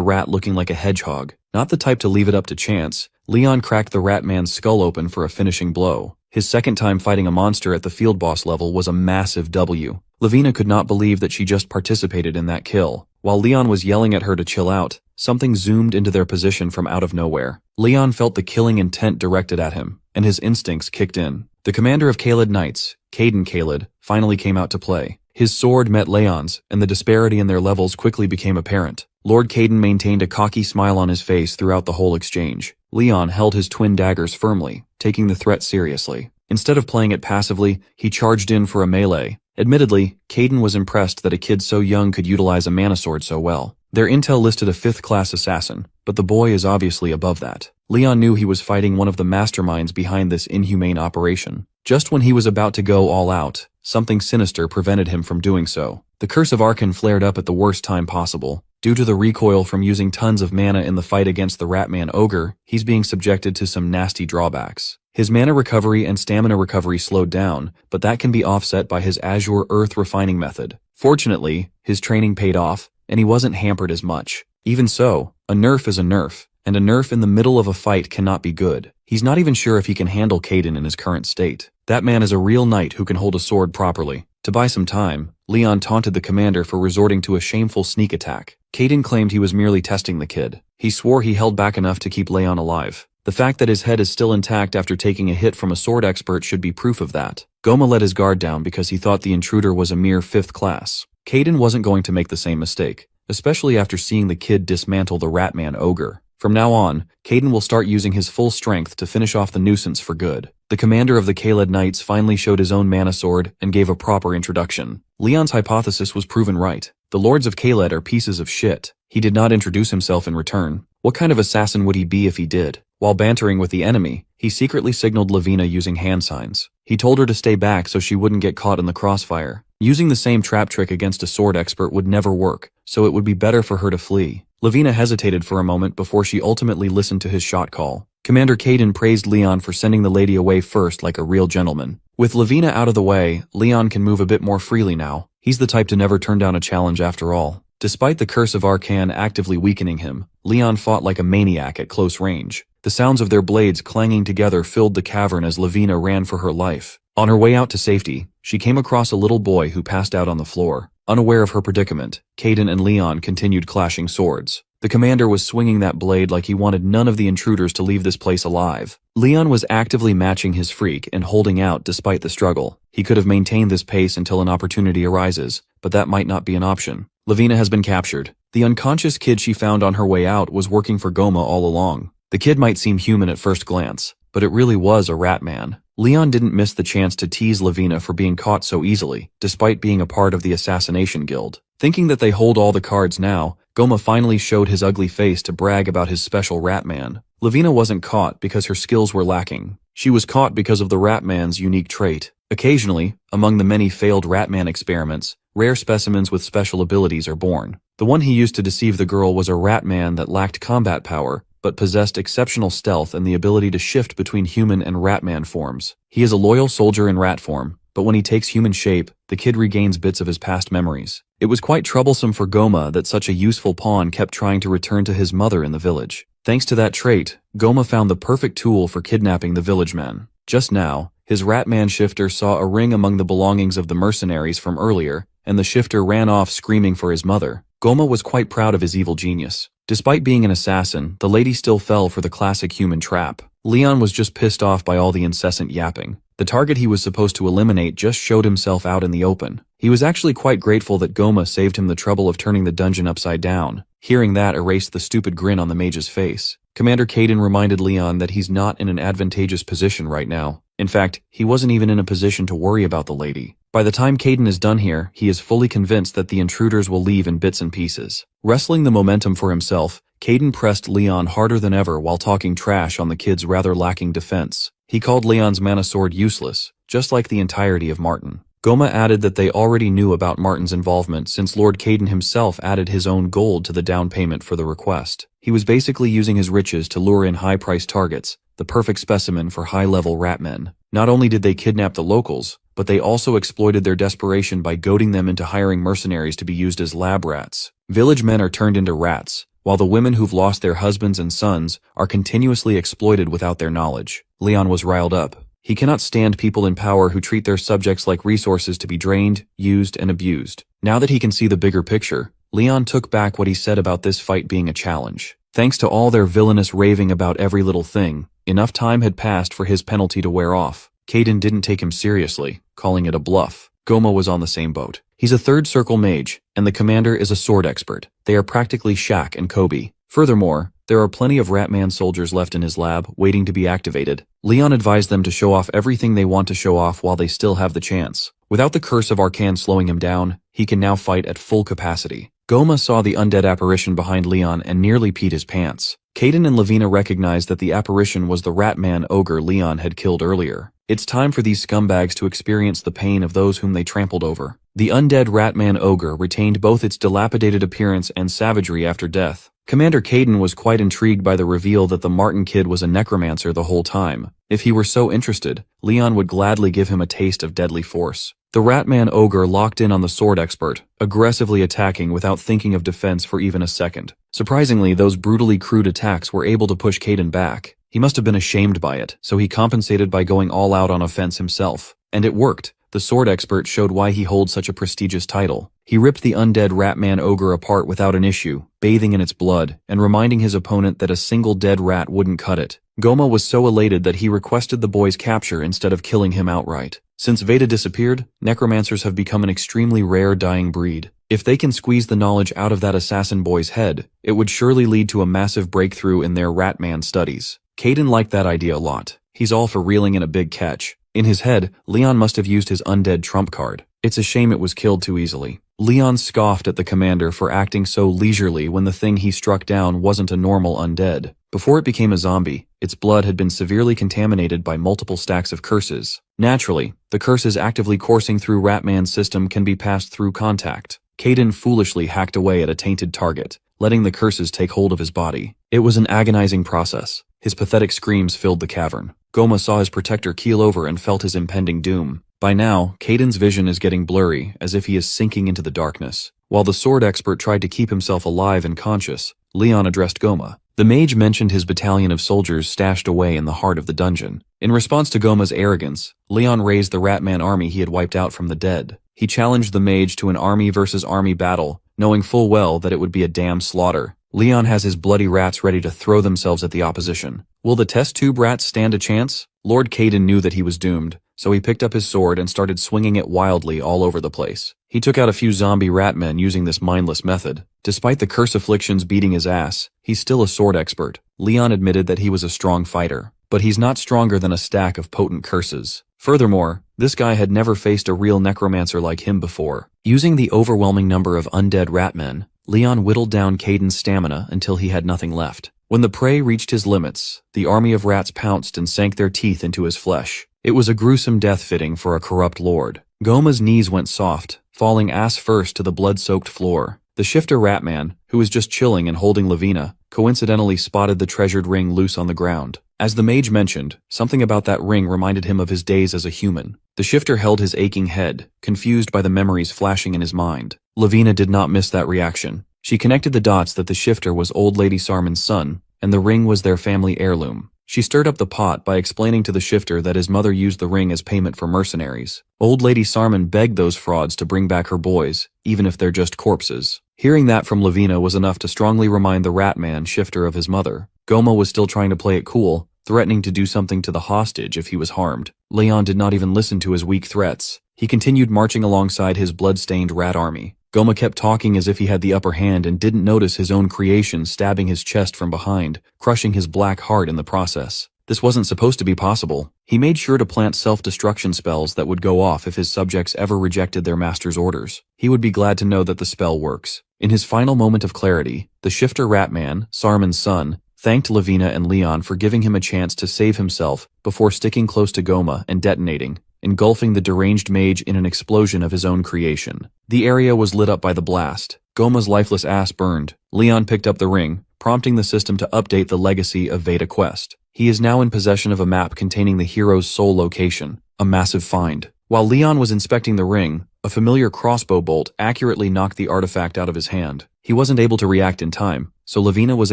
rat looking like a hedgehog. Not the type to leave it up to chance, Leon cracked the rat man's skull open for a finishing blow. His second time fighting a monster at the field boss level was a massive W. Lavina could not believe that she just participated in that kill. While Leon was yelling at her to chill out, something zoomed into their position from out of nowhere. Leon felt the killing intent directed at him, and his instincts kicked in. The commander of Caelid Knights, Caden Caelid, finally came out to play. His sword met Leon's, and the disparity in their levels quickly became apparent. Lord Caden maintained a cocky smile on his face throughout the whole exchange. Leon held his twin daggers firmly, taking the threat seriously. Instead of playing it passively, he charged in for a melee. Admittedly, Caden was impressed that a kid so young could utilize a mana sword so well. Their intel listed a 5th-class assassin, but the boy is obviously above that. Leon knew he was fighting one of the masterminds behind this inhumane operation. Just when he was about to go all out, something sinister prevented him from doing so. The Curse of Arkan flared up at the worst time possible. Due to the recoil from using tons of mana in the fight against the Ratman Ogre, he's being subjected to some nasty drawbacks. His mana recovery and stamina recovery slowed down, but that can be offset by his Azure Earth refining method. Fortunately, his training paid off, and he wasn't hampered as much. Even so, a nerf is a nerf, and a nerf in the middle of a fight cannot be good. He's not even sure if he can handle Caden in his current state. That man is a real knight who can hold a sword properly. To buy some time, Leon taunted the commander for resorting to a shameful sneak attack. Caden claimed he was merely testing the kid. He swore he held back enough to keep Leon alive. The fact that his head is still intact after taking a hit from a sword expert should be proof of that. Goma let his guard down because he thought the intruder was a mere 5th class. Caden wasn't going to make the same mistake, especially after seeing the kid dismantle the Ratman Ogre. From now on, Caden will start using his full strength to finish off the nuisance for good. The commander of the Caelid Knights finally showed his own mana sword and gave a proper introduction. Leon's hypothesis was proven right. The lords of Caelid are pieces of shit. He did not introduce himself in return. What kind of assassin would he be if he did? While bantering with the enemy, he secretly signaled Lavina using hand signs. He told her to stay back so she wouldn't get caught in the crossfire. Using the same trap trick against a sword expert would never work, so it would be better for her to flee. Lavina hesitated for a moment before she ultimately listened to his shot call. Commander Caden praised Leon for sending the lady away first like a real gentleman. With Lavina out of the way, Leon can move a bit more freely now. He's the type to never turn down a challenge after all. Despite the Curse of Arkan actively weakening him, Leon fought like a maniac at close range. The sounds of their blades clanging together filled the cavern as Lavina ran for her life. On her way out to safety, she came across a little boy who passed out on the floor. Unaware of her predicament, Caden and Leon continued clashing swords. The commander was swinging that blade like he wanted none of the intruders to leave this place alive. Leon was actively matching his freak and holding out despite the struggle. He could have maintained this pace until an opportunity arises, but that might not be an option. Lavina has been captured. The unconscious kid she found on her way out was working for Goma all along. The kid might seem human at first glance, but it really was a rat man. Leon didn't miss the chance to tease Lavina for being caught so easily, despite being a part of the assassination guild. Thinking that they hold all the cards now, Goma finally showed his ugly face to brag about his special rat man. Lavina wasn't caught because her skills were lacking. She was caught because of the rat man's unique trait. Occasionally, among the many failed rat man experiments, rare specimens with special abilities are born. The one he used to deceive the girl was a rat man that lacked combat power, but possessed exceptional stealth and the ability to shift between human and rat man forms. He is a loyal soldier in rat form, but when he takes human shape, the kid regains bits of his past memories. It was quite troublesome for Goma that such a useful pawn kept trying to return to his mother in the village. Thanks to that trait, Goma found the perfect tool for kidnapping the village men. Just now, his rat man shifter saw a ring among the belongings of the mercenaries from earlier, and the shifter ran off screaming for his mother. Goma was quite proud of his evil genius. Despite being an assassin, the lady still fell for the classic human trap. Leon was just pissed off by all the incessant yapping. The target he was supposed to eliminate just showed himself out in the open. He was actually quite grateful that Goma saved him the trouble of turning the dungeon upside down. Hearing that erased the stupid grin on the mage's face. Commander Caden reminded Leon that he's not in an advantageous position right now. In fact, he wasn't even in a position to worry about the lady. By the time Caden is done here, he is fully convinced that the intruders will leave in bits and pieces. Wrestling the momentum for himself, Caden pressed Leon harder than ever while talking trash on the kid's rather lacking defense. He called Leon's mana sword useless, just like the entirety of Martin. Goma added that they already knew about Martin's involvement since Lord Caden himself added his own gold to the down payment for the request. He was basically using his riches to lure in high-priced targets, the perfect specimen for high-level ratmen. Not only did they kidnap the locals, but they also exploited their desperation by goading them into hiring mercenaries to be used as lab rats. Village men are turned into rats, while the women who've lost their husbands and sons are continuously exploited without their knowledge. Leon was riled up. He cannot stand people in power who treat their subjects like resources to be drained, used, and abused. Now that he can see the bigger picture, Leon took back what he said about this fight being a challenge. Thanks to all their villainous raving about every little thing, enough time had passed for his penalty to wear off. Caden didn't take him seriously, calling it a bluff. Goma was on the same boat. He's a third circle mage, and the commander is a sword expert. They are practically Shaq and Kobe. Furthermore, there are plenty of Ratman soldiers left in his lab, waiting to be activated. Leon advised them to show off everything they want to show off while they still have the chance. Without the curse of Arcan slowing him down, he can now fight at full capacity. Goma saw the undead apparition behind Leon and nearly peed his pants. Caden and Lavina recognized that the apparition was the Ratman ogre Leon had killed earlier. It's time for these scumbags to experience the pain of those whom they trampled over. The undead Ratman ogre retained both its dilapidated appearance and savagery after death. Commander Caden was quite intrigued by the reveal that the Martin kid was a necromancer the whole time. If he were so interested, Leon would gladly give him a taste of deadly force. The Ratman ogre locked in on the sword expert, aggressively attacking without thinking of defense for even a second. Surprisingly, those brutally crude attacks were able to push Caden back. He must have been ashamed by it, so he compensated by going all out on offense himself. And it worked. The sword expert showed why he holds such a prestigious title. He ripped the undead Ratman ogre apart without an issue, bathing in its blood, and reminding his opponent that a single dead rat wouldn't cut it. Goma was so elated that he requested the boy's capture instead of killing him outright. Since Veda disappeared, necromancers have become an extremely rare dying breed. If they can squeeze the knowledge out of that assassin boy's head, it would surely lead to a massive breakthrough in their Ratman studies. Caden liked that idea a lot. He's all for reeling in a big catch. In his head, Leon must have used his undead trump card. It's a shame it was killed too easily. Leon scoffed at the commander for acting so leisurely when the thing he struck down wasn't a normal undead. Before it became a zombie, its blood had been severely contaminated by multiple stacks of curses. Naturally, the curses actively coursing through Ratman's system can be passed through contact. Caden foolishly hacked away at a tainted target, letting the curses take hold of his body. It was an agonizing process. His pathetic screams filled the cavern. Goma saw his protector keel over and felt his impending doom. By now, Caden's vision is getting blurry, as if he is sinking into the darkness. While the sword expert tried to keep himself alive and conscious, Leon addressed Goma. The mage mentioned his battalion of soldiers stashed away in the heart of the dungeon. In response to Goma's arrogance, Leon raised the Ratman army he had wiped out from the dead. He challenged the mage to an army versus army battle, knowing full well that it would be a damn slaughter. Leon has his bloody rats ready to throw themselves at the opposition. Will the test tube rats stand a chance? Lord Caden knew that he was doomed, so he picked up his sword and started swinging it wildly all over the place. He took out a few zombie ratmen using this mindless method. Despite the curse afflictions beating his ass, he's still a sword expert. Leon admitted that he was a strong fighter, but he's not stronger than a stack of potent curses. Furthermore, this guy had never faced a real necromancer like him before. Using the overwhelming number of undead ratmen, Leon whittled down Caden's stamina until he had nothing left. When the prey reached his limits, the army of rats pounced and sank their teeth into his flesh. It was a gruesome death fitting for a corrupt lord. Goma's knees went soft, falling ass first to the blood-soaked floor. The shifter Ratman, who was just chilling and holding Lavina, coincidentally spotted the treasured ring loose on the ground. As the mage mentioned, something about that ring reminded him of his days as a human. The shifter held his aching head, confused by the memories flashing in his mind. Lavina did not miss that reaction. She connected the dots that the shifter was old lady Sermin's son, and the ring was their family heirloom. She stirred up the pot by explaining to the shifter that his mother used the ring as payment for mercenaries. Old lady Sermin begged those frauds to bring back her boys, even if they're just corpses. Hearing that from Lavina was enough to strongly remind the Ratman shifter of his mother. Goma was still trying to play it cool, threatening to do something to the hostage if he was harmed. Leon did not even listen to his weak threats. He continued marching alongside his blood-stained rat army. Goma kept talking as if he had the upper hand and didn't notice his own creation stabbing his chest from behind, crushing his black heart in the process. This wasn't supposed to be possible. He made sure to plant self-destruction spells that would go off if his subjects ever rejected their master's orders. He would be glad to know that the spell works. In his final moment of clarity, the shifter Ratman, Sermin's son, thanked Lavina and Leon for giving him a chance to save himself before sticking close to Goma and detonating, engulfing the deranged mage in an explosion of his own creation. The area was lit up by the blast. Goma's lifeless ass burned. Leon picked up the ring, prompting the system to update the legacy of Veda Quest. He is now in possession of a map containing the hero's soul location, a massive find. While Leon was inspecting the ring, a familiar crossbow bolt accurately knocked the artifact out of his hand. He wasn't able to react in time, so Lavina was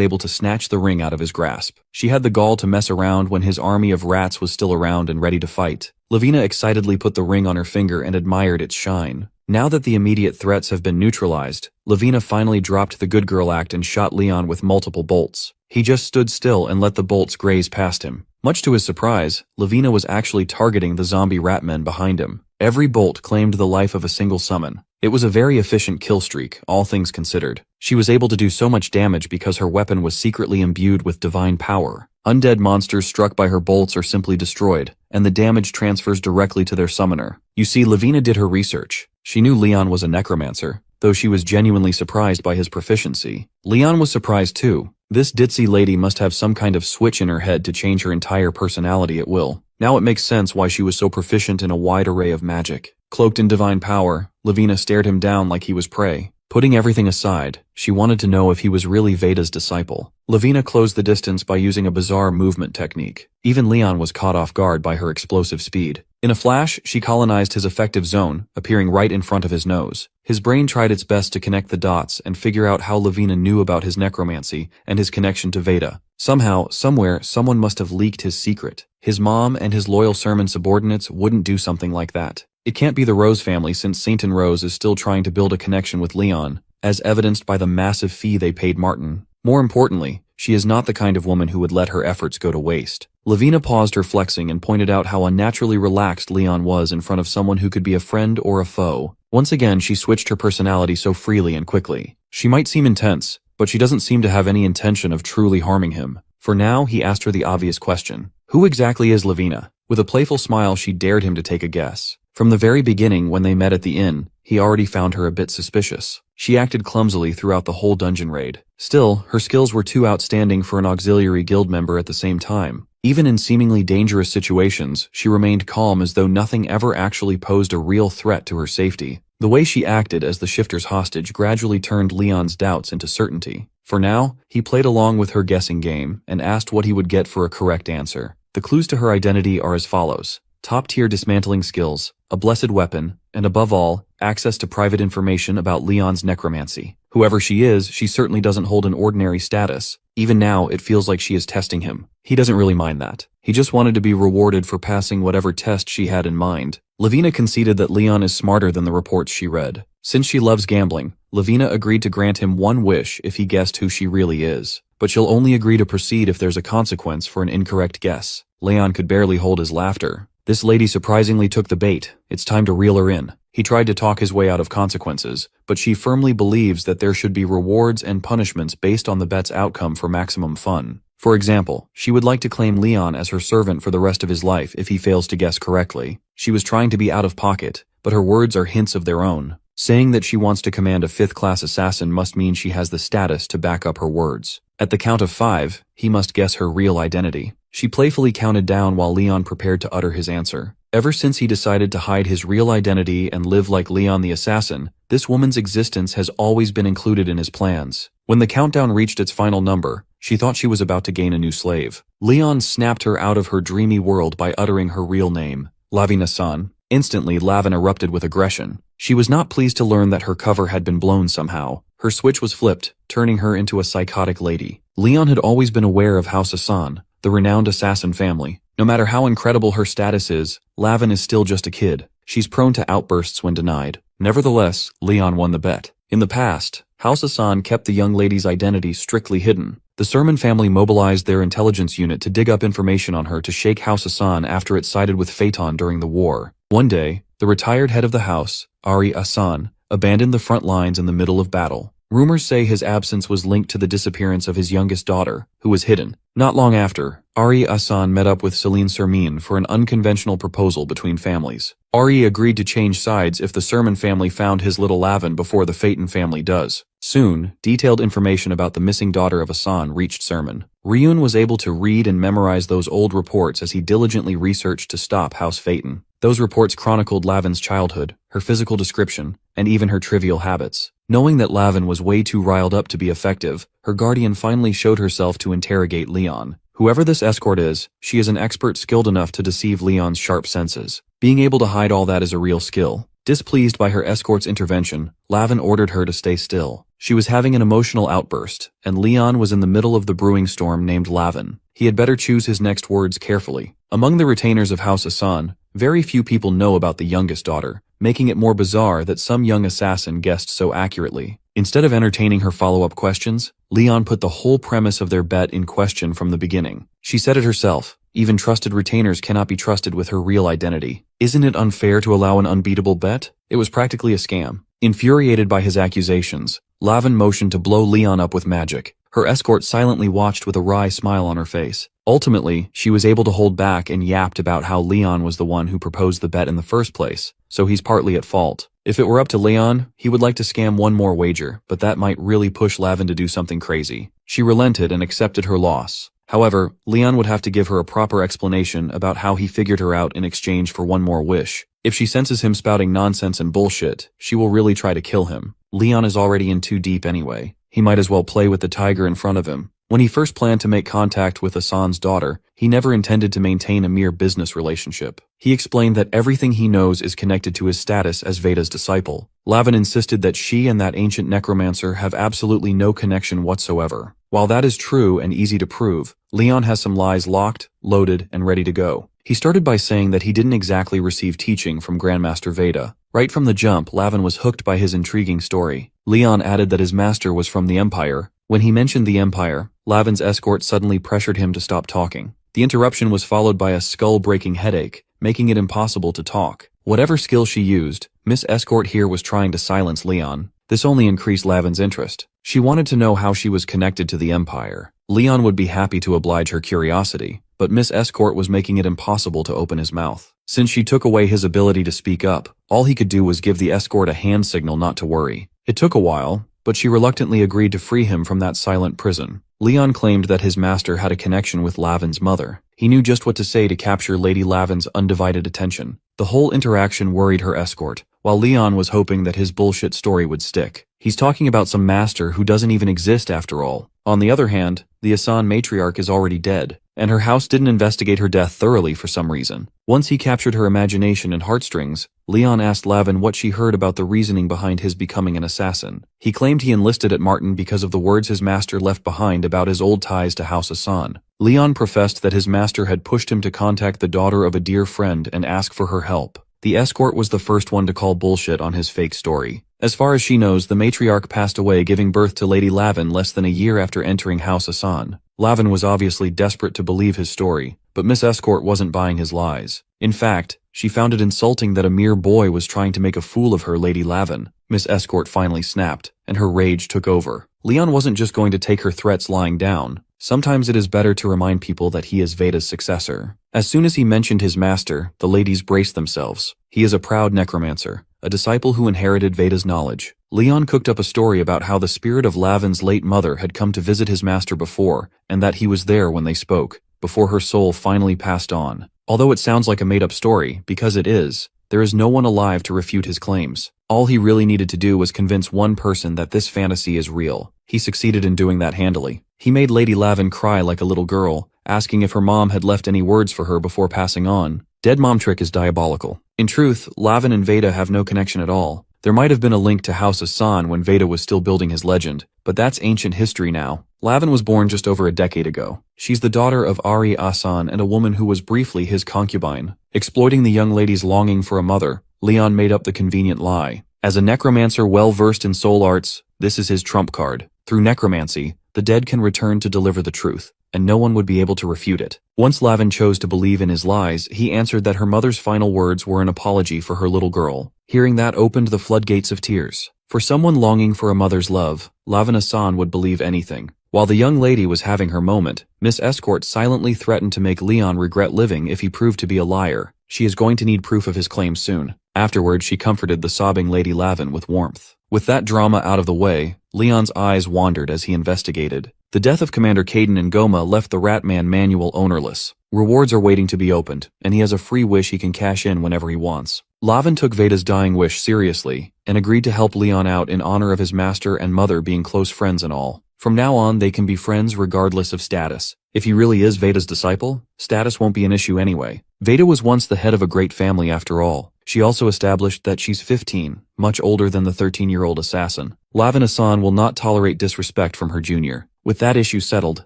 able to snatch the ring out of his grasp. She had the gall to mess around when his army of rats was still around and ready to fight. Lavina excitedly put the ring on her finger and admired its shine. Now that the immediate threats have been neutralized, Lavina finally dropped the good girl act and shot Leon with multiple bolts. He just stood still and let the bolts graze past him. Much to his surprise, Lavina was actually targeting the zombie ratmen behind him. Every bolt claimed the life of a single summon. It was a very efficient kill streak, all things considered. She was able to do so much damage because her weapon was secretly imbued with divine power. Undead monsters struck by her bolts are simply destroyed, and the damage transfers directly to their summoner. You see, Lavina did her research. She knew Leon was a necromancer, though she was genuinely surprised by his proficiency. Leon was surprised too. This ditzy lady must have some kind of switch in her head to change her entire personality at will. Now it makes sense why she was so proficient in a wide array of magic. Cloaked in divine power, Lavina stared him down like he was prey. Putting everything aside, she wanted to know if he was really Veda's disciple. Lavina closed the distance by using a bizarre movement technique. Even Leon was caught off guard by her explosive speed. In a flash, she colonized his effective zone, appearing right in front of his nose. His brain tried its best to connect the dots and figure out how Lavina knew about his necromancy and his connection to Veda. Somehow, somewhere, someone must have leaked his secret. His mom and his loyal Sermin subordinates wouldn't do something like that. It can't be the Rose family since Saint and Rose is still trying to build a connection with Leon, as evidenced by the massive fee they paid Martin. More importantly, she is not the kind of woman who would let her efforts go to waste. Lavina paused her flexing and pointed out how unnaturally relaxed Leon was in front of someone who could be a friend or a foe. Once again, she switched her personality so freely and quickly. She might seem intense, but she doesn't seem to have any intention of truly harming him. For now, he asked her the obvious question. Who exactly is Lavina? With a playful smile, she dared him to take a guess. From the very beginning, when they met at the inn, he already found her a bit suspicious. She acted clumsily throughout the whole dungeon raid. Still, her skills were too outstanding for an auxiliary guild member at the same time. Even in seemingly dangerous situations, she remained calm as though nothing ever actually posed a real threat to her safety. The way she acted as the shifter's hostage gradually turned Leon's doubts into certainty. For now, he played along with her guessing game and asked what he would get for a correct answer. The clues to her identity are as follows. Top-tier dismantling skills, a blessed weapon, and above all, access to private information about Leon's necromancy. Whoever she is, she certainly doesn't hold an ordinary status. Even now, it feels like she is testing him. He doesn't really mind that. He just wanted to be rewarded for passing whatever test she had in mind. Lavina conceded that Leon is smarter than the reports she read. Since she loves gambling, Lavina agreed to grant him one wish if he guessed who she really is. But she'll only agree to proceed if there's a consequence for an incorrect guess. Leon could barely hold his laughter. This lady surprisingly took the bait. It's time to reel her in. He tried to talk his way out of consequences, but she firmly believes that there should be rewards and punishments based on the bet's outcome for maximum fun. For example, she would like to claim Leon as her servant for the rest of his life if he fails to guess correctly. She was trying to be out of pocket, but her words are hints of their own. Saying that she wants to command a 5th-class assassin must mean she has the status to back up her words. At the count of 5, he must guess her real identity. She playfully counted down while Leon prepared to utter his answer. Ever since he decided to hide his real identity and live like Leon the assassin, this woman's existence has always been included in his plans. When the countdown reached its final number, she thought she was about to gain a new slave. Leon snapped her out of her dreamy world by uttering her real name, Lavin-san. Instantly, Lavin erupted with aggression. She was not pleased to learn that her cover had been blown somehow. Her switch was flipped, turning her into a psychotic lady. Leon had always been aware of House Hassan, the renowned assassin family. No matter how incredible her status is, Lavin is still just a kid. She's prone to outbursts when denied. Nevertheless, Leon won the bet. In the past, House Hassan kept the young lady's identity strictly hidden. The Sermin family mobilized their intelligence unit to dig up information on her to shake House Hassan after it sided with Paton during the war. One day, the retired head of the house, Ari Hassan, abandoned the front lines in the middle of battle. Rumors say his absence was linked to the disappearance of his youngest daughter, who was hidden. Not long after, Ari Hassan met up with Sermin for an unconventional proposal between families. Ari agreed to change sides if the Sermin family found his little Lavin before the Paton family does. Soon, detailed information about the missing daughter of Hassan reached Sermin. Riyun was able to read and memorize those old reports as he diligently researched to stop House Paton. Those reports chronicled Lavin's childhood, her physical description, and even her trivial habits. Knowing that Lavin was way too riled up to be effective, her guardian finally showed herself to interrogate Leon. Whoever this escort is, she is an expert skilled enough to deceive Leon's sharp senses. Being able to hide all that is a real skill. Displeased by her escort's intervention, Lavin ordered her to stay still. She was having an emotional outburst, and Leon was in the middle of the brewing storm named Lavin. He had better choose his next words carefully. Among the retainers of House Hassan, very few people know about the youngest daughter, making it more bizarre that some young assassin guessed so accurately. Instead of entertaining her follow-up questions, Leon put the whole premise of their bet in question from the beginning. She said it herself, even trusted retainers cannot be trusted with her real identity. Isn't it unfair to allow an unbeatable bet? It was practically a scam. Infuriated by his accusations, Lavin motioned to blow Leon up with magic. Her escort silently watched with a wry smile on her face. Ultimately, she was able to hold back and yapped about how Leon was the one who proposed the bet in the first place, so he's partly at fault. If it were up to Leon, he would like to scam one more wager, but that might really push Lavin to do something crazy. She relented and accepted her loss. However, Leon would have to give her a proper explanation about how he figured her out in exchange for one more wish. If she senses him spouting nonsense and bullshit, she will really try to kill him. Leon is already in too deep anyway. He might as well play with the tiger in front of him. When he first planned to make contact with Hassan's daughter, he never intended to maintain a mere business relationship. He explained that everything he knows is connected to his status as Veda's disciple. Lavin insisted that she and that ancient necromancer have absolutely no connection whatsoever. While that is true and easy to prove, Leon has some lies locked, loaded, and ready to go. He started by saying that he didn't exactly receive teaching from Grandmaster Veda. Right from the jump, Lavin was hooked by his intriguing story. Leon added that his master was from the Empire. When he mentioned the Empire, Lavin's escort suddenly pressured him to stop talking. The interruption was followed by a skull-breaking headache, making it impossible to talk. Whatever skill she used, Miss Escort here was trying to silence Leon. This only increased Lavin's interest. She wanted to know how she was connected to the Empire. Leon would be happy to oblige her curiosity, but Miss Escort was making it impossible to open his mouth. Since she took away his ability to speak up, all he could do was give the escort a hand signal not to worry. It took a while, but she reluctantly agreed to free him from that silent prison. Leon claimed that his master had a connection with Lavin's mother. He knew just what to say to capture Lady Lavin's undivided attention. The whole interaction worried her escort, while Leon was hoping that his bullshit story would stick. He's talking about some master who doesn't even exist after all. On the other hand, the Hassan matriarch is already dead, and her house didn't investigate her death thoroughly for some reason. Once he captured her imagination and heartstrings, Leon asked Lavin what she heard about the reasoning behind his becoming an assassin. He claimed he enlisted at Martin because of the words his master left behind about his old ties to House Hassan. Leon professed that his master had pushed him to contact the daughter of a dear friend and ask for her help. The escort was the first one to call bullshit on his fake story. As far as she knows, the matriarch passed away giving birth to Lady Lavin less than a year after entering House Hassan. Lavin was obviously desperate to believe his story, but Miss Escort wasn't buying his lies. In fact, she found it insulting that a mere boy was trying to make a fool of her. Lady Lavin. Miss Escort finally snapped, and her rage took over. Leon wasn't just going to take her threats lying down. Sometimes it is better to remind people that he is Veda's successor. As soon as he mentioned his master, the ladies braced themselves. He is a proud necromancer, a disciple who inherited Veda's knowledge. Leon cooked up a story about how the spirit of Lavin's late mother had come to visit his master before, and that he was there when they spoke, before her soul finally passed on. Although it sounds like a made-up story, because it is, there is no one alive to refute his claims. All he really needed to do was convince one person that this fantasy is real. He succeeded in doing that handily. He made Lady Lavin cry like a little girl, asking if her mom had left any words for her before passing on. Dead mom trick is diabolical. In truth, Lavin and Veda have no connection at all. There might have been a link to House Asan when Veda was still building his legend, but that's ancient history now. Lavin was born just over a decade ago. She's the daughter of Ari Asan and a woman who was briefly his concubine. Exploiting the young lady's longing for a mother, Leon made up the convenient lie. As a necromancer well-versed in soul arts, this is his trump card. Through necromancy, the dead can return to deliver the truth, and no one would be able to refute it. Once Lavin chose to believe in his lies, he answered that her mother's final words were an apology for her little girl. Hearing that opened the floodgates of tears. For someone longing for a mother's love, Lavin Asan would believe anything. While the young lady was having her moment, Miss Escort silently threatened to make Leon regret living if he proved to be a liar. She is going to need proof of his claims soon. Afterward, she comforted the sobbing Lady Lavin with warmth. With that drama out of the way, Leon's eyes wandered as he investigated. The death of Commander Caden and Goma left the Ratman manual ownerless. Rewards are waiting to be opened, and he has a free wish he can cash in whenever he wants. Lavin took Veda's dying wish seriously, and agreed to help Leon out in honor of his master and mother being close friends and all. From now on, they can be friends regardless of status. If he really is Veda's disciple, status won't be an issue anyway. Veda was once the head of a great family after all. She also established that she's 15, much older than the 13-year-old assassin. Lavin Asan will not tolerate disrespect from her junior. With that issue settled,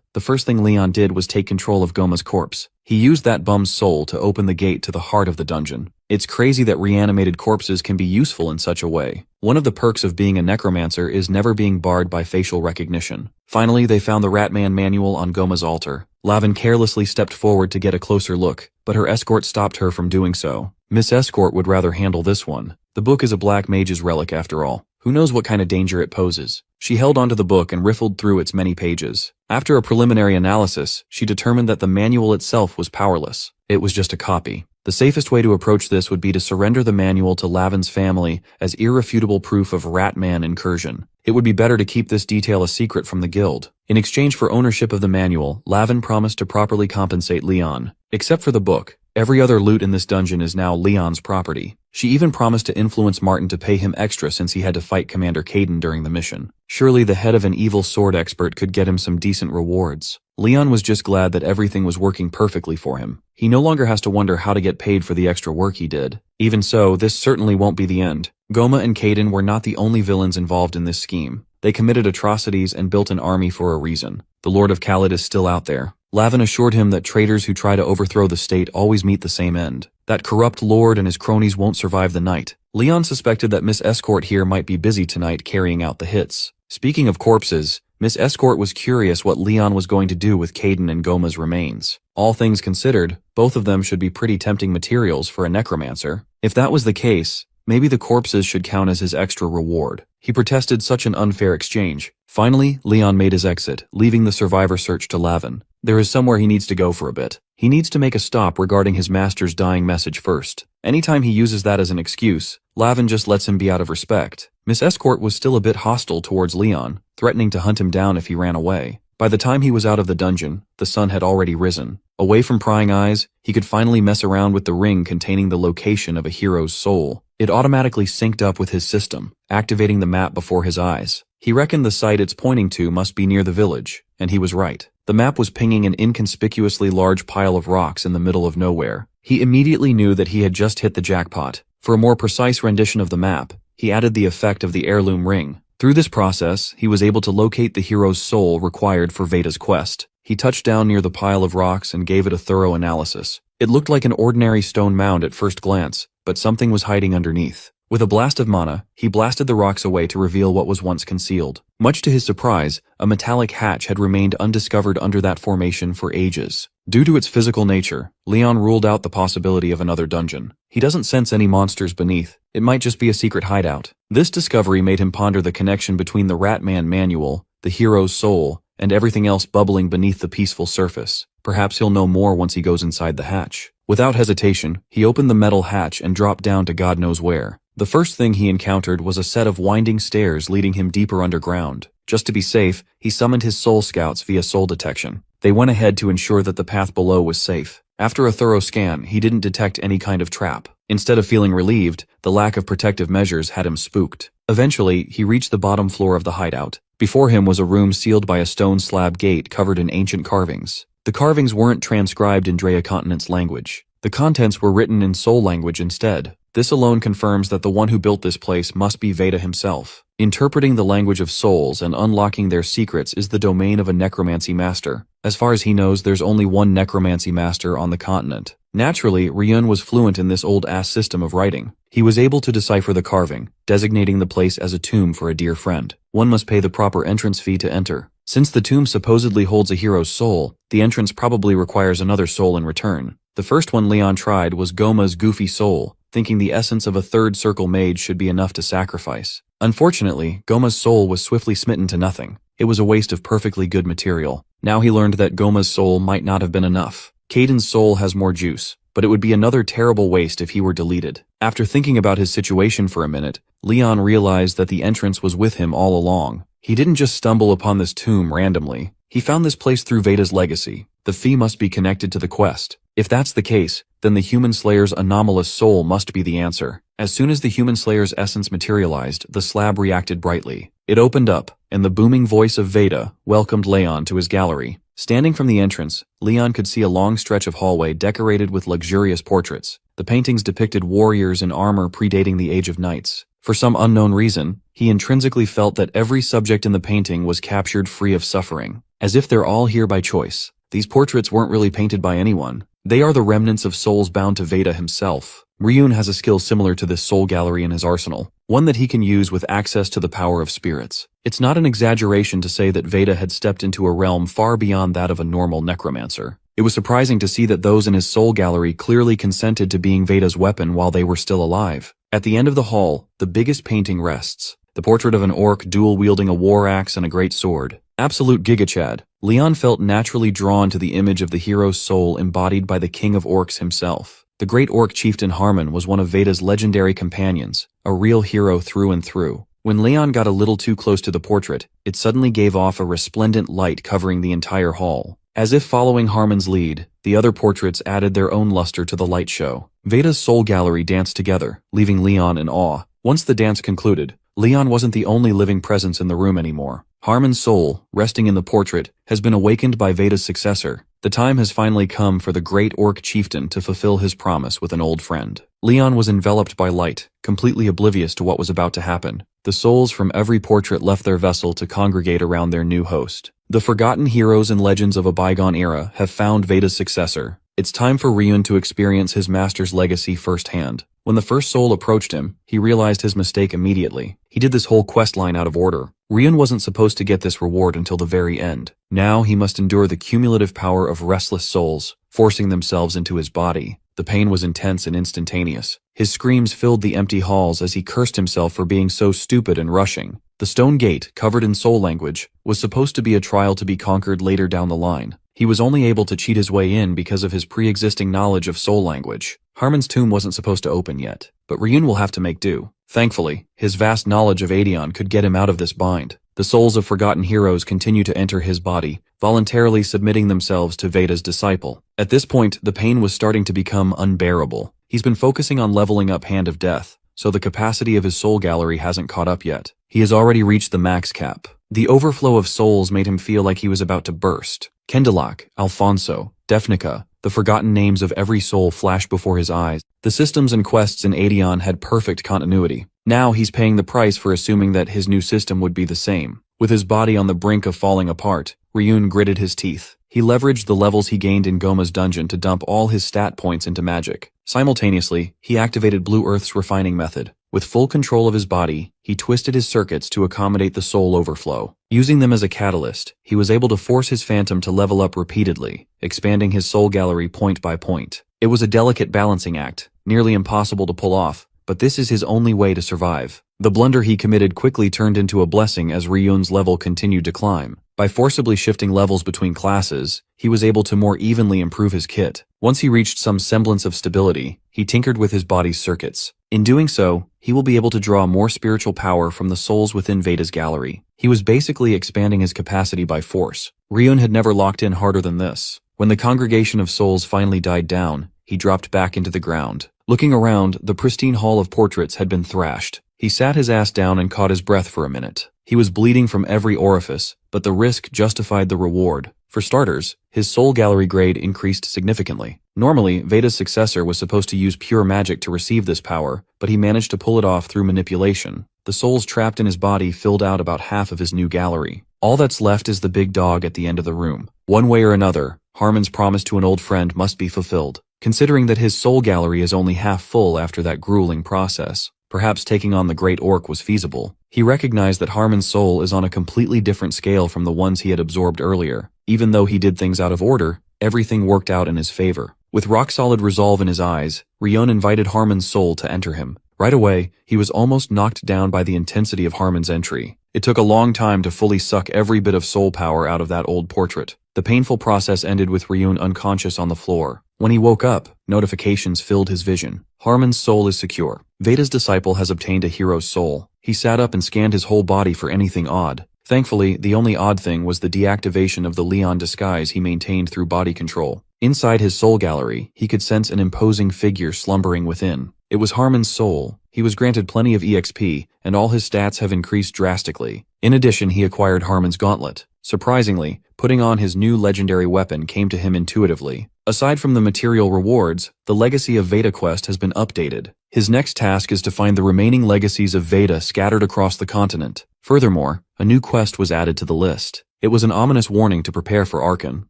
the first thing Leon did was take control of Goma's corpse. He used that bum's soul to open the gate to the heart of the dungeon. It's crazy that reanimated corpses can be useful in such a way. One of the perks of being a necromancer is never being barred by facial recognition. Finally, they found the Ratman manual on Goma's altar. Lavin carelessly stepped forward to get a closer look, but her escort stopped her from doing so. Miss Escort would rather handle this one. The book is a black mage's relic after all. Who knows what kind of danger it poses? She held onto the book and riffled through its many pages. After a preliminary analysis, she determined that the manual itself was powerless. It was just a copy. The safest way to approach this would be to surrender the manual to Lavin's family as irrefutable proof of Ratman incursion. It would be better to keep this detail a secret from the guild. In exchange for ownership of the manual, Lavin promised to properly compensate Leon. Except for the book, every other loot in this dungeon is now Leon's property. She even promised to influence Martin to pay him extra since he had to fight Commander Caden during the mission. Surely the head of an evil sword expert could get him some decent rewards. Leon was just glad that everything was working perfectly for him. He no longer has to wonder how to get paid for the extra work he did. Even so, this certainly won't be the end. Goma and Caden were not the only villains involved in this scheme. They committed atrocities and built an army for a reason. The Lord of Khalid is still out there. Lavin assured him that traitors who try to overthrow the state always meet the same end. That corrupt lord and his cronies won't survive the night. Leon suspected that Miss Escort here might be busy tonight carrying out the hits. Speaking of corpses, Miss Escort was curious what Leon was going to do with Caden and Goma's remains. All things considered, both of them should be pretty tempting materials for a necromancer. If that was the case, maybe the corpses should count as his extra reward. He protested such an unfair exchange. Finally, Leon made his exit, leaving the survivor search to Lavin. There is somewhere he needs to go for a bit. He needs to make a stop regarding his master's dying message first. Anytime he uses that as an excuse, Lavin just lets him be out of respect. Miss Escort was still a bit hostile towards Leon, threatening to hunt him down if he ran away. By the time he was out of the dungeon, the sun had already risen. Away from prying eyes, he could finally mess around with the ring containing the location of a hero's soul. It automatically synced up with his system, activating the map before his eyes. He reckoned the site it's pointing to must be near the village, and he was right. The map was pinging an inconspicuously large pile of rocks in the middle of nowhere. He immediately knew that he had just hit the jackpot. For a more precise rendition of the map, he added the effect of the heirloom ring. Through this process, he was able to locate the hero's soul required for Veda's quest. He touched down near the pile of rocks and gave it a thorough analysis. It looked like an ordinary stone mound at first glance, but something was hiding underneath. With a blast of mana, he blasted the rocks away to reveal what was once concealed. Much to his surprise, a metallic hatch had remained undiscovered under that formation for ages. Due to its physical nature, Leon ruled out the possibility of another dungeon. He doesn't sense any monsters beneath. It might just be a secret hideout. This discovery made him ponder the connection between the Ratman manual, the hero's soul, and everything else bubbling beneath the peaceful surface. Perhaps he'll know more once he goes inside the hatch. Without hesitation, he opened the metal hatch and dropped down to God knows where. The first thing he encountered was a set of winding stairs leading him deeper underground. Just to be safe, he summoned his soul scouts via soul detection. They went ahead to ensure that the path below was safe. After a thorough scan, he didn't detect any kind of trap. Instead of feeling relieved, the lack of protective measures had him spooked. Eventually, he reached the bottom floor of the hideout. Before him was a room sealed by a stone slab gate covered in ancient carvings. The carvings weren't transcribed in Drea Continent's language. The contents were written in soul language instead. This alone confirms that the one who built this place must be Veda himself. Interpreting the language of souls and unlocking their secrets is the domain of a necromancy master. As far as he knows, there's only one necromancy master on the continent. Naturally, Riyun was fluent in this old-ass system of writing. He was able to decipher the carving, designating the place as a tomb for a dear friend. One must pay the proper entrance fee to enter. Since the tomb supposedly holds a hero's soul, the entrance probably requires another soul in return. The first one Leon tried was Goma's goofy soul, thinking the essence of a third circle mage should be enough to sacrifice. Unfortunately, Goma's soul was swiftly smitten to nothing. It was a waste of perfectly good material. Now he learned that Goma's soul might not have been enough. Caden's soul has more juice, but it would be another terrible waste if he were deleted. After thinking about his situation for a minute, Leon realized that the entrance was with him all along. He didn't just stumble upon this tomb randomly. He found this place through Veda's legacy. The fee must be connected to the quest. If that's the case, then the Human Slayer's anomalous soul must be the answer. As soon as the Human Slayer's essence materialized, the slab reacted brightly. It opened up, and the booming voice of Veda welcomed Leon to his gallery. Standing from the entrance, Leon could see a long stretch of hallway decorated with luxurious portraits. The paintings depicted warriors in armor predating the Age of Knights. For some unknown reason, he intrinsically felt that every subject in the painting was captured free of suffering, as if they're all here by choice. These portraits weren't really painted by anyone. They are the remnants of souls bound to Veda himself. Riyun has a skill similar to this soul gallery in his arsenal, one that he can use with access to the power of spirits. It's not an exaggeration to say that Veda had stepped into a realm far beyond that of a normal necromancer. It was surprising to see that those in his soul gallery clearly consented to being Veda's weapon while they were still alive. At the end of the hall, the biggest painting rests. The portrait of an orc dual-wielding a war axe and a great sword. Absolute gigachad. Leon felt naturally drawn to the image of the hero's soul embodied by the king of orcs himself. The great orc chieftain Harmon was one of Veda's legendary companions, a real hero through and through. When Leon got a little too close to the portrait, it suddenly gave off a resplendent light covering the entire hall. As if following Harmon's lead, the other portraits added their own luster to the light show. Veda's soul gallery danced together, leaving Leon in awe. Once the dance concluded, Leon wasn't the only living presence in the room anymore. Harmon's soul, resting in the portrait, has been awakened by Veda's successor. The time has finally come for the great orc chieftain to fulfill his promise with an old friend. Leon was enveloped by light, completely oblivious to what was about to happen. The souls from every portrait left their vessel to congregate around their new host. The forgotten heroes and legends of a bygone era have found Veda's successor. It's time for Riyun to experience his master's legacy firsthand. When the first soul approached him, he realized his mistake immediately. He did this whole quest line out of order. Riyun wasn't supposed to get this reward until the very end. Now he must endure the cumulative power of restless souls, forcing themselves into his body. The pain was intense and instantaneous. His screams filled the empty halls as he cursed himself for being so stupid and rushing. The stone gate, covered in soul language, was supposed to be a trial to be conquered later down the line. He was only able to cheat his way in because of his pre-existing knowledge of soul language. Harmon's tomb wasn't supposed to open yet, but Riyun will have to make do. Thankfully, his vast knowledge of Adeon could get him out of this bind. The souls of forgotten heroes continue to enter his body, voluntarily submitting themselves to Veda's disciple. At this point, the pain was starting to become unbearable. He's been focusing on leveling up Hand of Death, so the capacity of his soul gallery hasn't caught up yet. He has already reached the max cap. The overflow of souls made him feel like he was about to burst. Kendalak, Alfonso, Defnica, the forgotten names of every soul flashed before his eyes. The systems and quests in Adeon had perfect continuity. Now he's paying the price for assuming that his new system would be the same. With his body on the brink of falling apart, Riyun gritted his teeth. He leveraged the levels he gained in Goma's dungeon to dump all his stat points into magic. Simultaneously, he activated Blue Earth's refining method. With full control of his body, he twisted his circuits to accommodate the soul overflow. Using them as a catalyst, he was able to force his phantom to level up repeatedly, expanding his soul gallery point by point. It was a delicate balancing act, nearly impossible to pull off, but this is his only way to survive. The blunder he committed quickly turned into a blessing as Riyun's level continued to climb. By forcibly shifting levels between classes, he was able to more evenly improve his kit. Once he reached some semblance of stability, he tinkered with his body's circuits. In doing so, he will be able to draw more spiritual power from the souls within Veda's gallery. He was basically expanding his capacity by force. Riyun had never locked in harder than this. When the congregation of souls finally died down, he dropped back into the ground. Looking around, the pristine hall of portraits had been thrashed. He sat his ass down and caught his breath for a minute. He was bleeding from every orifice, but the risk justified the reward. For starters, his soul gallery grade increased significantly. Normally, Veda's successor was supposed to use pure magic to receive this power, but he managed to pull it off through manipulation. The souls trapped in his body filled out about half of his new gallery. All that's left is the big dog at the end of the room. One way or another, Harmon's promise to an old friend must be fulfilled. Considering that his soul gallery is only half full after that grueling process, perhaps taking on the Great Orc was feasible. He recognized that Harmon's soul is on a completely different scale from the ones he had absorbed earlier. Even though he did things out of order, everything worked out in his favor. With rock-solid resolve in his eyes, Riyun invited Harmon's soul to enter him. Right away, he was almost knocked down by the intensity of Harmon's entry. It took a long time to fully suck every bit of soul power out of that old portrait. The painful process ended with Riyun unconscious on the floor. When he woke up, notifications filled his vision. Harmon's soul is secure. Veda's disciple has obtained a hero's soul. He sat up and scanned his whole body for anything odd. Thankfully, the only odd thing was the deactivation of the Leon disguise he maintained through body control. Inside his soul gallery, he could sense an imposing figure slumbering within. It was Harmon's soul. He was granted plenty of EXP, and all his stats have increased drastically. In addition, he acquired Harmon's gauntlet. Surprisingly, putting on his new legendary weapon came to him intuitively. Aside from the material rewards, the legacy of Veda quest has been updated. His next task is to find the remaining legacies of Veda scattered across the continent. Furthermore, a new quest was added to the list. It was an ominous warning to prepare for Arkan.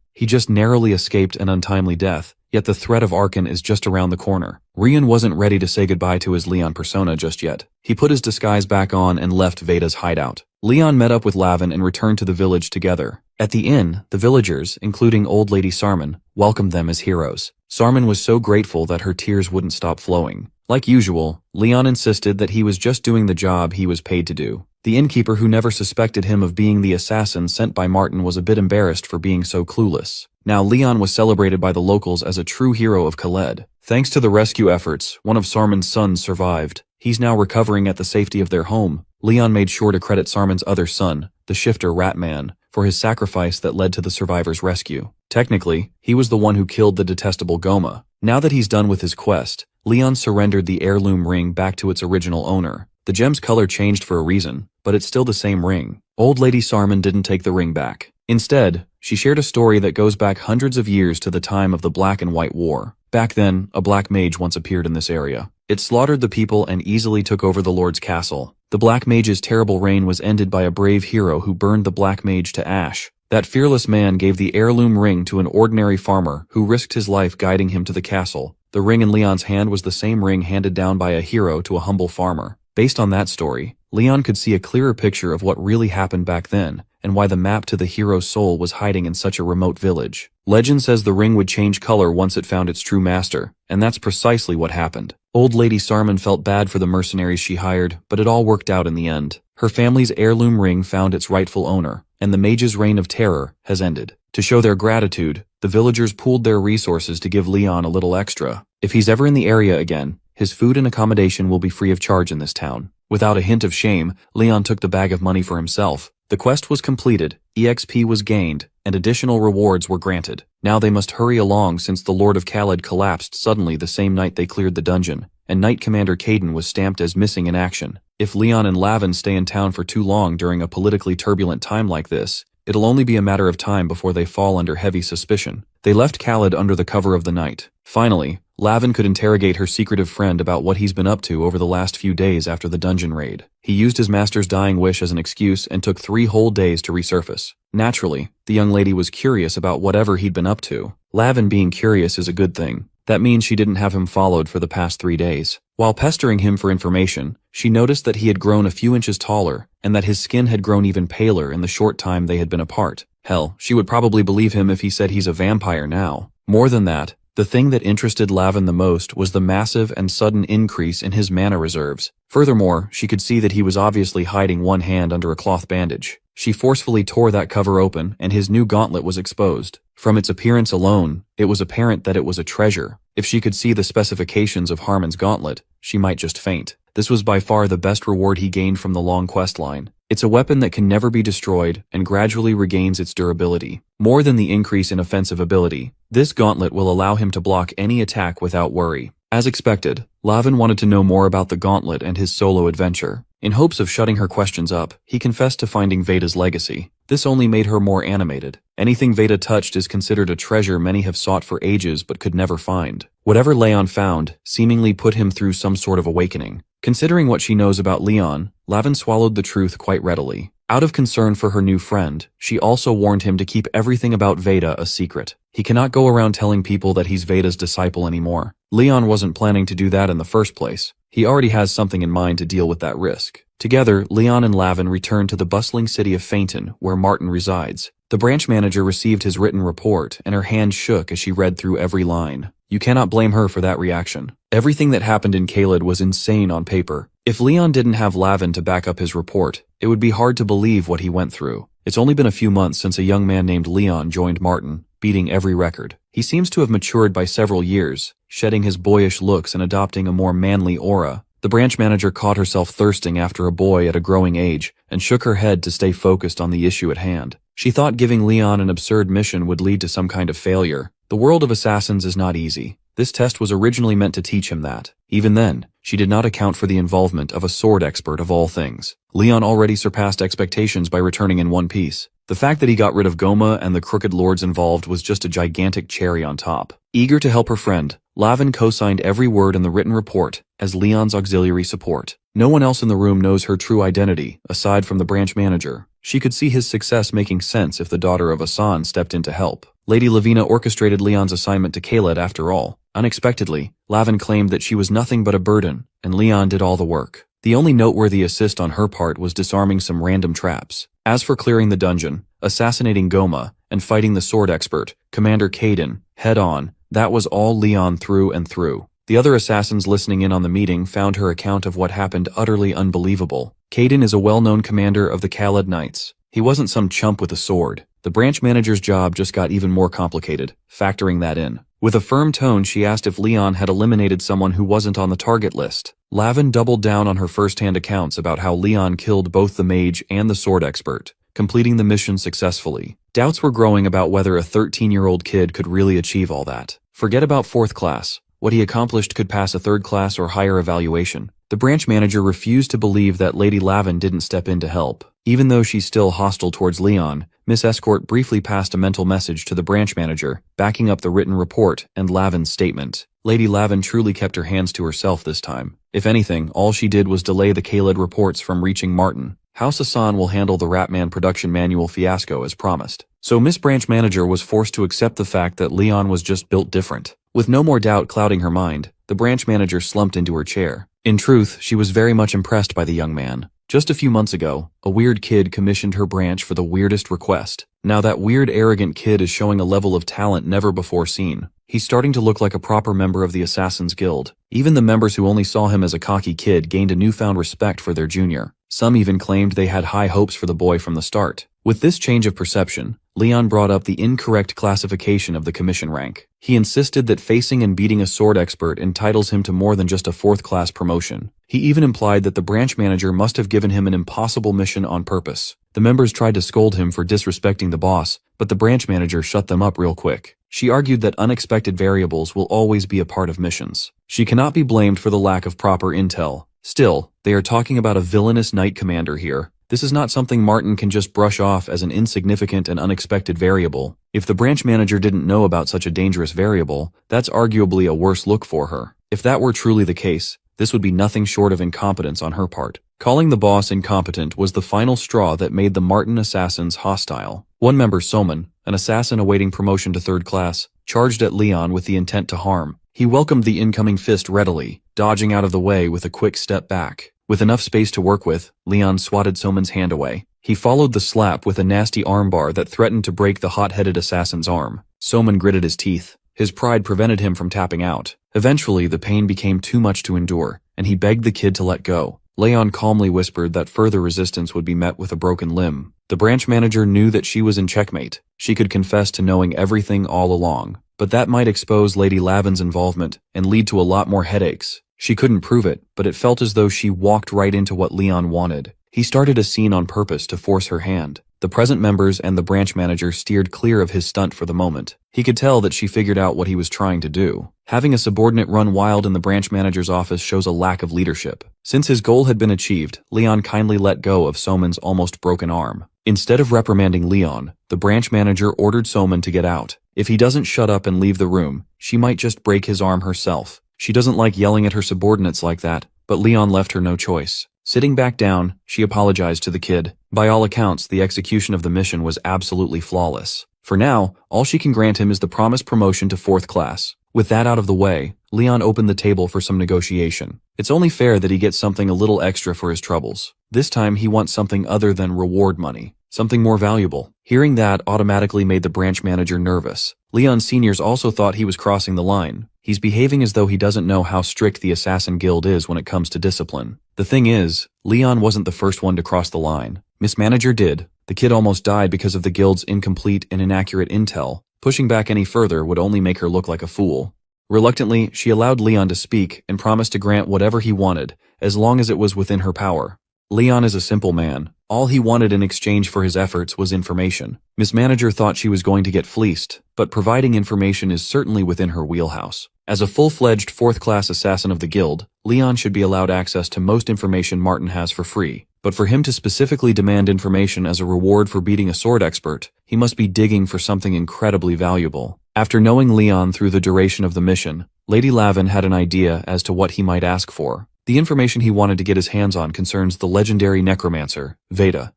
He just narrowly escaped an untimely death, yet the threat of Arkan is just around the corner. Riyun wasn't ready to say goodbye to his Leon persona just yet. He put his disguise back on and left Veda's hideout. Leon met up with Lavin and returned to the village together. At the inn, the villagers, including old lady Sermin, welcomed them as heroes. Sermin was so grateful that her tears wouldn't stop flowing. Like usual, Leon insisted that he was just doing the job he was paid to do. The innkeeper, who never suspected him of being the assassin sent by Martin, was a bit embarrassed for being so clueless. Now Leon was celebrated by the locals as a true hero of Khaled. Thanks to the rescue efforts, one of Sermin's sons survived. He's now recovering at the safety of their home. Leon made sure to credit Sermin's other son, the shifter Ratman, for his sacrifice that led to the survivors' rescue. Technically, he was the one who killed the detestable Goma. Now that he's done with his quest, Leon surrendered the heirloom ring back to its original owner. The gem's color changed for a reason, but it's still the same ring. Old lady Sermin didn't take the ring back. Instead, she shared a story that goes back hundreds of years to the time of the Black and White War. Back then, a black mage once appeared in this area. It slaughtered the people and easily took over the Lord's castle. The Black Mage's terrible reign was ended by a brave hero who burned the Black Mage to ash. That fearless man gave the heirloom ring to an ordinary farmer who risked his life guiding him to the castle. The ring in Leon's hand was the same ring handed down by a hero to a humble farmer. Based on that story, Leon could see a clearer picture of what really happened back then, and why the map to the hero's soul was hiding in such a remote village. Legend says the ring would change color once it found its true master, and that's precisely what happened. Old lady Sermin felt bad for the mercenaries she hired, but it all worked out in the end. Her family's heirloom ring found its rightful owner, and the mage's reign of terror has ended. To show their gratitude, the villagers pooled their resources to give Leon a little extra. If he's ever in the area again, his food and accommodation will be free of charge in this town. Without a hint of shame, Leon took the bag of money for himself. The quest was completed, EXP was gained, and additional rewards were granted. Now they must hurry along since the Lord of Khaled collapsed suddenly the same night they cleared the dungeon, and Knight Commander Caden was stamped as missing in action. If Leon and Lavin stay in town for too long during a politically turbulent time like this, it'll only be a matter of time before they fall under heavy suspicion. They left Khaled under the cover of the night. Finally, Lavin could interrogate her secretive friend about what he's been up to over the last few days after the dungeon raid. He used his master's dying wish as an excuse and took 3 whole days to resurface. Naturally, the young lady was curious about whatever he'd been up to. Lavin being curious is a good thing. That means she didn't have him followed for the past 3 days. While pestering him for information, she noticed that he had grown a few inches taller and that his skin had grown even paler in the short time they had been apart. Hell, she would probably believe him if he said he's a vampire now. More than that, the thing that interested Lavin the most was the massive and sudden increase in his mana reserves. Furthermore, she could see that he was obviously hiding one hand under a cloth bandage. She forcefully tore that cover open, and his new gauntlet was exposed. From its appearance alone, it was apparent that it was a treasure. If she could see the specifications of Harmon's gauntlet, she might just faint. This was by far the best reward he gained from the long quest line. It's a weapon that can never be destroyed and gradually regains its durability. More than the increase in offensive ability, this gauntlet will allow him to block any attack without worry. As expected, Lavin wanted to know more about the gauntlet and his solo adventure. In hopes of shutting her questions up, he confessed to finding Veda's legacy. This only made her more animated. Anything Veda touched is considered a treasure many have sought for ages but could never find. Whatever Leon found seemingly put him through some sort of awakening. Considering what she knows about Leon, Lavin swallowed the truth quite readily. Out of concern for her new friend, she also warned him to keep everything about Veda a secret. He cannot go around telling people that he's Veda's disciple anymore. Leon wasn't planning to do that in the first place. He already has something in mind to deal with that risk. Together, Leon and Lavin returned to the bustling city of Fainton, where Martin resides. The branch manager received his written report, and her hand shook as she read through every line. You cannot blame her for that reaction. Everything that happened in Caelid was insane on paper. If Leon didn't have Lavin to back up his report, it would be hard to believe what he went through. It's only been a few months since a young man named Leon joined Martin, beating every record. He seems to have matured by several years, shedding his boyish looks and adopting a more manly aura. The branch manager caught herself thirsting after a boy at a growing age and shook her head to stay focused on the issue at hand. She thought giving Leon an absurd mission would lead to some kind of failure. The world of assassins is not easy. This test was originally meant to teach him that. Even then, she did not account for the involvement of a sword expert of all things. Leon already surpassed expectations by returning in one piece. The fact that he got rid of Goma and the crooked lords involved was just a gigantic cherry on top. Eager to help her friend, Lavin co-signed every word in the written report as Leon's auxiliary support. No one else in the room knows her true identity, aside from the branch manager. She could see his success making sense if the daughter of Asan stepped in to help. Lady Lavina orchestrated Leon's assignment to Caelid after all. Unexpectedly, Lavin claimed that she was nothing but a burden, and Leon did all the work. The only noteworthy assist on her part was disarming some random traps. As for clearing the dungeon, assassinating Goma, and fighting the sword expert, Commander Caden, head-on, that was all Leon through and through. The other assassins listening in on the meeting found her account of what happened utterly unbelievable. Caden is a well-known commander of the Caelid Knights. He wasn't some chump with a sword. The branch manager's job just got even more complicated, factoring that in. With a firm tone, she asked if Leon had eliminated someone who wasn't on the target list. Lavin doubled down on her first-hand accounts about how Leon killed both the mage and the sword expert, completing the mission successfully. Doubts were growing about whether a 13-year-old kid could really achieve all that. Forget about 4th class. What he accomplished could pass a 3rd class or higher evaluation. The branch manager refused to believe that Lady Lavin didn't step in to help. Even though she's still hostile towards Leon, Miss Escort briefly passed a mental message to the branch manager, backing up the written report and Lavin's statement. Lady Lavin truly kept her hands to herself this time. If anything, all she did was delay the Caelid reports from reaching Martin. House Asan will handle the Ratman production manual fiasco as promised. So Miss Branch Manager was forced to accept the fact that Leon was just built different. With no more doubt clouding her mind, the branch manager slumped into her chair. In truth, she was very much impressed by the young man. Just a few months ago, a weird kid commissioned her branch for the weirdest request. Now that weird arrogant kid is showing a level of talent never before seen. He's starting to look like a proper member of the Assassin's Guild. Even the members who only saw him as a cocky kid gained a newfound respect for their junior. Some even claimed they had high hopes for the boy from the start. With this change of perception, Leon brought up the incorrect classification of the commission rank. He insisted that facing and beating a sword expert entitles him to more than just a 4th-class promotion. He even implied that the branch manager must have given him an impossible mission on purpose. The members tried to scold him for disrespecting the boss, but the branch manager shut them up real quick. She argued that unexpected variables will always be a part of missions. She cannot be blamed for the lack of proper intel. Still, they are talking about a villainous knight commander here. This is not something Martin can just brush off as an insignificant and unexpected variable. If the branch manager didn't know about such a dangerous variable, that's arguably a worse look for her. If that were truly the case, this would be nothing short of incompetence on her part. Calling the boss incompetent was the final straw that made the Martin assassins hostile. One member, Soman, an assassin awaiting promotion to 3rd class, charged at Leon with the intent to harm. He welcomed the incoming fist readily, dodging out of the way with a quick step back. With enough space to work with, Leon swatted Soman's hand away. He followed the slap with a nasty armbar that threatened to break the hot-headed assassin's arm. Soman gritted his teeth. His pride prevented him from tapping out. Eventually, the pain became too much to endure, and he begged the kid to let go. Leon calmly whispered that further resistance would be met with a broken limb. The branch manager knew that she was in checkmate. She could confess to knowing everything all along, but that might expose Lady Lavin's involvement and lead to a lot more headaches. She couldn't prove it, but it felt as though she walked right into what Leon wanted. He started a scene on purpose to force her hand. The present members and the branch manager steered clear of his stunt for the moment. He could tell that she figured out what he was trying to do. Having a subordinate run wild in the branch manager's office shows a lack of leadership. Since his goal had been achieved, Leon kindly let go of Soman's almost broken arm. Instead of reprimanding Leon, the branch manager ordered Soman to get out. If he doesn't shut up and leave the room, she might just break his arm herself. She doesn't like yelling at her subordinates like that, but Leon left her no choice. Sitting back down, she apologized to the kid. By all accounts, the execution of the mission was absolutely flawless. For now, all she can grant him is the promised promotion to 4th class. With that out of the way, Leon opened the table for some negotiation. It's only fair that he gets something a little extra for his troubles. This time he wants something other than reward money. Something more valuable. Hearing that automatically made the branch manager nervous. Leon's seniors also thought he was crossing the line. He's behaving as though he doesn't know how strict the Assassin Guild is when it comes to discipline. The thing is, Leon wasn't the first one to cross the line. Miss Manager did. The kid almost died because of the guild's incomplete and inaccurate intel. Pushing back any further would only make her look like a fool. Reluctantly, she allowed Leon to speak and promised to grant whatever he wanted, as long as it was within her power. Leon is a simple man. All he wanted in exchange for his efforts was information. Miss Manager thought she was going to get fleeced, but providing information is certainly within her wheelhouse. As a full-fledged 4th-class assassin of the guild, Leon should be allowed access to most information Martin has for free. But for him to specifically demand information as a reward for beating a sword expert, he must be digging for something incredibly valuable. After knowing Leon through the duration of the mission, Lady Lavin had an idea as to what he might ask for. The information he wanted to get his hands on concerns the legendary necromancer, Veda.